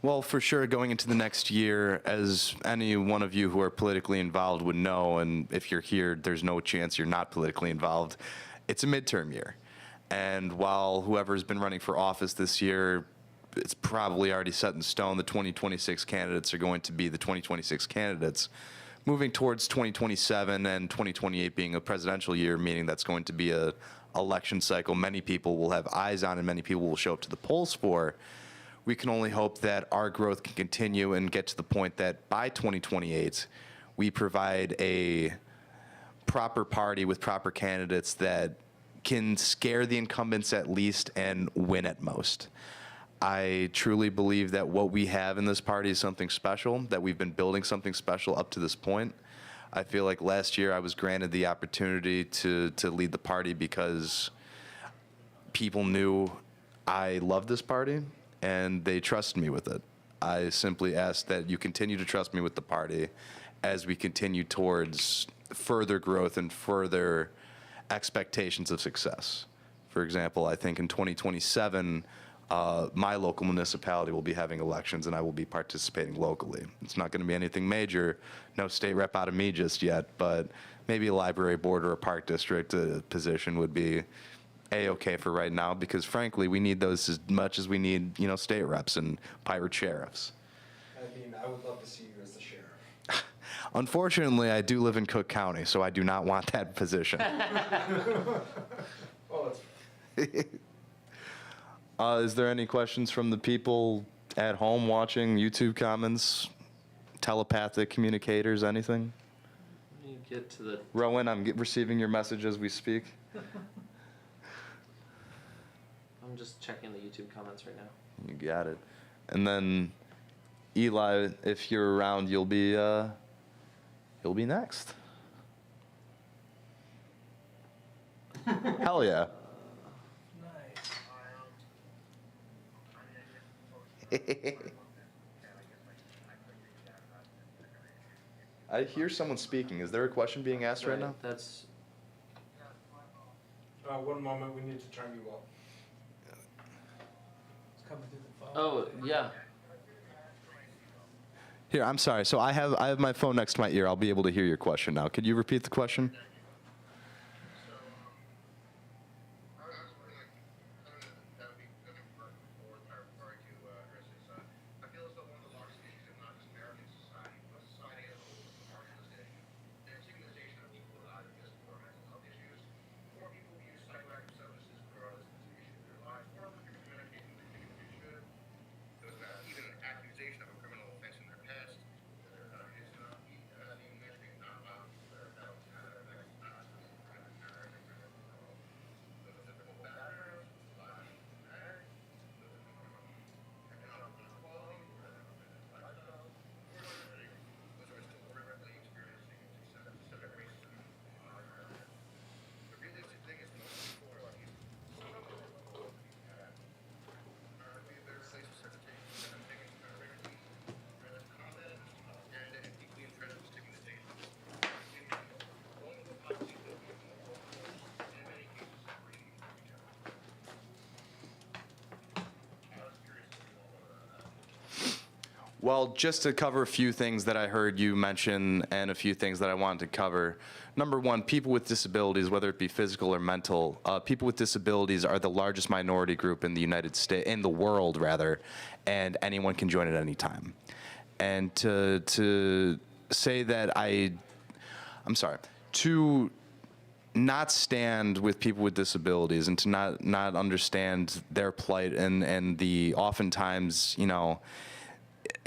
Well, for sure, going into the next year, as any one of you who are politically involved would know, and if you're here, there's no chance you're not politically involved, it's a midterm year. And while whoever's been running for office this year, it's probably already set in stone, the 2026 candidates are going to be the 2026 candidates. Moving towards 2027 and 2028 being a presidential year, meaning that's going to be a election cycle many people will have eyes on and many people will show up to the polls for. We can only hope that our growth can continue and get to the point that by 2028, we provide a proper party with proper candidates that can scare the incumbents at least and win at most. I truly believe that what we have in this party is something special, that we've been building something special up to this point. I feel like last year I was granted the opportunity to lead the party because people knew I loved this party and they trusted me with it. I simply ask that you continue to trust me with the party as we continue towards further growth and further expectations of success. For example, I think in 2027, my local municipality will be having elections and I will be participating locally. It's not going to be anything major, no state rep out of me just yet, but maybe a library board or a park district position would be A-okay for right now because frankly, we need those as much as we need, state reps and pirate sheriffs. I mean, I would love to see you as the sheriff. Unfortunately, I do live in Cook County, so I do not want that position. Well, that's Is there any questions from the people at home watching, YouTube comments, telepathic communicators, anything? Let me get to the Rowan, I'm receiving your message as we speak. I'm just checking the YouTube comments right now. You got it. And then, Eli, if you're around, you'll be next. Hell yeah. I hear someone speaking. Is there a question being asked right now? That's one moment, we need to turn you up. It's coming through the phone. oh yeah. Here, I'm sorry. So I have my phone next to my ear. I'll be able to hear your question now. Could you repeat the question? Well, just to cover a few things that I heard you mention and a few things that I wanted to cover. Number one, people with disabilities, whether it be physical or mental, people with disabilities are the largest minority group in the United States, in the world rather, and anyone can join at any time. And to say that I'm sorry, to not stand with people with disabilities and to not understand their plight and the oftentimes, you know,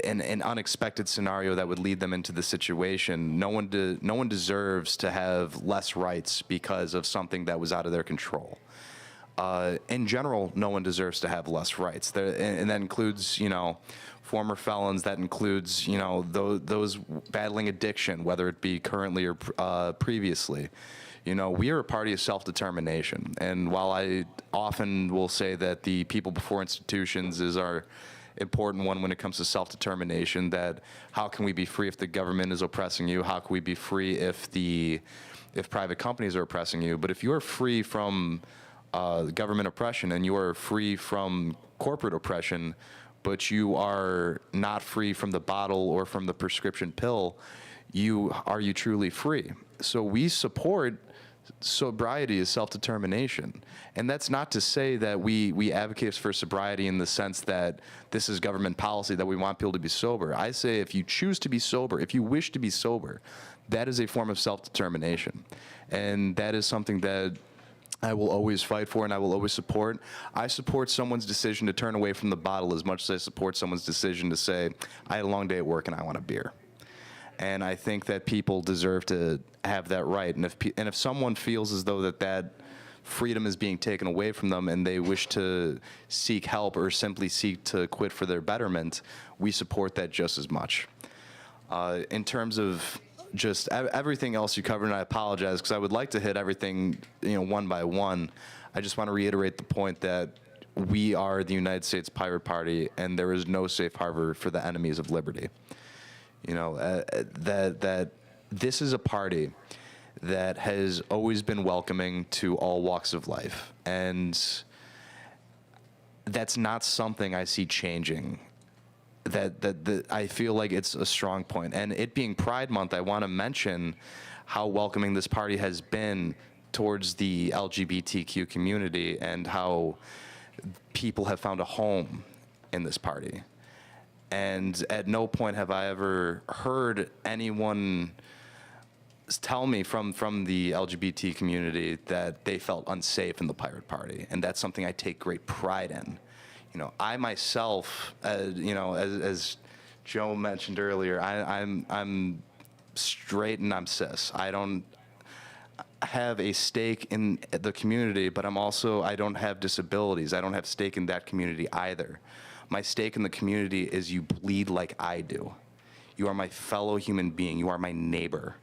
an unexpected scenario that would lead them into the situation. No one deserves to have less rights because of something that was out of their control. In general, no one deserves to have less rights. And that includes, you know, former felons. That includes, you know, those battling addiction, whether it be currently or previously. You know, we are a party of self-determination. And while I often will say that the people before institutions is our important one when it comes to self-determination, that how can we be free if the government is oppressing you? How can we be free if private companies are oppressing you? But if you are free from government oppression and you are free from corporate oppression, but you are not free from the bottle or from the prescription pill, are you truly free? So we support sobriety is self-determination. And that's not to say that we advocate for sobriety in the sense that this is government policy, that we want people to be sober. I say if you choose to be sober, if you wish to be sober, that is a form of self-determination. And that is something that I will always fight for and I will always support. I support someone's decision to turn away from the bottle as much as I support someone's decision to say, I had a long day at work and I want a beer. And I think that people deserve to have that right. And if someone feels as though that freedom is being taken away from them and they wish to seek help or simply seek to quit for their betterment, we support that just as much. In terms of just everything else you covered, and I apologize because I would like to hit everything, you know, one by one. I just want to reiterate the point that we are the United States Pirate Party, and there is no safe harbor for the enemies of liberty. You know, that this is a party that has always been welcoming to all walks of life. And that's not something I see changing. That I feel like it's a strong point. And it being Pride Month, I want to mention how welcoming this party has been towards the LGBTQ community and how people have found a home in this party. And at no point have I ever heard anyone tell me from the LGBT community that they felt unsafe in the Pirate Party. And that's something I take great pride in. You know, I myself, you know, as Joe mentioned earlier, I'm straight and I'm cis. I don't have a stake in the community, but I don't have disabilities. I don't have stake in that community either. My stake in the community is you bleed like I do. You are my fellow human being. You are my neighbor.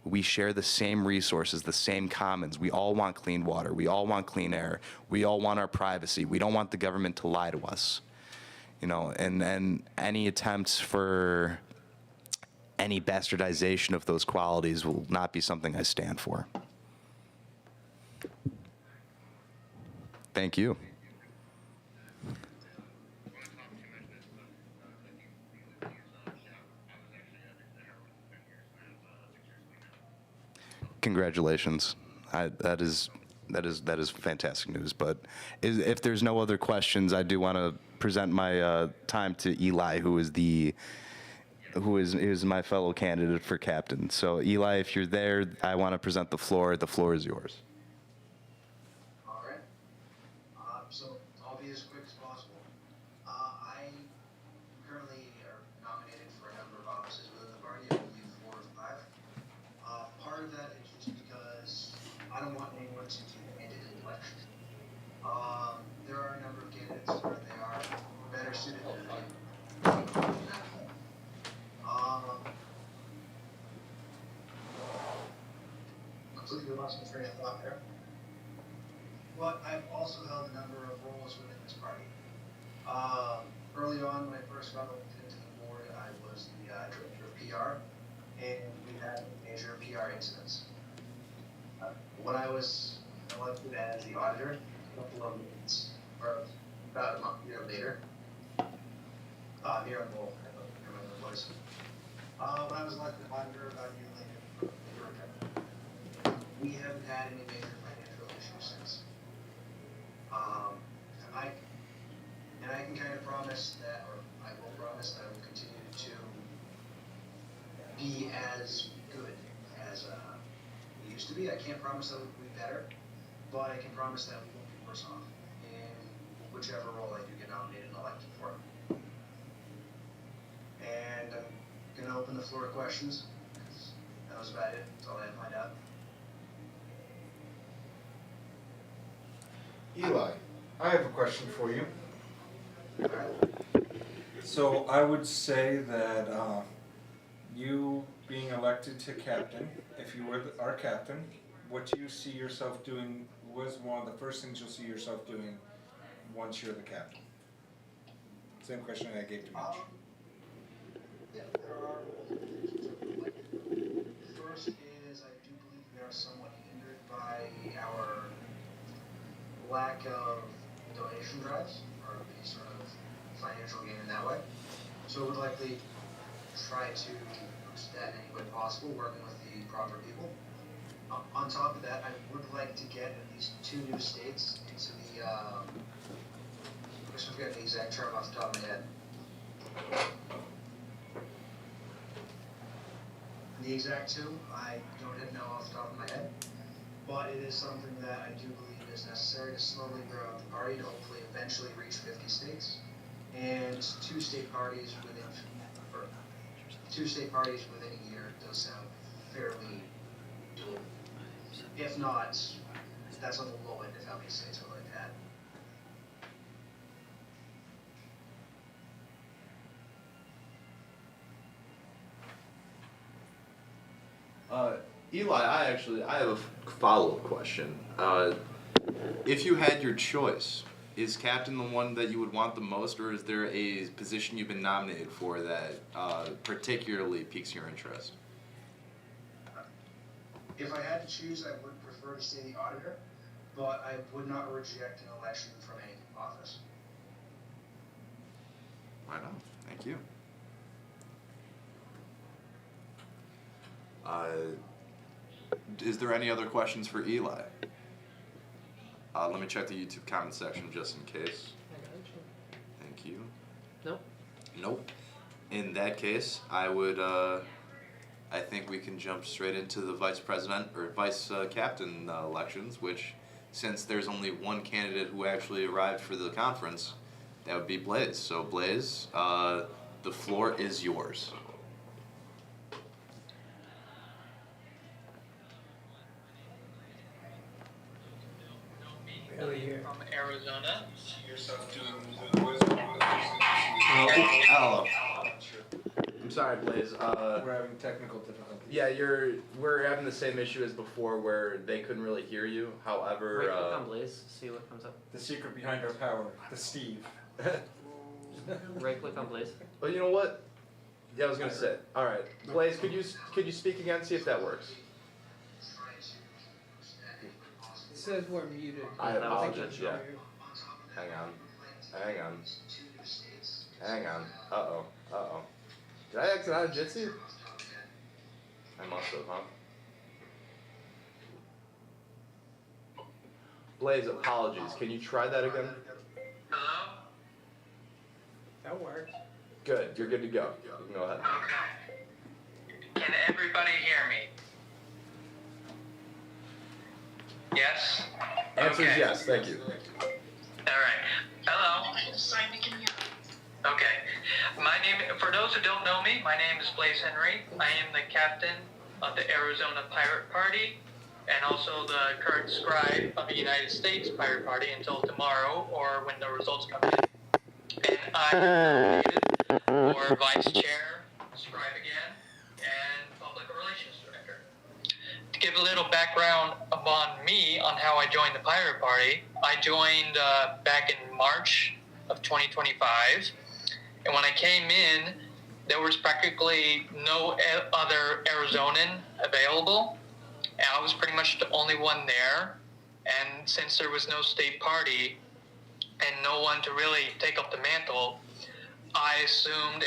We share the same resources, the same commons. We all want clean water. We all want clean air. We all want our privacy. We don't want the government to lie to us. You know, and any attempts for any bastardization of those qualities will not be something I stand for. Thank you. Congratulations. That is fantastic news. But if there's no other questions, I do want to present my time to Eli, who is my fellow candidate for captain. So Eli, if you're there, I want to present the floor. The floor is yours. All right. So I'll be as quick as possible. I currently are nominated for a number of offices within the party. I believe 4 or 5. Part of that is just because I don't want anyone to be handed an election. There are a number of candidates where they are better suited to completely lost my train of thought there. But I've also held a number of roles within this party. Early on, when I first got elected into the board, I was the director of PR, and we had major PR incidents. When I was elected as the auditor, a couple of months, or about a year later, near a goal, boys. When I was elected monitor about a year ago, we haven't had any major financial issues since. I can kind of promise that, or I will promise that I will continue to be as good as we used to be. I can't promise that we'll be better, but I can promise that we won't be worse off in whichever role I do get nominated and elected for. And I'm gonna open the floor to questions. That was about it. That's all I had to find out. Eli, I have a question for you. Alright. So I would say that you being elected to captain, if you were our captain, what do you see yourself doing, was one of the first things you'll see yourself doing once you're the captain? Same question I gave to Mitch. Yeah, there are multiple things to like. First is I do believe we are somewhat hindered by our lack of donation drives or any sort of financial gain in that way. So would likely try to boost that in any way possible, working with the proper people. On top of that, I would like to get at least 2 new states into the, I'm just forgetting the exact term off the top of my head. The exact 2, I don't know off the top of my head, but it is something that I do believe is necessary to slowly grow out the party to hopefully eventually reach 50 states. And 2 state parties within a year does sound fairly doable. If not, that's on the low end of how many states I would like to add. Eli, I have a follow-up question. If you had your choice, is captain the one that you would want the most, or is there a position you've been nominated for that particularly piques your interest? If I had to choose, I would prefer to stay the auditor, but I would not reject an election from any office. Right on. Thank you. Is there any other questions for Eli? Let me check the YouTube comment section just in case. Thank you. Nope. Nope. In that case, I would, I think we can jump straight into the vice president or vice captain elections, which, since there's only one candidate who actually arrived for the conference, that would be Blaze. So Blaze, the floor is yours. From Arizona. Oh. I'm sorry, Blaze. We're having technical difficulties. Yeah, we're having the same issue as before where they couldn't really hear you. However, Right click on Blaze, see what comes up. The secret behind our power, the Steve. Right click on Blaze. well, you know what? Yeah, I was gonna say. All right, Blaze, could you speak again? See if that works. It says we're muted. I That was apologize. good. Yeah. Hang on. Uh-oh. Did I exit out of Jitsi? I must have, huh? Blaze, apologies. Can you try that again? Hello? That works. Good. You're good to go. You can go ahead. Okay. Can everybody hear me? Yes? Answer is Okay. yes. Thank you. Alright. Hello? Okay. My name, for those who don't know me, my name is Blaze Henry. I am the captain of the Arizona Pirate Party and also the current scribe of the United States Pirate Party until tomorrow or when the results come in. And I am nominated for vice chair, scribe again, and public relations director. To give a little background upon me on how I joined the Pirate Party, I joined back in March of 2025. And when I came in, there was practically no other Arizonan available. And I was pretty much the only one there. And since there was no state party and no one to really take up the mantle, I assumed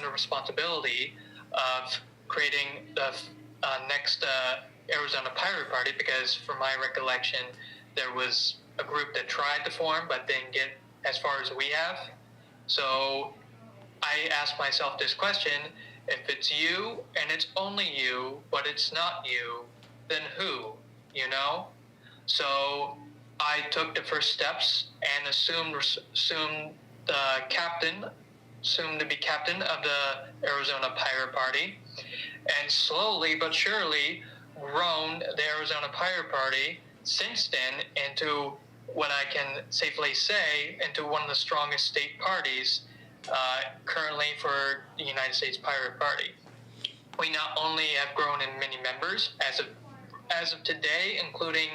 the responsibility of creating the next Arizona Pirate Party, because from my recollection, there was a group that tried to form but didn't get as far as we have. So I asked myself this question: if it's you and it's only you, but it's not you, then who? You know? So I took the first steps and assumed the captain, assumed to be captain of the Arizona Pirate Party, and slowly but surely grown the Arizona Pirate Party since then into what I can safely say into one of the strongest state parties currently for the United States Pirate Party. We not only have grown in many members as of today, including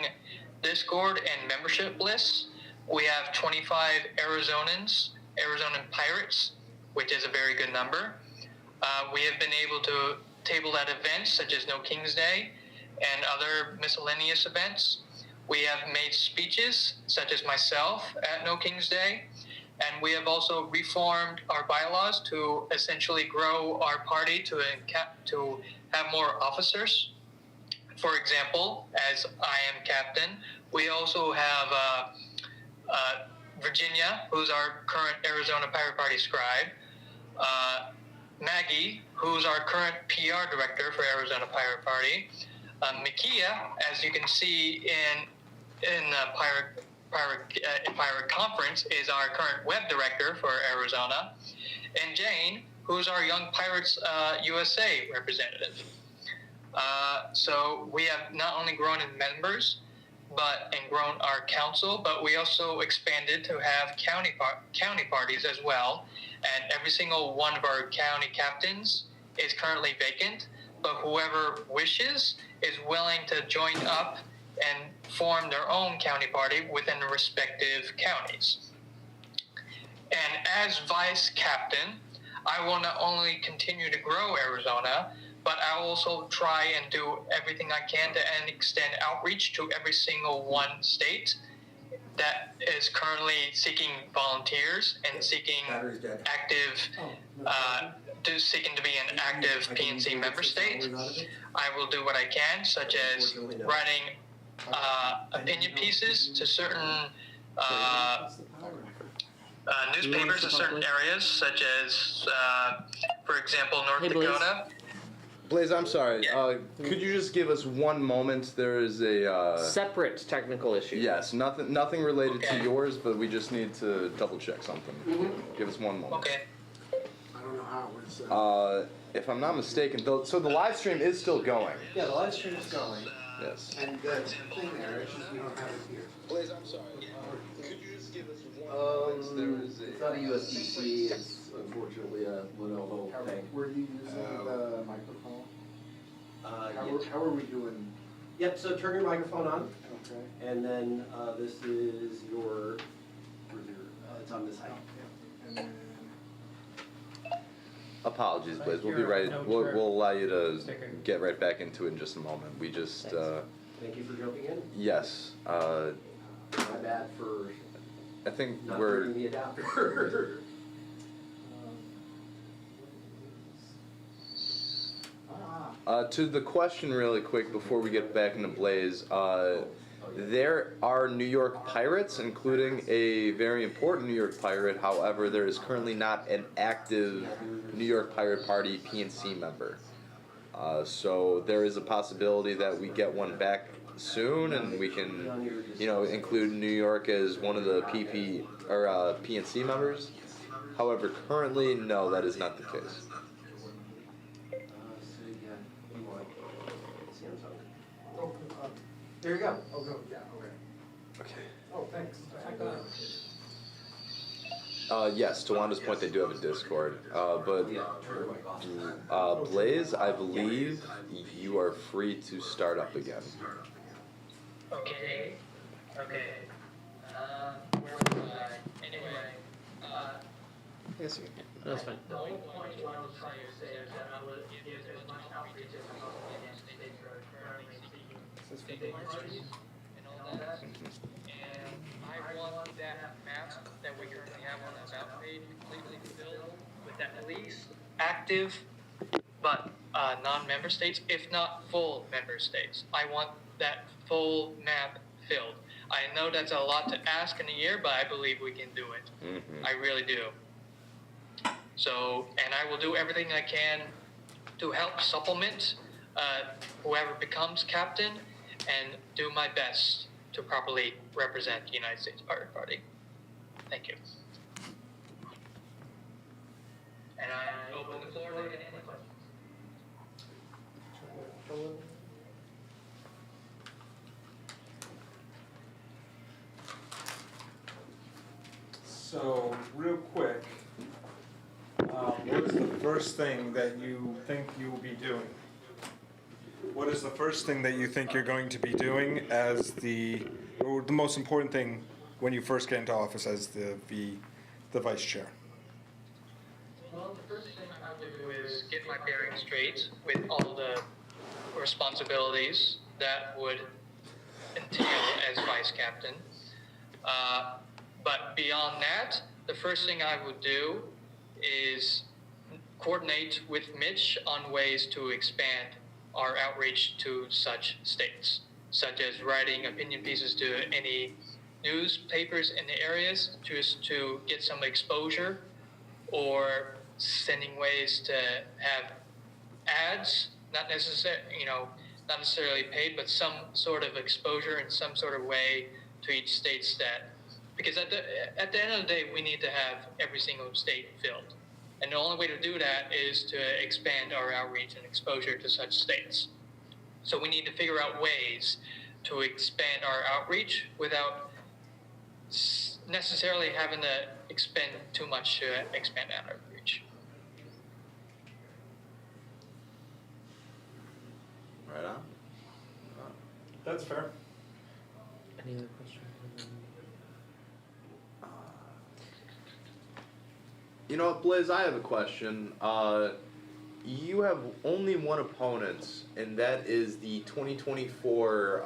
Discord and membership lists, we have 25 Arizonan Pirates, which is a very good number. We have been able to table at events such as No King's Day and other miscellaneous events. We have made speeches such as myself at No King's Day, and we have also reformed our bylaws to essentially grow our party to have more officers. For example, as I am captain, we also have Virginia, who's our current Arizona Pirate Party scribe, Maggie, who's our current PR director for Arizona Pirate Party, Mikia, as you can see in Pirate Conference, is our current web director for Arizona, and Jane, who's our Young Pirates USA representative. So we have not only grown in members, and grown our council, but we also expanded to have county parties as well. And every single one of our county captains is currently vacant, but whoever wishes is willing to join up and form their own county party within the respective counties. And as vice captain, I will not only continue to grow Arizona, but I will also try and do everything I can to extend outreach to every single one state that is currently seeking volunteers and seeking seeking to be an active PNC member state. I will do what I can, such as writing opinion pieces to certain newspapers in certain areas, such as, for example, North Dakota. Blaze, I'm sorry. Could you just give us one moment? There is a Separate technical issue. yes, nothing related to yours, but we just need to double check something. Give us one moment. Okay. I don't know how it was. If I'm not mistaken, so the live stream is still going. Yeah, the live stream is going, Yes. and the thing there, it's just we don't have it here. Blaze, I'm sorry. Could you just give us one moment? There is It's not a USB-C, it's unfortunately a Lenovo thing. Were you using the microphone? Yeah. How are we doing? Yep, so turn your microphone on, Okay. and then this is your, it's on this side. And then, Apologies, Blaze. We'll be right. We'll allow you to get right back into it in just a moment. We just. Thank you for jumping in. Yes. My bad for I think not we're. bringing the adapter. To the question really quick before we get back into Blaze, there are New York Pirates, including a very important New York Pirate. However, there is currently not an active New York Pirate Party PNC member. So there is a possibility that we get one back soon, and we can, include New York as one of the PNC members. However, currently, no, that is not the case. there you go. Oh, no, yeah, okay. Okay. Oh, thanks. Yes, to Wanda's point, they do have a Discord. But Blaze, I believe you are free to start up again. Okay. Where was I? Anyway, Yes, that's fine. the whole point what I was trying to say is that I would give as much outreach as possible against states that are currently seeking state parties and all that. And I want that mask that we currently have on the About page completely at least active, but non-member states, if not full member states. I want that full map filled. I know that's a lot to ask in a year, but I believe we can do it. I really do. So, and I will do everything I can to help supplement whoever becomes captain and do my best to properly represent the United States Pirate Party. Thank you. And I open the floor to any questions. So, real quick, what is the first thing that you think you will be doing? What is the first thing that you think you're going to be doing as or the most important thing when you first get into office as the vice chair? Well, the first thing I would do is get my bearings straight with all the responsibilities that would entail as vice captain. But beyond that, the first thing I would do is coordinate with Mitch on ways to expand our outreach to such states, such as writing opinion pieces to any newspapers in the areas just to get some exposure, or sending ways to have ads, not necessarily paid, but some sort of exposure in some sort of way to each state because at the end of the day, we need to have every single state filled. And the only way to do that is to expand our outreach and exposure to such states. So we need to figure out ways to expand our outreach without necessarily having to expend too much to expand our outreach. Right on. That's fair. Any other questions? You know what, Blaze, I have a question. You have only one opponent, and that is the 2024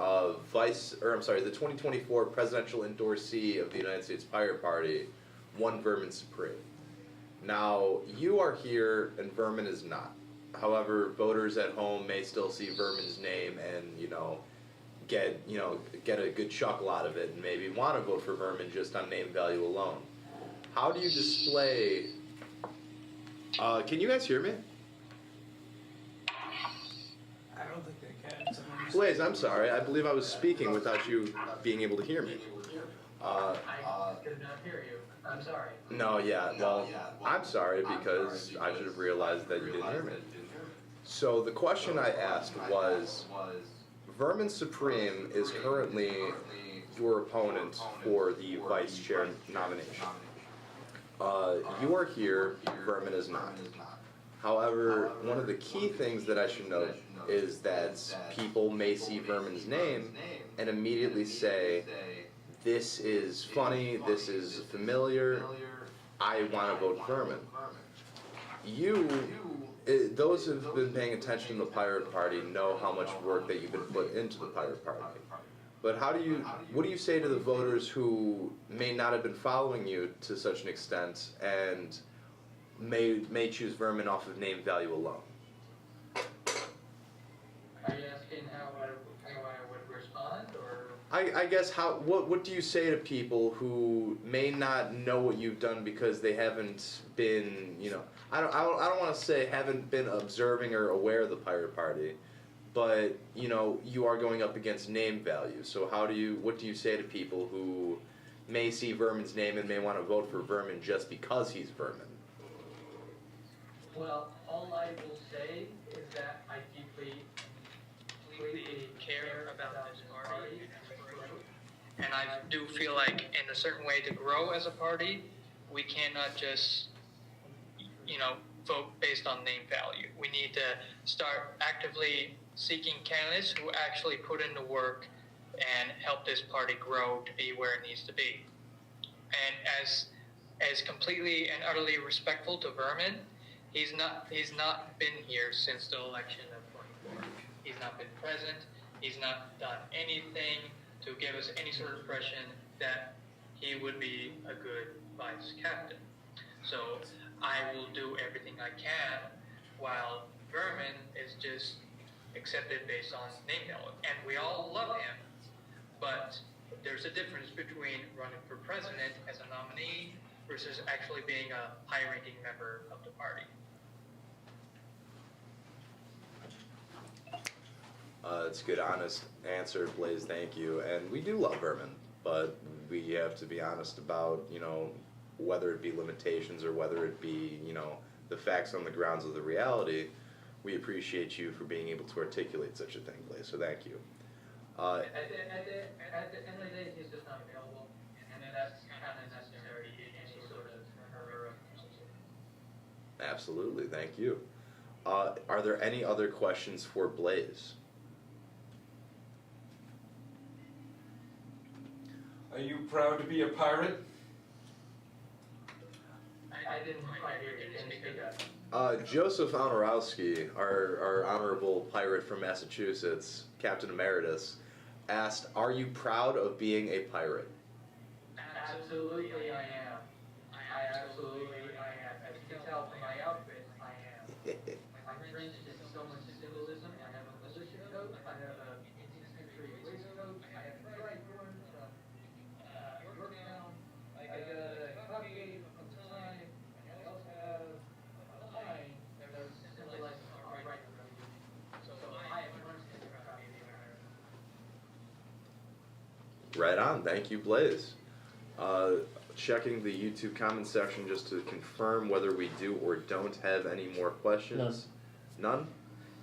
the 2024 presidential endorsee of the United States Pirate Party, one Vermin Supreme. Now, you are here and Vermin is not. However, voters at home may still see Vermin's name and, get a good chuckle out of it and maybe want to vote for Vermin just on name value alone. How do you display... can you guys hear me? I don't think they can. Blaze, I'm sorry. I believe I was speaking without you being able to hear me. I could not hear you. I'm sorry. No, yeah. Well, I'm sorry because I should have realized that you didn't hear me. So the question I asked was, Vermin Supreme is currently your opponent for the vice chair nomination. You are here, Vermin is not. However, one of the key things that I should note is that people may see Vermin's name and immediately say, this is funny, this is familiar, I want to vote Vermin. Those who have been paying attention to the Pirate Party know how much work that you've been put into the Pirate Party. But what do you say to the voters who may not have been following you to such an extent and may choose Vermin off of name value alone? Are you asking how I would respond, or? I guess what do you say to people who may not know what you've done because they haven't been, I don't want to say haven't been observing or aware of the Pirate Party, but you are going up against name value. So what do you say to people who may see Vermin's name and may want to vote for Vermin just because he's Vermin? Well, all I will say is that I deeply care about this party and I do feel like in a certain way to grow as a party, we cannot just, vote based on name value. We need to start actively seeking candidates who actually put in the work and help this party grow to be where it needs to be. And as completely and utterly respectful to Vermin, he's not been here since the election of 24. He's not been present. He's not done anything to give us any sort of impression that he would be a good vice captain. So I will do everything I can, while Vermin is just accepted based on name value. And we all love him, but there's a difference between running for president as a nominee versus actually being a high-ranking member of the party. It's a good, honest answer, Blaze. Thank you. And we do love Vermin, but we have to be honest about, you know, whether it be limitations or whether it be, you know, the facts on the grounds of the reality. We appreciate you for being able to articulate such a thing, Blaze. So thank you. At the end of the day, he's just not available, and that's kind of necessary in any sort of member of. Absolutely. Thank you. Are there any other questions for Blaze? Are you proud to be a pirate? I didn't quite hear you. Can you speak up? Joseph Honorowski, our honorable pirate from Massachusetts, Captain Emeritus, asked, "Are you proud of being a pirate?" Absolutely, I am. Absolutely, I am. As you can tell from my outfit, I am. My friends is so much symbolism. I have a militia coat. I have a 18th century waistcoat. I have tricorn from Yorktown. I got a coffee from time. I also have a line that symbolizes our right to revolution. So I am 100% proud of being American. Right on. Thank you, Blaze. Checking the YouTube comment section just to confirm whether we do or don't have any more questions. None?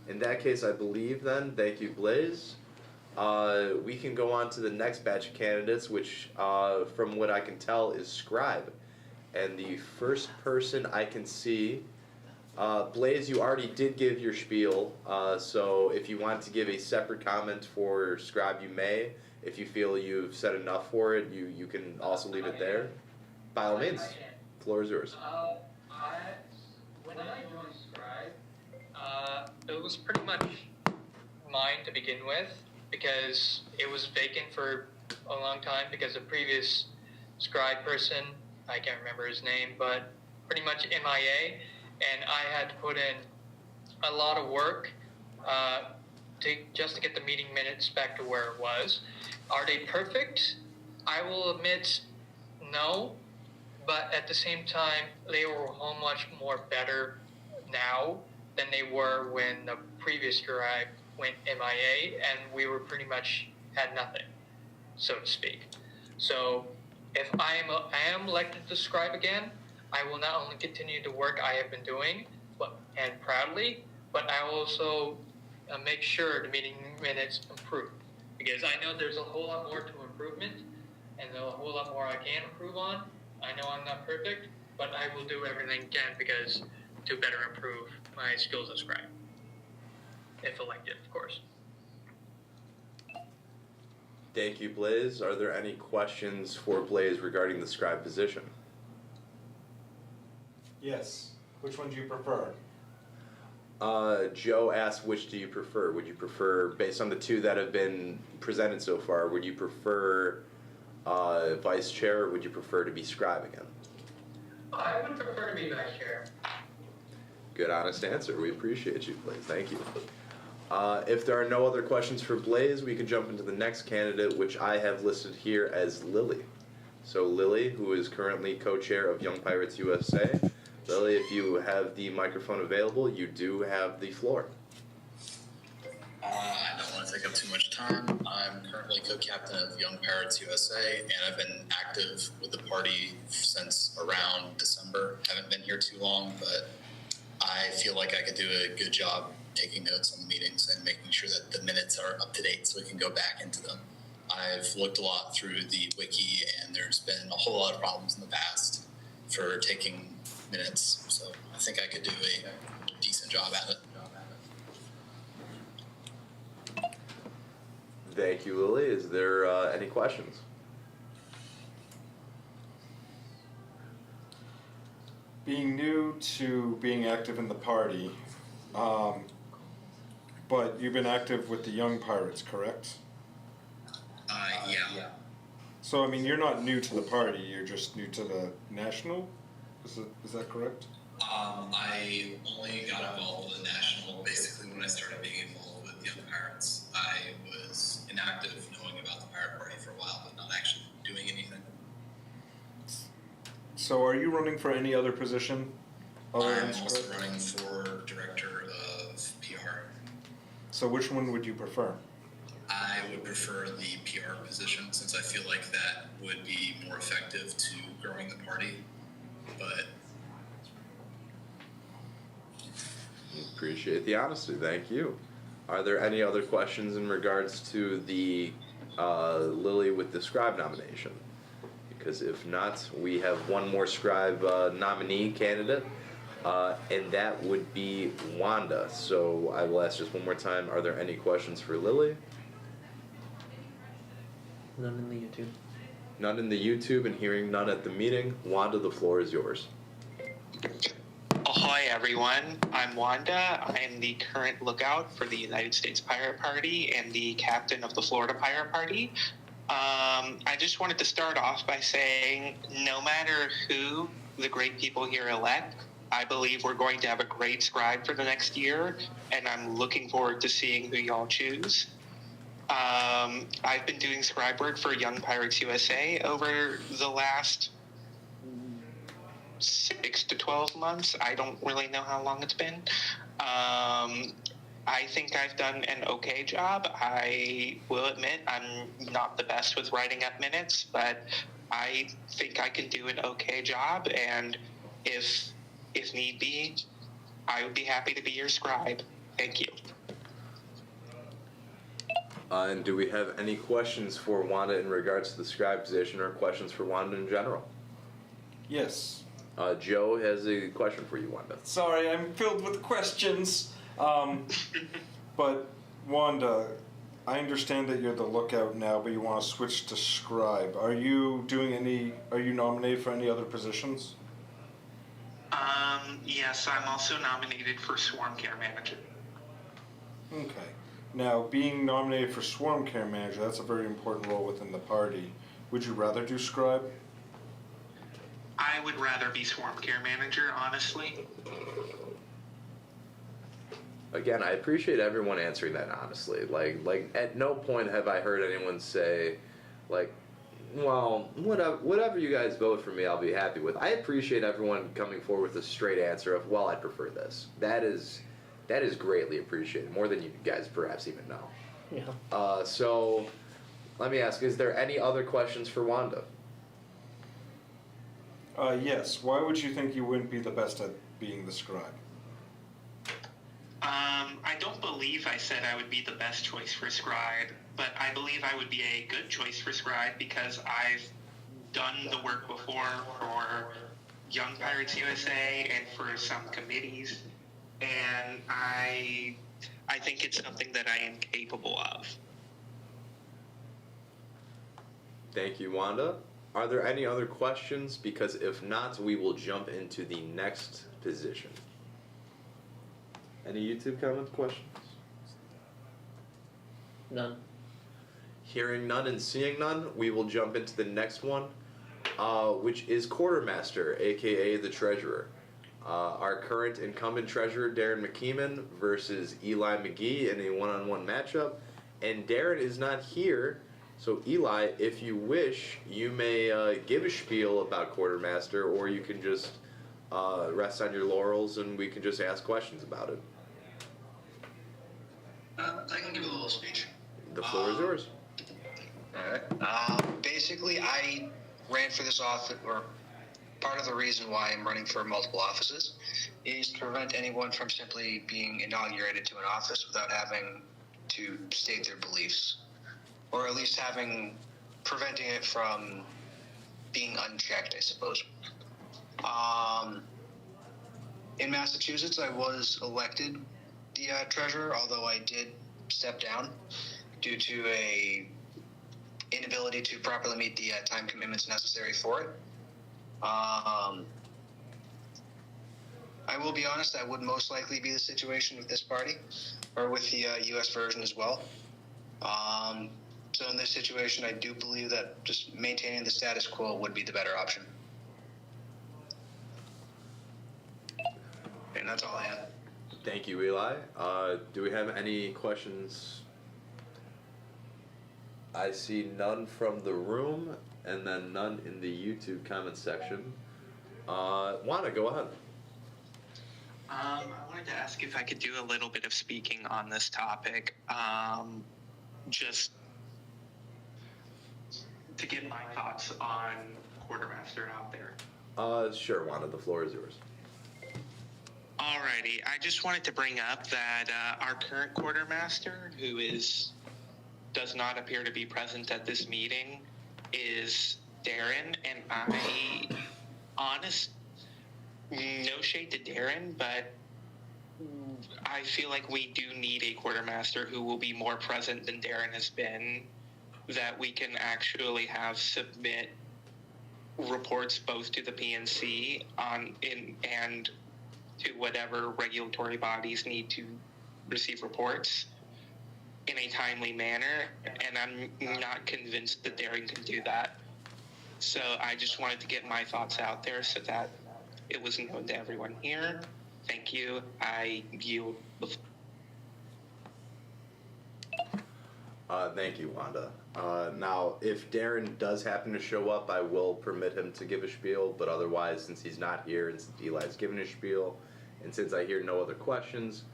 In that case, I believe then, thank you, Blaze. We can go on to the next batch of candidates, which, from what I can tell, is Scribe. And the first person I can see, Blaze, you already did give your spiel, so if you want to give a separate comment for Scribe, you may. If you feel you've said enough for it, you can also leave it there. By all means, floor is yours. When I joined Scribe, it was pretty much mine to begin with, because it was vacant for a long time because the previous Scribe person, I can't remember his name, but pretty much MIA, and I had to put in a lot of work just to get the meeting minutes back to where it was. Are they perfect? I will admit no, but at the same time, they were a whole much more better now than they were when the previous Scribe went MIA, and we were pretty much had nothing, so to speak. So if I am elected to Scribe again, I will not only continue the work I have been doing, and proudly, but I will also make sure the meeting minutes improve. Because I know there's a whole lot more to improvement, and there's a whole lot more I can improve on. I know I'm not perfect, but I will do everything I can because to better improve my skills as Scribe. If elected, of course. Thank you, Blaze. Are there any questions for Blaze regarding the Scribe position? Yes. Which one do you prefer? Joe asked, which do you prefer? Would you prefer, based on the two that have been presented so far, would you prefer vice chair, or would you prefer to be Scribe again? I would prefer to be vice chair. Good, honest answer. We appreciate you, Blaze. Thank you. If there are no other questions for Blaze, we can jump into the next candidate, which I have listed here as Lily. So Lily, who is currently co-chair of Young Pirates USA. Lily, if you have the microphone available, you do have the floor. I don't want to take up too much time. I'm currently co-captain of Young Pirates USA, and I've been active with the party since around December. Haven't been here too long, but I feel like I could do a good job taking notes on the meetings and making sure that the minutes are up to date so we can go back into them. I've looked a lot through the wiki, and there's been a whole lot of problems in the past for taking minutes, so I think I could do a decent job at it. Thank you, Lily. Is there any questions? Being new to being active in the party, but you've been active with the Young Pirates, correct? Yeah. So, I mean, you're not new to the party, you're just new to the national? Is that correct? I only got involved with the national basically when I started being involved with Young Pirates. I was inactive, knowing about the Pirate Party for a while, but not actually doing anything. So are you running for any other position? Other I'm than also script? running for director of PR. So which one would you prefer? I would prefer the PR position since I feel like that would be more effective to growing the party. But Appreciate the honesty. Thank you. Are there any other questions in regards to the Lily with the scribe nomination? Because if not, we have one more scribe nominee candidate, and that would be Wanda. So I will ask just one more time, are there any questions for Lily? None in the YouTube. None in the YouTube and hearing none at the meeting. Wanda, the floor is yours. Ahoy, everyone. I'm Wanda. I am the current lookout for the United States Pirate Party and the captain of the Florida Pirate Party. I just wanted to start off by saying no matter who the great people here elect, I believe we're going to have a great scribe for the next year, and I'm looking forward to seeing who y'all choose. I've been doing scribe work for Young Pirates USA over the last 6 to 12 months. I don't really know how long it's been. I think I've done an okay job. I will admit I'm not the best with writing up minutes, but I think I can do an okay job, and if need be, I would be happy to be your scribe. Thank you. And do we have any questions for Wanda in regards to the scribe position or questions for Wanda in general? Yes. Joe has a question for you, Wanda. Sorry, I'm filled with questions. But Wanda, I understand that you're the lookout now, but you want to switch to scribe. Are you nominated for any other positions? Yes, I'm also nominated for Swarm Care Manager. Okay. Now, being nominated for Swarm Care Manager, that's a very important role within the party. Would you rather do scribe? I would rather be Swarm Care Manager, honestly. Again, I appreciate everyone answering that honestly. Like at no point have I heard anyone say, like, well, whatever you guys vote for me, I'll be happy with. I appreciate everyone coming forward with a straight answer of, well, I prefer this. That is greatly appreciated, more than you guys perhaps even know. Yeah. So, let me ask, is there any other questions for Wanda? Yes. Why would you think you wouldn't be the best at being the scribe? I don't believe I said I would be the best choice for scribe, but I believe I would be a good choice for scribe because I've done the work before for Young Pirates USA and for some committees, and I think it's something that I am capable of. Thank you, Wanda. Are there any other questions? Because if not, we will jump into the next position. Any YouTube comments, questions? None. Hearing none and seeing none, we will jump into the next one, which is Quartermaster, aka the Treasurer. Our current incumbent treasurer, Darren McKeeman, versus Eli McGee in a one-on-one matchup. And Darren is not here, so Eli, if you wish, you may give a spiel about Quartermaster, or you can just rest on your laurels and we can just ask questions about it. I can give a little speech. The floor is yours. Alright. Basically, I ran for this office, or part of the reason why I'm running for multiple offices is to prevent anyone from simply being inaugurated to an office without having to state their beliefs, or at least preventing it from being unchecked, I suppose. In Massachusetts, I was elected the treasurer, although I did step down due to a inability to properly meet the time commitments necessary for it. I will be honest, that would most likely be the situation with this party, or with the U.S. version as well. So in this situation, I do believe that just maintaining the status quo would be the better option. and that's all I have. Thank you, Eli. Do we have any questions? I see none from the room, and then none in the YouTube comment section. Wanda, go ahead. I wanted to ask if I could do a little bit of speaking on this topic, just to get my thoughts on quartermaster out there. Sure, Wanda, the floor is yours. Alrighty, I just wanted to bring up that our current quartermaster, who does not appear to be present at this meeting, is Darren, and no shade to Darren, but I feel like we do need a quartermaster who will be more present than Darren has been, that we can actually have submit reports both to the PNC and to whatever regulatory bodies need to receive reports in a timely manner, and I'm not convinced that Darren can do that. So I just wanted to get my thoughts out there so that it was known to everyone here. Thank you. I yield the Thank you, Wanda. Now, if Darren does happen to show up, I will permit him to give a spiel, but otherwise, since he's not here and since Eli's given his spiel, and since I hear no other questions,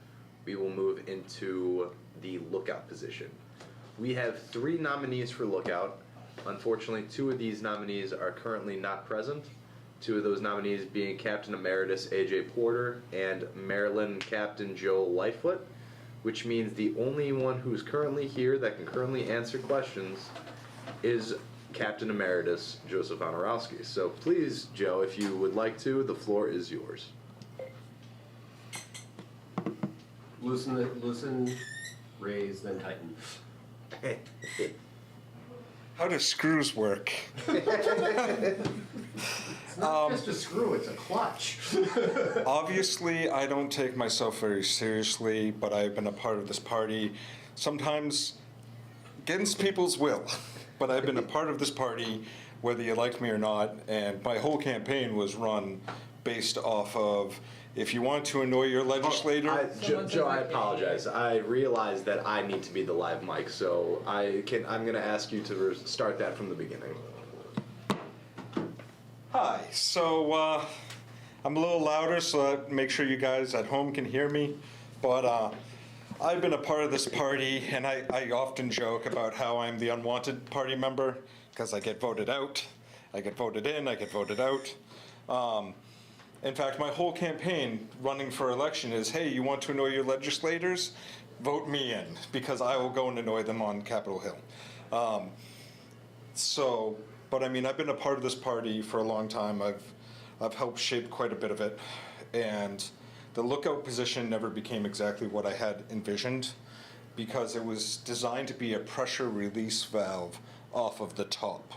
we will move into the lookout position. We have 3 nominees for lookout. Unfortunately, 2 of these nominees are currently not present. 2 of those nominees being Captain Emeritus A.J. Porter and Maryland Captain Joe Lightfoot, which means the only one who's currently here that can currently answer questions is Captain Emeritus Joseph Honorowski. So please, Joe, if you would like to, the floor is yours. Loosen, raise, then tighten. How do screws work? It's not just a screw, it's a clutch. Obviously, I don't take myself very seriously, but I've been a part of this party, sometimes against people's will. But I've been a part of this party, whether you like me or not, and my whole campaign was run based off of, if you want to annoy your legislator... Joe, I apologize. I realize that I need to be the live mic, so I'm going to ask you to start that from the beginning. Hi, so I'm a little louder so that make sure you guys at home can hear me, but I've been a part of this party, and I often joke about how I'm the unwanted party member, because I get voted out, I get voted in, I get voted out. In fact, my whole campaign running for election is, hey, you want to annoy your legislators? Vote me in, because I will go and annoy them on Capitol Hill. But I mean, I've been a part of this party for a long time. I've helped shape quite a bit of it, and the lookout position never became exactly what I had envisioned, because it was designed to be a pressure release valve off of the top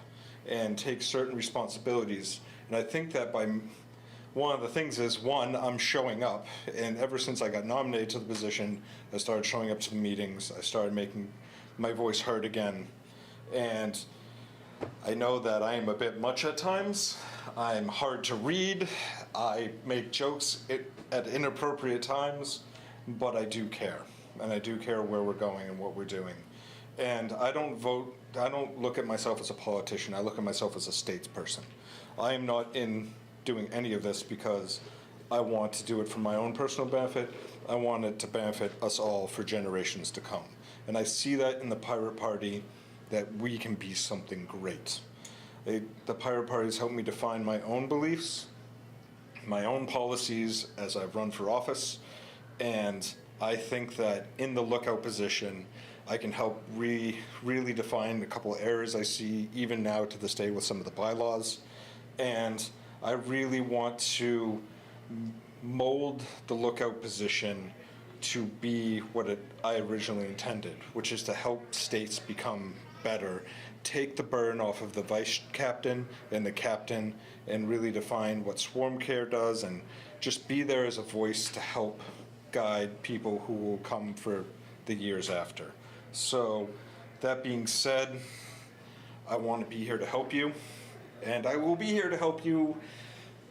and take certain responsibilities. And I think that one of the things is, one, I'm showing up, and ever since I got nominated to the position, I started showing up to the meetings, I started making my voice heard again, and I know that I am a bit much at times. I'm hard to read. I make jokes at inappropriate times, but I do care. And I do care where we're going and what we're doing. And I don't look at myself as a politician. I look at myself as a statesperson. I am not in doing any of this because I want to do it for my own personal benefit. I want it to benefit us all for generations to come. And I see that in the Pirate Party, that we can be something great. The Pirate Party has helped me define my own beliefs, my own policies as I've run for office, and I think that in the lookout position, I can help really define a couple of errors I see even now to this day with some of the bylaws, and I really want to mold the lookout position to be what I originally intended, which is to help states become better, take the burden off of the vice captain and the captain, and really define what swarm care does, and just be there as a voice to help guide people who will come for the years after. So that being said, I want to be here to help you, and I will be here to help you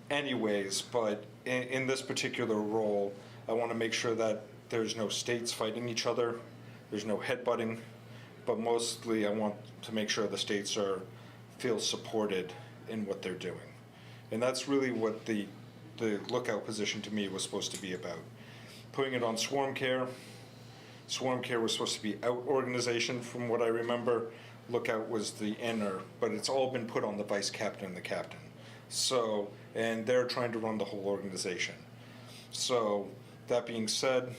anyways, but in this particular role, I want to make sure that there's no states fighting each other, there's no headbutting, but mostly I want to make sure the states feel supported in what they're doing. And that's really what the lookout position to me was supposed to be about. Putting it on Swarm Care. Swarm Care was supposed to be out organization from what I remember. Lookout was the inner, but it's all been put on the vice captain and the captain. So, and they're trying to run the whole organization. So, that being said,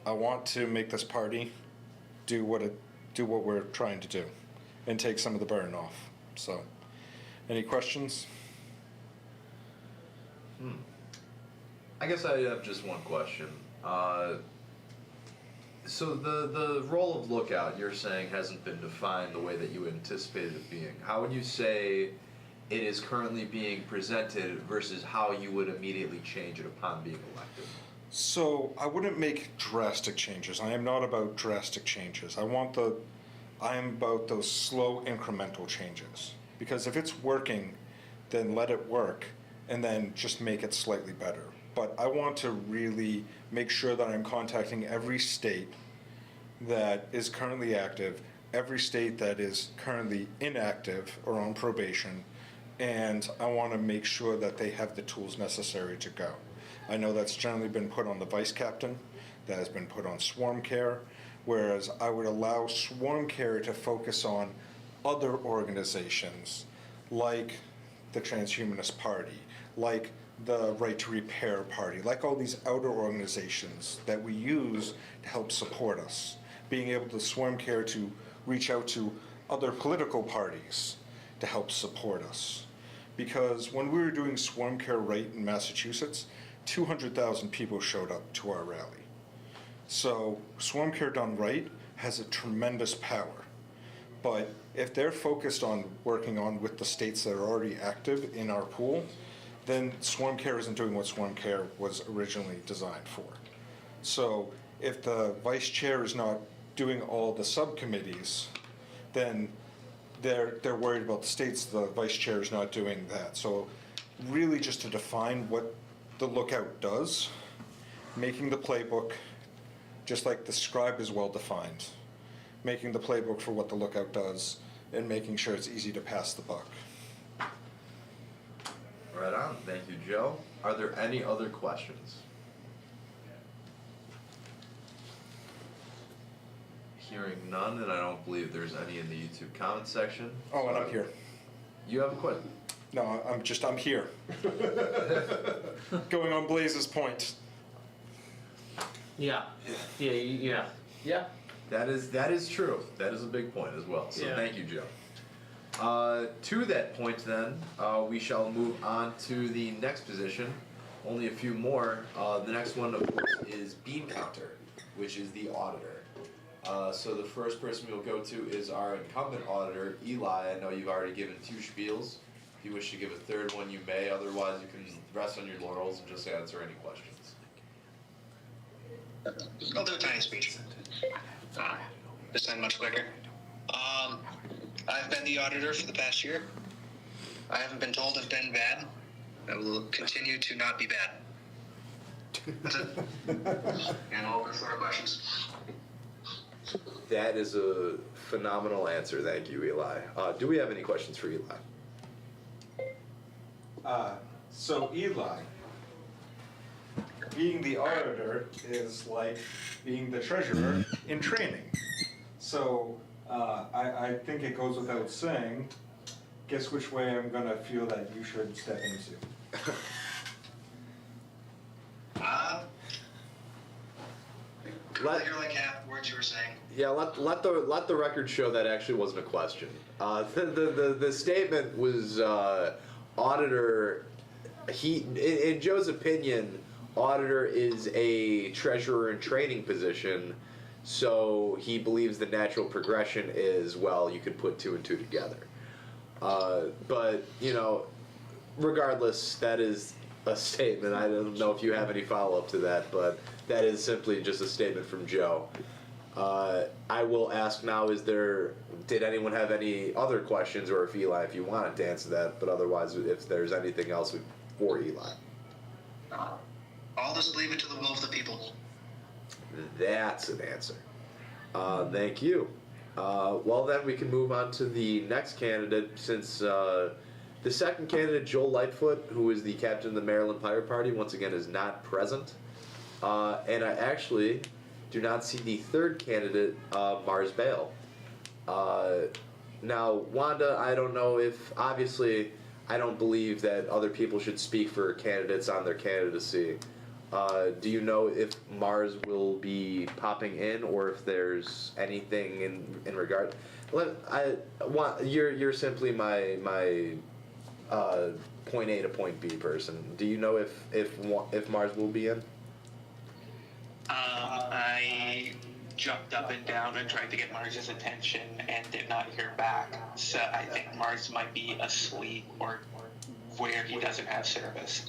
I want to make this party do what we're trying to do and take some of the burden off. So, any questions? I guess I have just one question. So the role of lookout, you're saying, hasn't been defined the way that you anticipated it being. How would you say it is currently being presented versus how you would immediately change it upon being elected? So I wouldn't make drastic changes. I am not about drastic changes. I am about those slow incremental changes. Because if it's working, then let it work and then just make it slightly better. But I want to really make sure that I'm contacting every state that is currently active, every state that is currently inactive or on probation, and I want to make sure that they have the tools necessary to go. I know that's generally been put on the vice captain, that has been put on Swarm Care, whereas I would allow Swarm Care to focus on other organizations like the Transhumanist Party, like the Right to Repair Party, like all these outer organizations that we use to help support us. Being able to Swarm Care to reach out to other political parties to help support us. Because when we were doing Swarm Care right in Massachusetts, 200,000 people showed up to our rally. So Swarm Care done right has a tremendous power. But if they're focused on working on with the states that are already active in our pool, then Swarm Care isn't doing what Swarm Care was originally designed for. So if the vice chair is not doing all the subcommittees, then they're worried about the states, the vice chair is not doing that. So really just to define what the lookout does, making the playbook, just like the scribe is well defined, making the playbook for what the lookout does, and making sure it's easy to pass the buck. Right on. Thank you, Joe. Are there any other questions? Hearing none, and I don't believe there's any in the YouTube comment section. Oh, and I'm here. You have a question? No, I'm here. Going on Blaze's point. Yeah. That is true. That is a big point as well. So thank you, Joe. To that point then, we shall move on to the next position. Only a few more. The next one, of course, is Bean Counter, which is the auditor. So the first person we'll go to is our incumbent auditor, Eli. I know you've already given 2 spiels. If you wish to give a third one, you may. Otherwise, you can rest on your laurels and just answer any questions. I'll do a tiny speech. This time much quicker. I've been the auditor for the past year. I haven't been told I've been bad. I will continue to not be bad. That's it. And I'll open for questions. That is a phenomenal answer. Thank you, Eli. Do we have any questions for Eli? So Eli, being the auditor is like being the treasurer in training. So I think it goes without saying, guess which way I'm gonna feel that you should step into. You're like half the words you were saying. Yeah, let the record show that actually wasn't a question. The statement was auditor. In Joe's opinion, auditor is a treasurer in training position, so he believes the natural progression is, well, you could put 2 and 2 together. But regardless, that is a statement. I don't know if you have any follow-up to that, but that is simply just a statement from Joe. I will ask now, did anyone have any other questions, or if Eli, if you wanted to answer that, but otherwise, if there's anything else, for Eli? I'll just leave it to the will of the people. That's an answer. Thank you. Well, then we can move on to the next candidate, since the second candidate, Joel Lightfoot, who is the captain of the Maryland Pirate Party, once again is not present. And I actually do not see the third candidate, Mars Bale. Now, Wanda, I don't know if, obviously, I don't believe that other people should speak for candidates on their candidacy. Do you know if Mars will be popping in, or if there's anything in regard? You're simply my point A to point B person. Do you know if Mars will be in? I jumped up and down and tried to get Mars's attention and did not hear back. So I think Mars might be asleep or where he doesn't have service.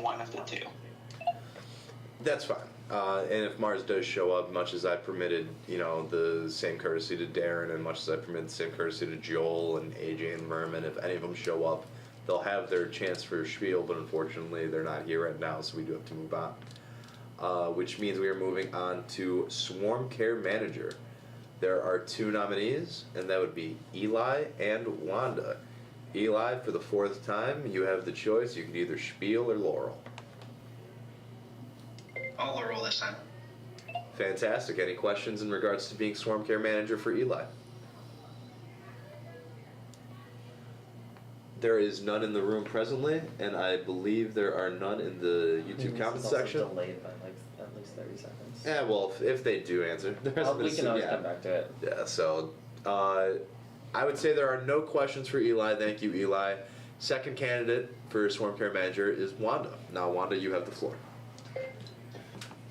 One of the two. That's fine. And if Mars does show up, much as I permitted, the same courtesy to Darren, and much as I permitted the same courtesy to Joel and AJ and Merman, if any of them show up, they'll have their chance for a spiel, but unfortunately they're not here right now, so we do have to move on. Which means we are moving on to Swarm Care Manager. There are two nominees, and that would be Eli and Wanda. Eli, for the fourth time, you have the choice. You can either spiel or Laurel. I'll Laurel this time. Fantastic. Any questions in regards to being Swarm Care Manager for Eli? There is none in the room presently, and I believe there are none in the YouTube comments section. Delayed by at least 30 seconds. Yeah, well, if they do answer, We can always come back to it. Yeah, so I would say there are no questions for Eli. Thank you, Eli. Second candidate for Swarm Care Manager is Wanda. Now, Wanda, you have the floor.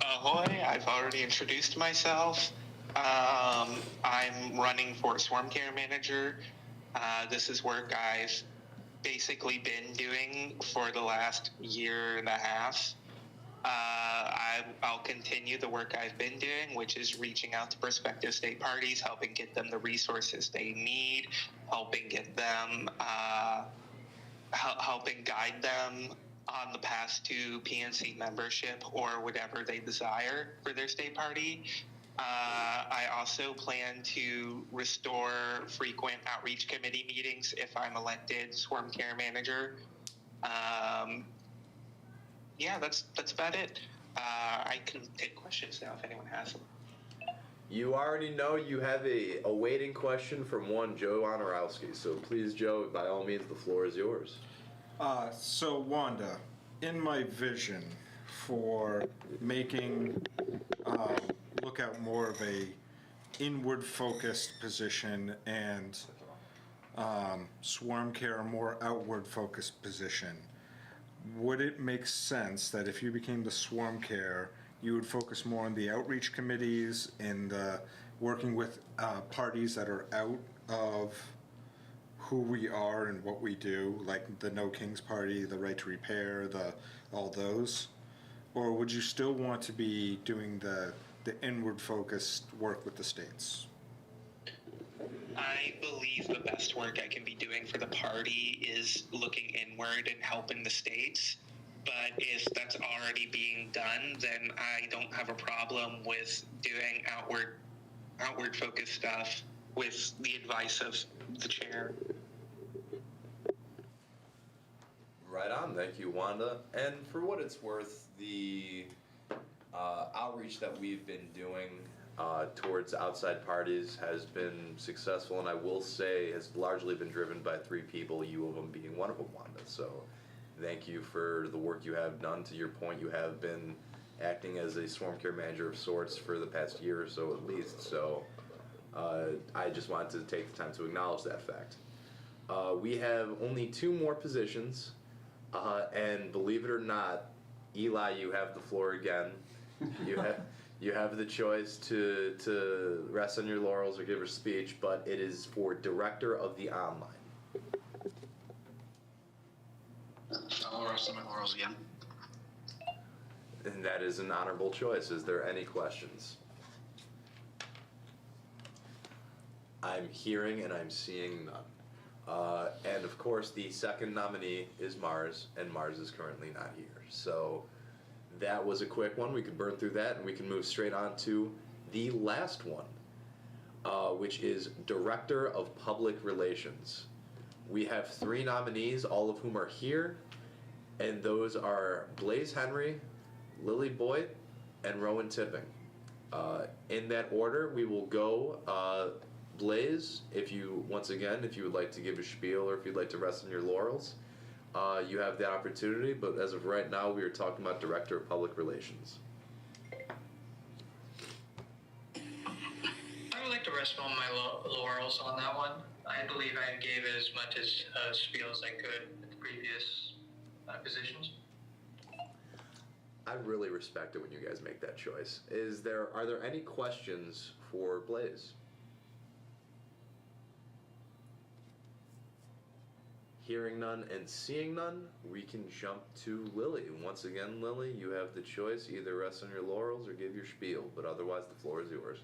Ahoy, I've already introduced myself. I'm running for Swarm Care Manager. This is work I've basically been doing for the last year and a half. I'll continue the work I've been doing, which is reaching out to prospective state parties, helping get them the resources they need, helping get them, helping guide them on the path to PNC membership or whatever they desire for their state party. I also plan to restore frequent outreach committee meetings if I'm elected Swarm Care Manager. Yeah, that's about it. I can take questions now if anyone has them. You already know you have a waiting question from one Joe Honorowski. So please, Joe, by all means, the floor is yours. So Wanda, in my vision for making Lookout more of a inward-focused position and Swarm Care a more outward-focused position, would it make sense that if you became the Swarm Care, you would focus more on the outreach committees and working with parties that are out of who we are and what we do, like the No Kings Party, the Right to Repair, all those? Or would you still want to be doing the inward-focused work with the states? I believe the best work I can be doing for the party is looking inward and helping the states. But if that's already being done, then I don't have a problem with doing outward focused stuff with the advice of the chair. Right on. Thank you, Wanda. And for what it's worth, the outreach that we've been doing towards outside parties has been successful, and I will say has largely been driven by three people, you of them being one of them, Wanda. So thank you for the work you have done. To your point, you have been acting as a Swarm Care Manager of sorts for the past year or so at least, so I just wanted to take the time to acknowledge that fact. We have only two more positions, and believe it or not, Eli, you have the floor again. You have the choice to rest on your laurels or give a speech, but it is for Director of the Online. I'll rest on my laurels again. And that is an honorable choice. Is there any questions? I'm hearing and I'm seeing none. And of course, the second nominee is Mars, and Mars is currently not here. So that was a quick one. We could burn through that, and we can move straight on to the last one, which is Director of Public Relations. We have 3 nominees, all of whom are here, and those are Blaze Henry, Lily Boyd, and Rowan Tipping. In that order, we will go. Blaze, if you would like to give a spiel or if you'd like to rest on your laurels, you have that opportunity, but as of right now, we are talking about Director of Public Relations. I would like to rest on my laurels on that one. I believe I gave as much as spiel as I could at the previous positions. I really respect it when you guys make that choice. Are there any questions for Blaze? Hearing none and seeing none, we can jump to Lily. Once again, Lily, you have the choice, either rest on your laurels or give your spiel, but otherwise the floor is yours.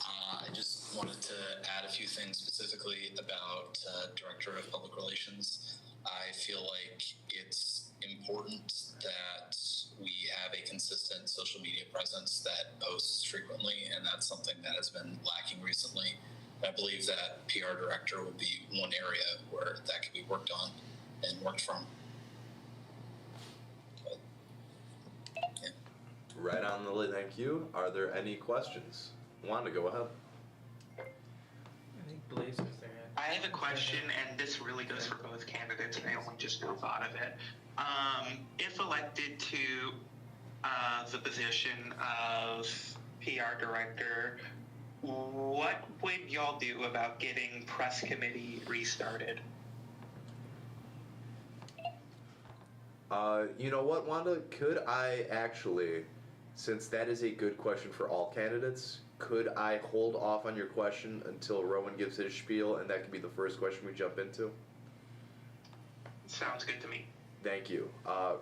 I just wanted to add a few things specifically about Director of Public Relations. I feel like it's important that we have a consistent social media presence that posts frequently, and that's something that has been lacking recently. I believe that PR director would be one area where that could be worked on and worked from. But, yeah. Right on, Lily, thank you. Are there any questions? Wanda, go ahead. I think Blaze is there. I have a question, and this really goes for both candidates, and I only just now thought of it. If elected to the position of PR director, what would y'all do about getting press committee restarted? You know what, Wanda? Could I actually, since that is a good question for all candidates, could I hold off on your question until Rowan gives his spiel, and that could be the first question we jump into? Sounds good to me. Thank you.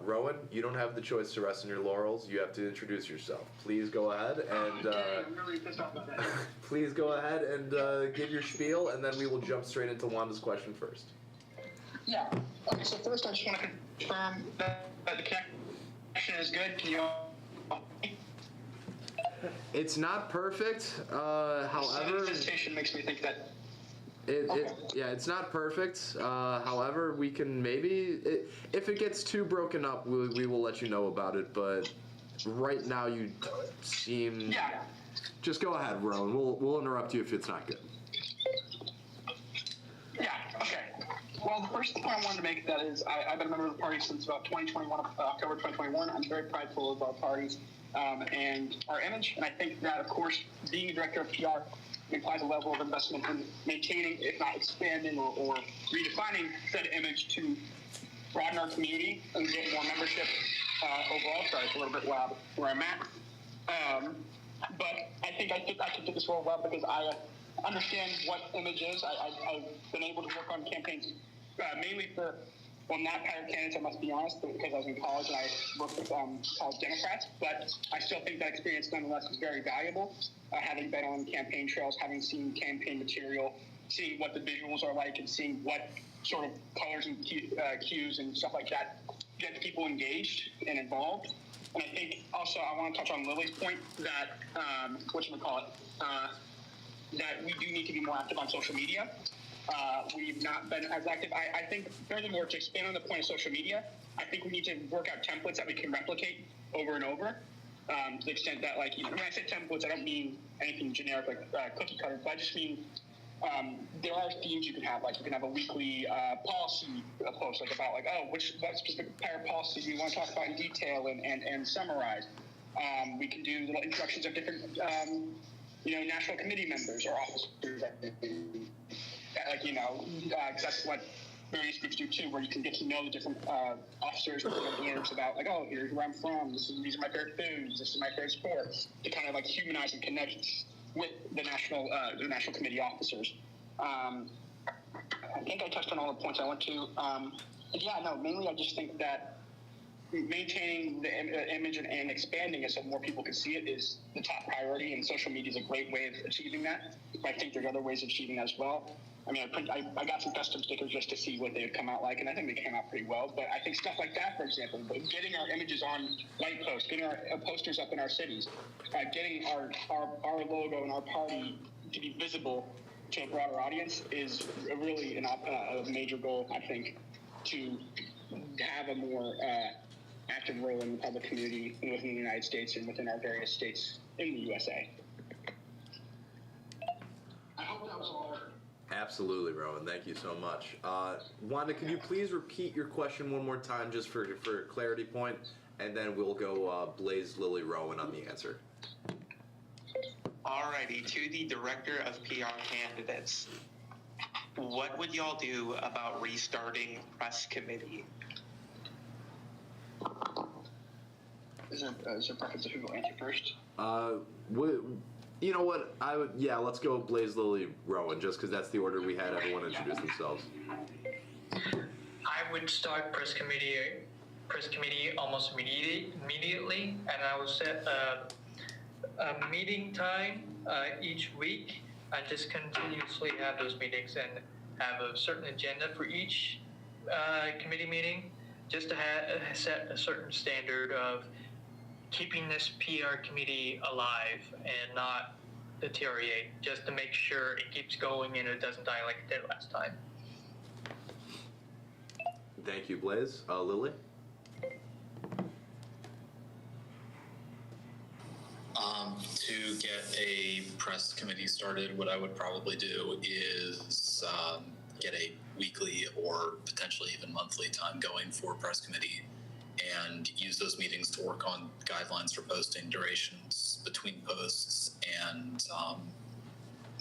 Rowan, you don't have the choice to rest on your laurels. You have to introduce yourself. Please go ahead and I'm really pissed off about that. please go ahead and give your spiel, and then we will jump straight into Wanda's question first. Yeah. Okay, so first I just want to confirm that the connection is good. Can you It's not perfect. However, the station makes me think that. It's not perfect. However, we can maybe, if it gets too broken up, we will let you know about it. But right now, you seem. Yeah. Just go ahead, Rowan. We'll interrupt you if it's not good. Yeah. Okay. Well, the first point I wanted to make that is I've been a member of the party since about October 2021. I'm very prideful of our party and our image, and I think that, of course, being a director of PR implies a level of investment in maintaining, if not expanding or redefining said image to broaden our community and get more membership overall. Sorry, it's a little bit loud where I'm at. But I think I could do this role well because I understand what image is. I've been able to work on campaigns mainly for, well, not pirate candidates, I must be honest, because I was in college and I worked with college Democrats, but I still think that experience nonetheless is very valuable. Having been on campaign trails, having seen campaign material, seeing what the visuals are like, and seeing what sort of colors and cues and stuff like that get people engaged and involved. And I think also I want to touch on Lily's point that, that we do need to be more active on social media. We've not been as active. I think, furthermore, to expand on the point of social media, I think we need to work out templates that we can replicate over and over. To the extent that, like, when I say templates, I don't mean anything generic like cookie cutter, but I just mean there are themes you can have. Like, you can have a weekly policy post, like about like, what specific pirate policy do you want to talk about in detail and summarize. We can do little introductions of different national committee members or officers. That's what various groups do too, where you can get to know the different officers and candidates about, like, here's where I'm from, these are my favorite foods, this is my favorite sport, to kind of like humanize and connect with the national committee officers. I think I touched on all the points I went to. Mainly I just think that maintaining the image and expanding it so more people can see it is the top priority, and social media is a great way of achieving that. But I think there's other ways of achieving that as well. I mean, I got some custom stickers just to see what they would come out like, and I think they came out pretty well. But I think stuff like that, for example, getting our images on light posts, getting our posters up in our cities, getting our logo and our party to be visible to a broader audience is really a major goal, I think, to have a more active role in the public community within the United States and within our various states in the USA. I hope that was all. Absolutely, Rowan. Thank you so much. Wanda, can you please repeat your question one more time just for a clarity point, and then we'll go Blaze, Lily, Rowan on the answer. Alrighty, to the director of PR candidates, what would y'all do about restarting press committee? Is there preference of who will answer first? You know what? Let's go Blaze, Lily, Rowan, just because that's the order we had everyone introduce themselves. I would start press committee almost immediately, and I would set a meeting time each week, and just continuously have those meetings and have a certain agenda for each committee meeting, just to set a certain standard of keeping this PR committee alive and not deteriorate, just to make sure it keeps going and it doesn't die like it did last time. Thank you, Blaze. Lily? To get a press committee started, what I would probably do is get a weekly or potentially even monthly time going for press committee and use those meetings to work on guidelines for posting, durations between posts, and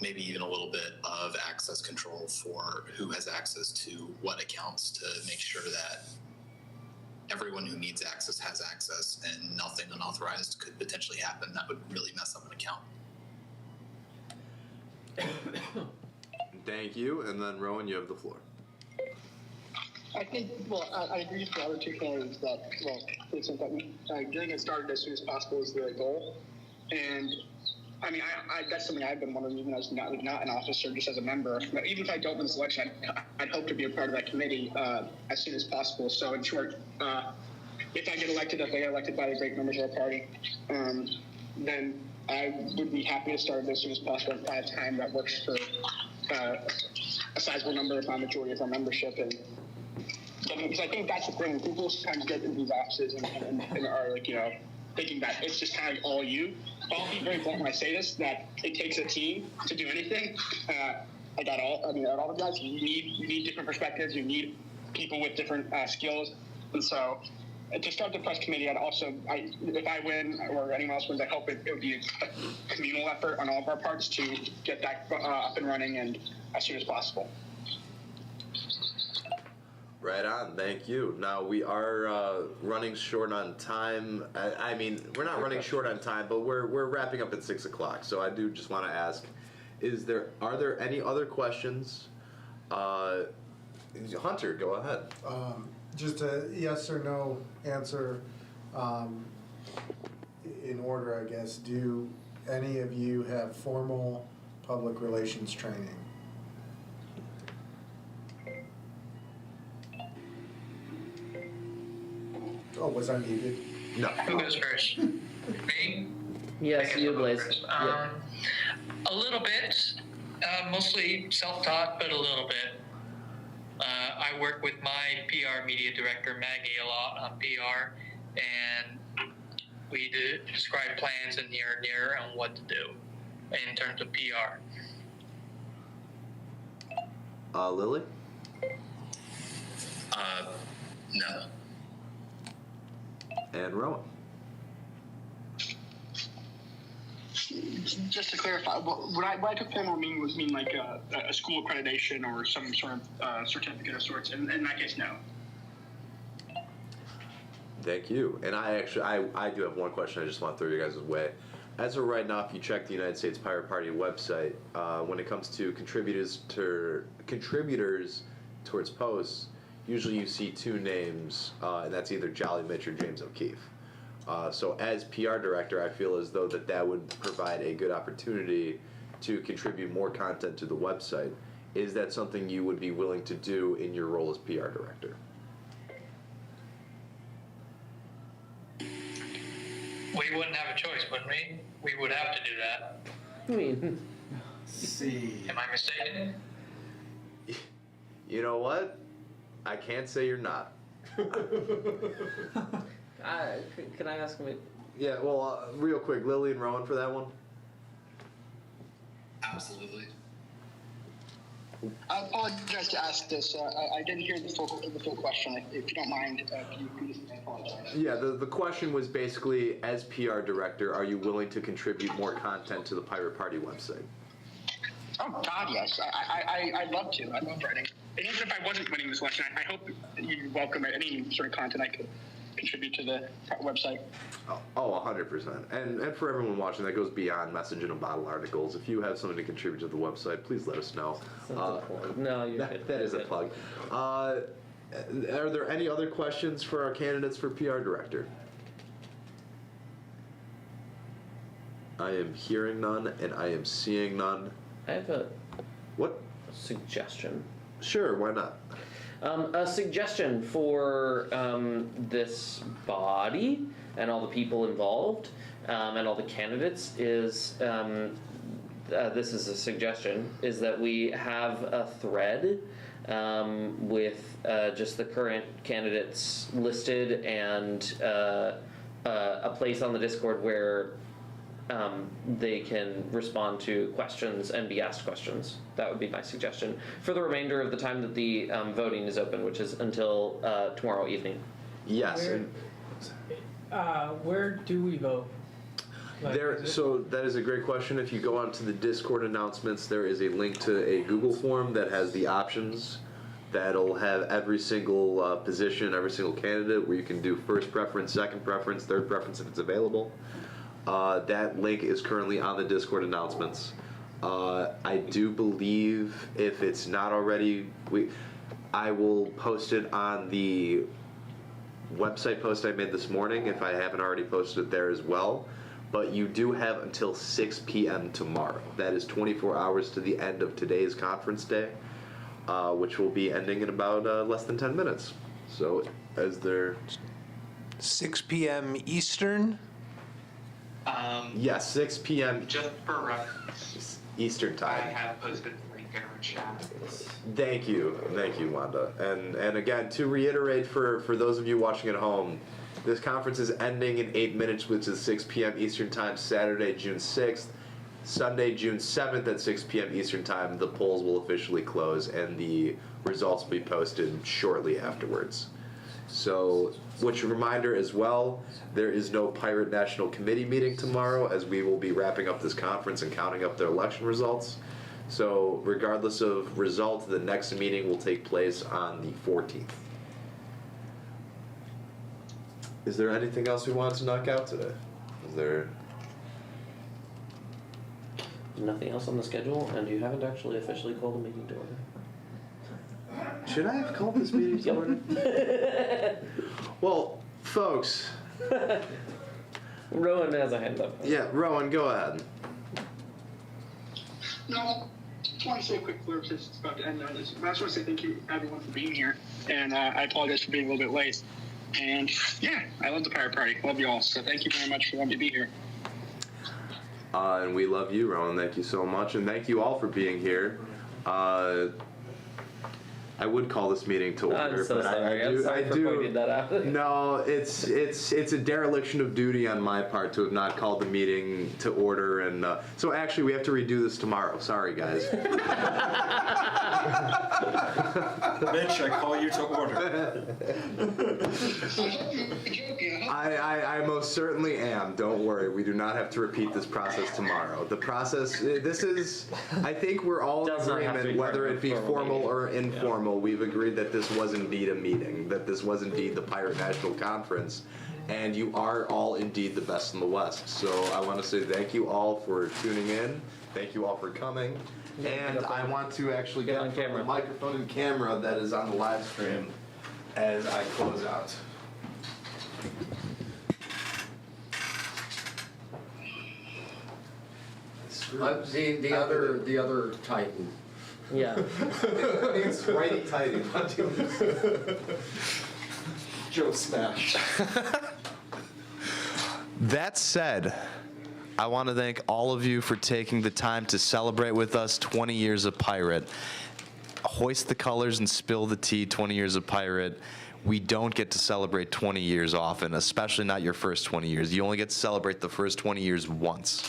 maybe even a little bit of access control for who has access to what accounts, to make sure that everyone who needs access has access and nothing unauthorized could potentially happen that would really mess up an account. Thank you. And then Rowan, you have the floor. I think, I agree with the other two candidates that, getting it started as soon as possible is the goal. And I mean, that's something I've been wondering, even as not an officer, just as a member. But even if I don't win this election, I'd hope to be a part of that committee as soon as possible. So in short, if I get elected, if I get elected by the great members of our party, then I would be happy to start as soon as possible at a time that works for a sizable number, if not majority of our membership. And because I think that's the thing, people kind of get into these offices and are like, thinking that it's just kind of all you. I'll be very blunt when I say this, that it takes a team to do anything. At all the guys, you need different perspectives, you need people with different skills. And so to start the press committee, if I win or anyone else wins, I hope it would be a communal effort on all of our parts to get that up and running and as soon as possible. Right on, thank you. Now we are running short on time. I mean, we're not running short on time, but we're wrapping up at 6 o'clock. So I do just want to ask: are there any other questions? Hunter, go ahead. Just a yes or no answer. In order, I guess. Do any of you have formal public relations training? Oh, was I muted? No. Who goes first? Me? Yes, you, Blaze. A little bit, mostly self-taught, but a little bit. I work with my PR media director, Maggie, a lot on PR, and we describe plans in here and there on what to do in terms of PR. Lily? No. And Rowan? Just to clarify, what I took formal mean like a school accreditation or some sort of certificate of sorts, and in that case, no. Thank you. And I do have one question I just want to throw you guys' way. As of right now, if you check the United States Pirate Party website, when it comes to contributors towards posts, usually you see two names, and that's either Jolly Mitch or James O'Keefe. So as PR director, I feel as though that would provide a good opportunity to contribute more content to the website is that something you would be willing to do in your role as PR director? We wouldn't have a choice, wouldn't we? We would have to do that. I mean, See. Am I mistaken? You know what? I can't say you're not. can I ask him? Yeah, well, real quick, Lily and Rowan for that one. Absolutely. I apologize to ask this. I didn't hear the full question. If you don't mind, can you please apologize? Yeah, the question was basically, as PR director, are you willing to contribute more content to the Pirate Party website? Oh God, yes. I'd love to. I love writing. And even if I wasn't winning this election, I hope you welcome any sort of content I could contribute to the website. Oh, 100%. And for everyone watching, that goes beyond message in a bottle articles. If you have something to contribute to the website, please let us know. No, you're good. That is a plug. Are there any other questions for our candidates for PR director? I am hearing none, and I am seeing none. I have a What? suggestion. Sure, why not? A suggestion for this body and all the people involved and all the candidates is this is a suggestion, is that we have a thread with just the current candidates listed and a place on the Discord where they can respond to questions and be asked questions. That would be my suggestion for the remainder of the time that the voting is open, which is until tomorrow evening. Yes. Where do we vote? So that is a great question. If you go onto the Discord announcements, there is a link to a Google form that has the options. That'll have every single position, every single candidate, where you can do first preference, second preference, third preference if it's available. That link is currently on the Discord announcements. I do believe if it's not already, I will post it on the website post I made this morning if I haven't already posted it there as well. But you do have until 6 p.m. tomorrow. That is 24 hours to the end of today's conference day, which will be ending in about less than 10 minutes. So as there... 6 p.m. Eastern? Yes, 6 p.m. Just for reference, Eastern I time. have posted the link in our chat. Thank you, Wanda. And again, to reiterate for those of you watching at home, this conference is ending in 8 minutes, which is 6 p.m. Eastern time, Saturday, June 6th. Sunday, June 7th at 6 p.m. Eastern time, the polls will officially close and the results will be posted shortly afterwards. So, which reminder as well, there is no Pirate National Committee meeting tomorrow, as we will be wrapping up this conference and counting up the election results. So regardless of result, the next meeting will take place on the 14th. Is there anything else we wanted to knock out today? Is there... Nothing else on the schedule, and you haven't actually officially called the meeting to order. Should I have called this meeting to order? Well, folks. Rowan has a hand up. Yeah, Rowan, go ahead. No, I just want to say a quick blurb since it's about to end on this. I just want to say thank you everyone for being here, and I apologize for being a little bit late. And yeah, I love the Pirate Party. Love you all. So thank you very much for letting me be here. And we love you, Rowan. Thank you so much, and thank you all for being here. I would call this meeting to order, I'm so but sorry. I I'm do. sorry I for do. pointing that out. No, it's a dereliction of duty on my part to have not called the meeting to order, and so actually we have to redo this tomorrow. Sorry, guys. Mitch, I call you to order. I most certainly am. Don't worry. We do not have to repeat this process tomorrow. The process, this is, I think we're all in Does not have to agreement, be whether part of it be a formal formal meeting. or informal, we've agreed that this was indeed a meeting, that this was indeed the Pirate National Conference, and you are all indeed the best in the West. So I want to say thank you all for tuning in. Thank you all for coming. And I want to actually get on camera. The microphone and camera that is on the live stream as I close out. The other Titan. Yeah. It's righty-tighty, not doing Joe Smash. That said, I want to thank all of you for taking the time to celebrate with us 20 years of Pirate. Hoist the colors and spill the tea, 20 years of Pirate. We don't get to celebrate 20 years often, especially not your first 20 years. You only get to celebrate the first 20 years once.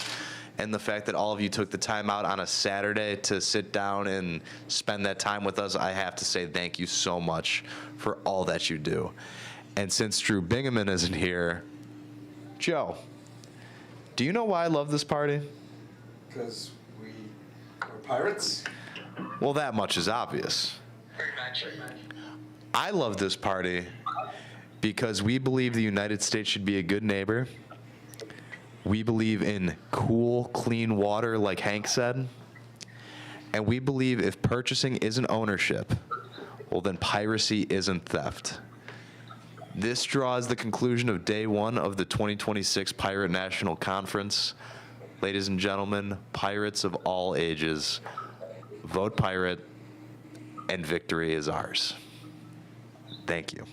And the fact that all of you took the time out on a Saturday to sit down and spend that time with us, I have to say thank you so much for all that you do. And since Drew Bingaman isn't here, Joe, do you know why I love this party? Because we are pirates? Well, that much is obvious. Very much. I love this party because we believe the United States should be a good neighbor. We believe in cool, clean water, like Hank said. And we believe if purchasing isn't ownership, well, then piracy isn't theft. This draws the conclusion of day one of the 2026 Pirate National Conference. Ladies and gentlemen, pirates of all ages, vote pirate, and victory is ours. Thank you.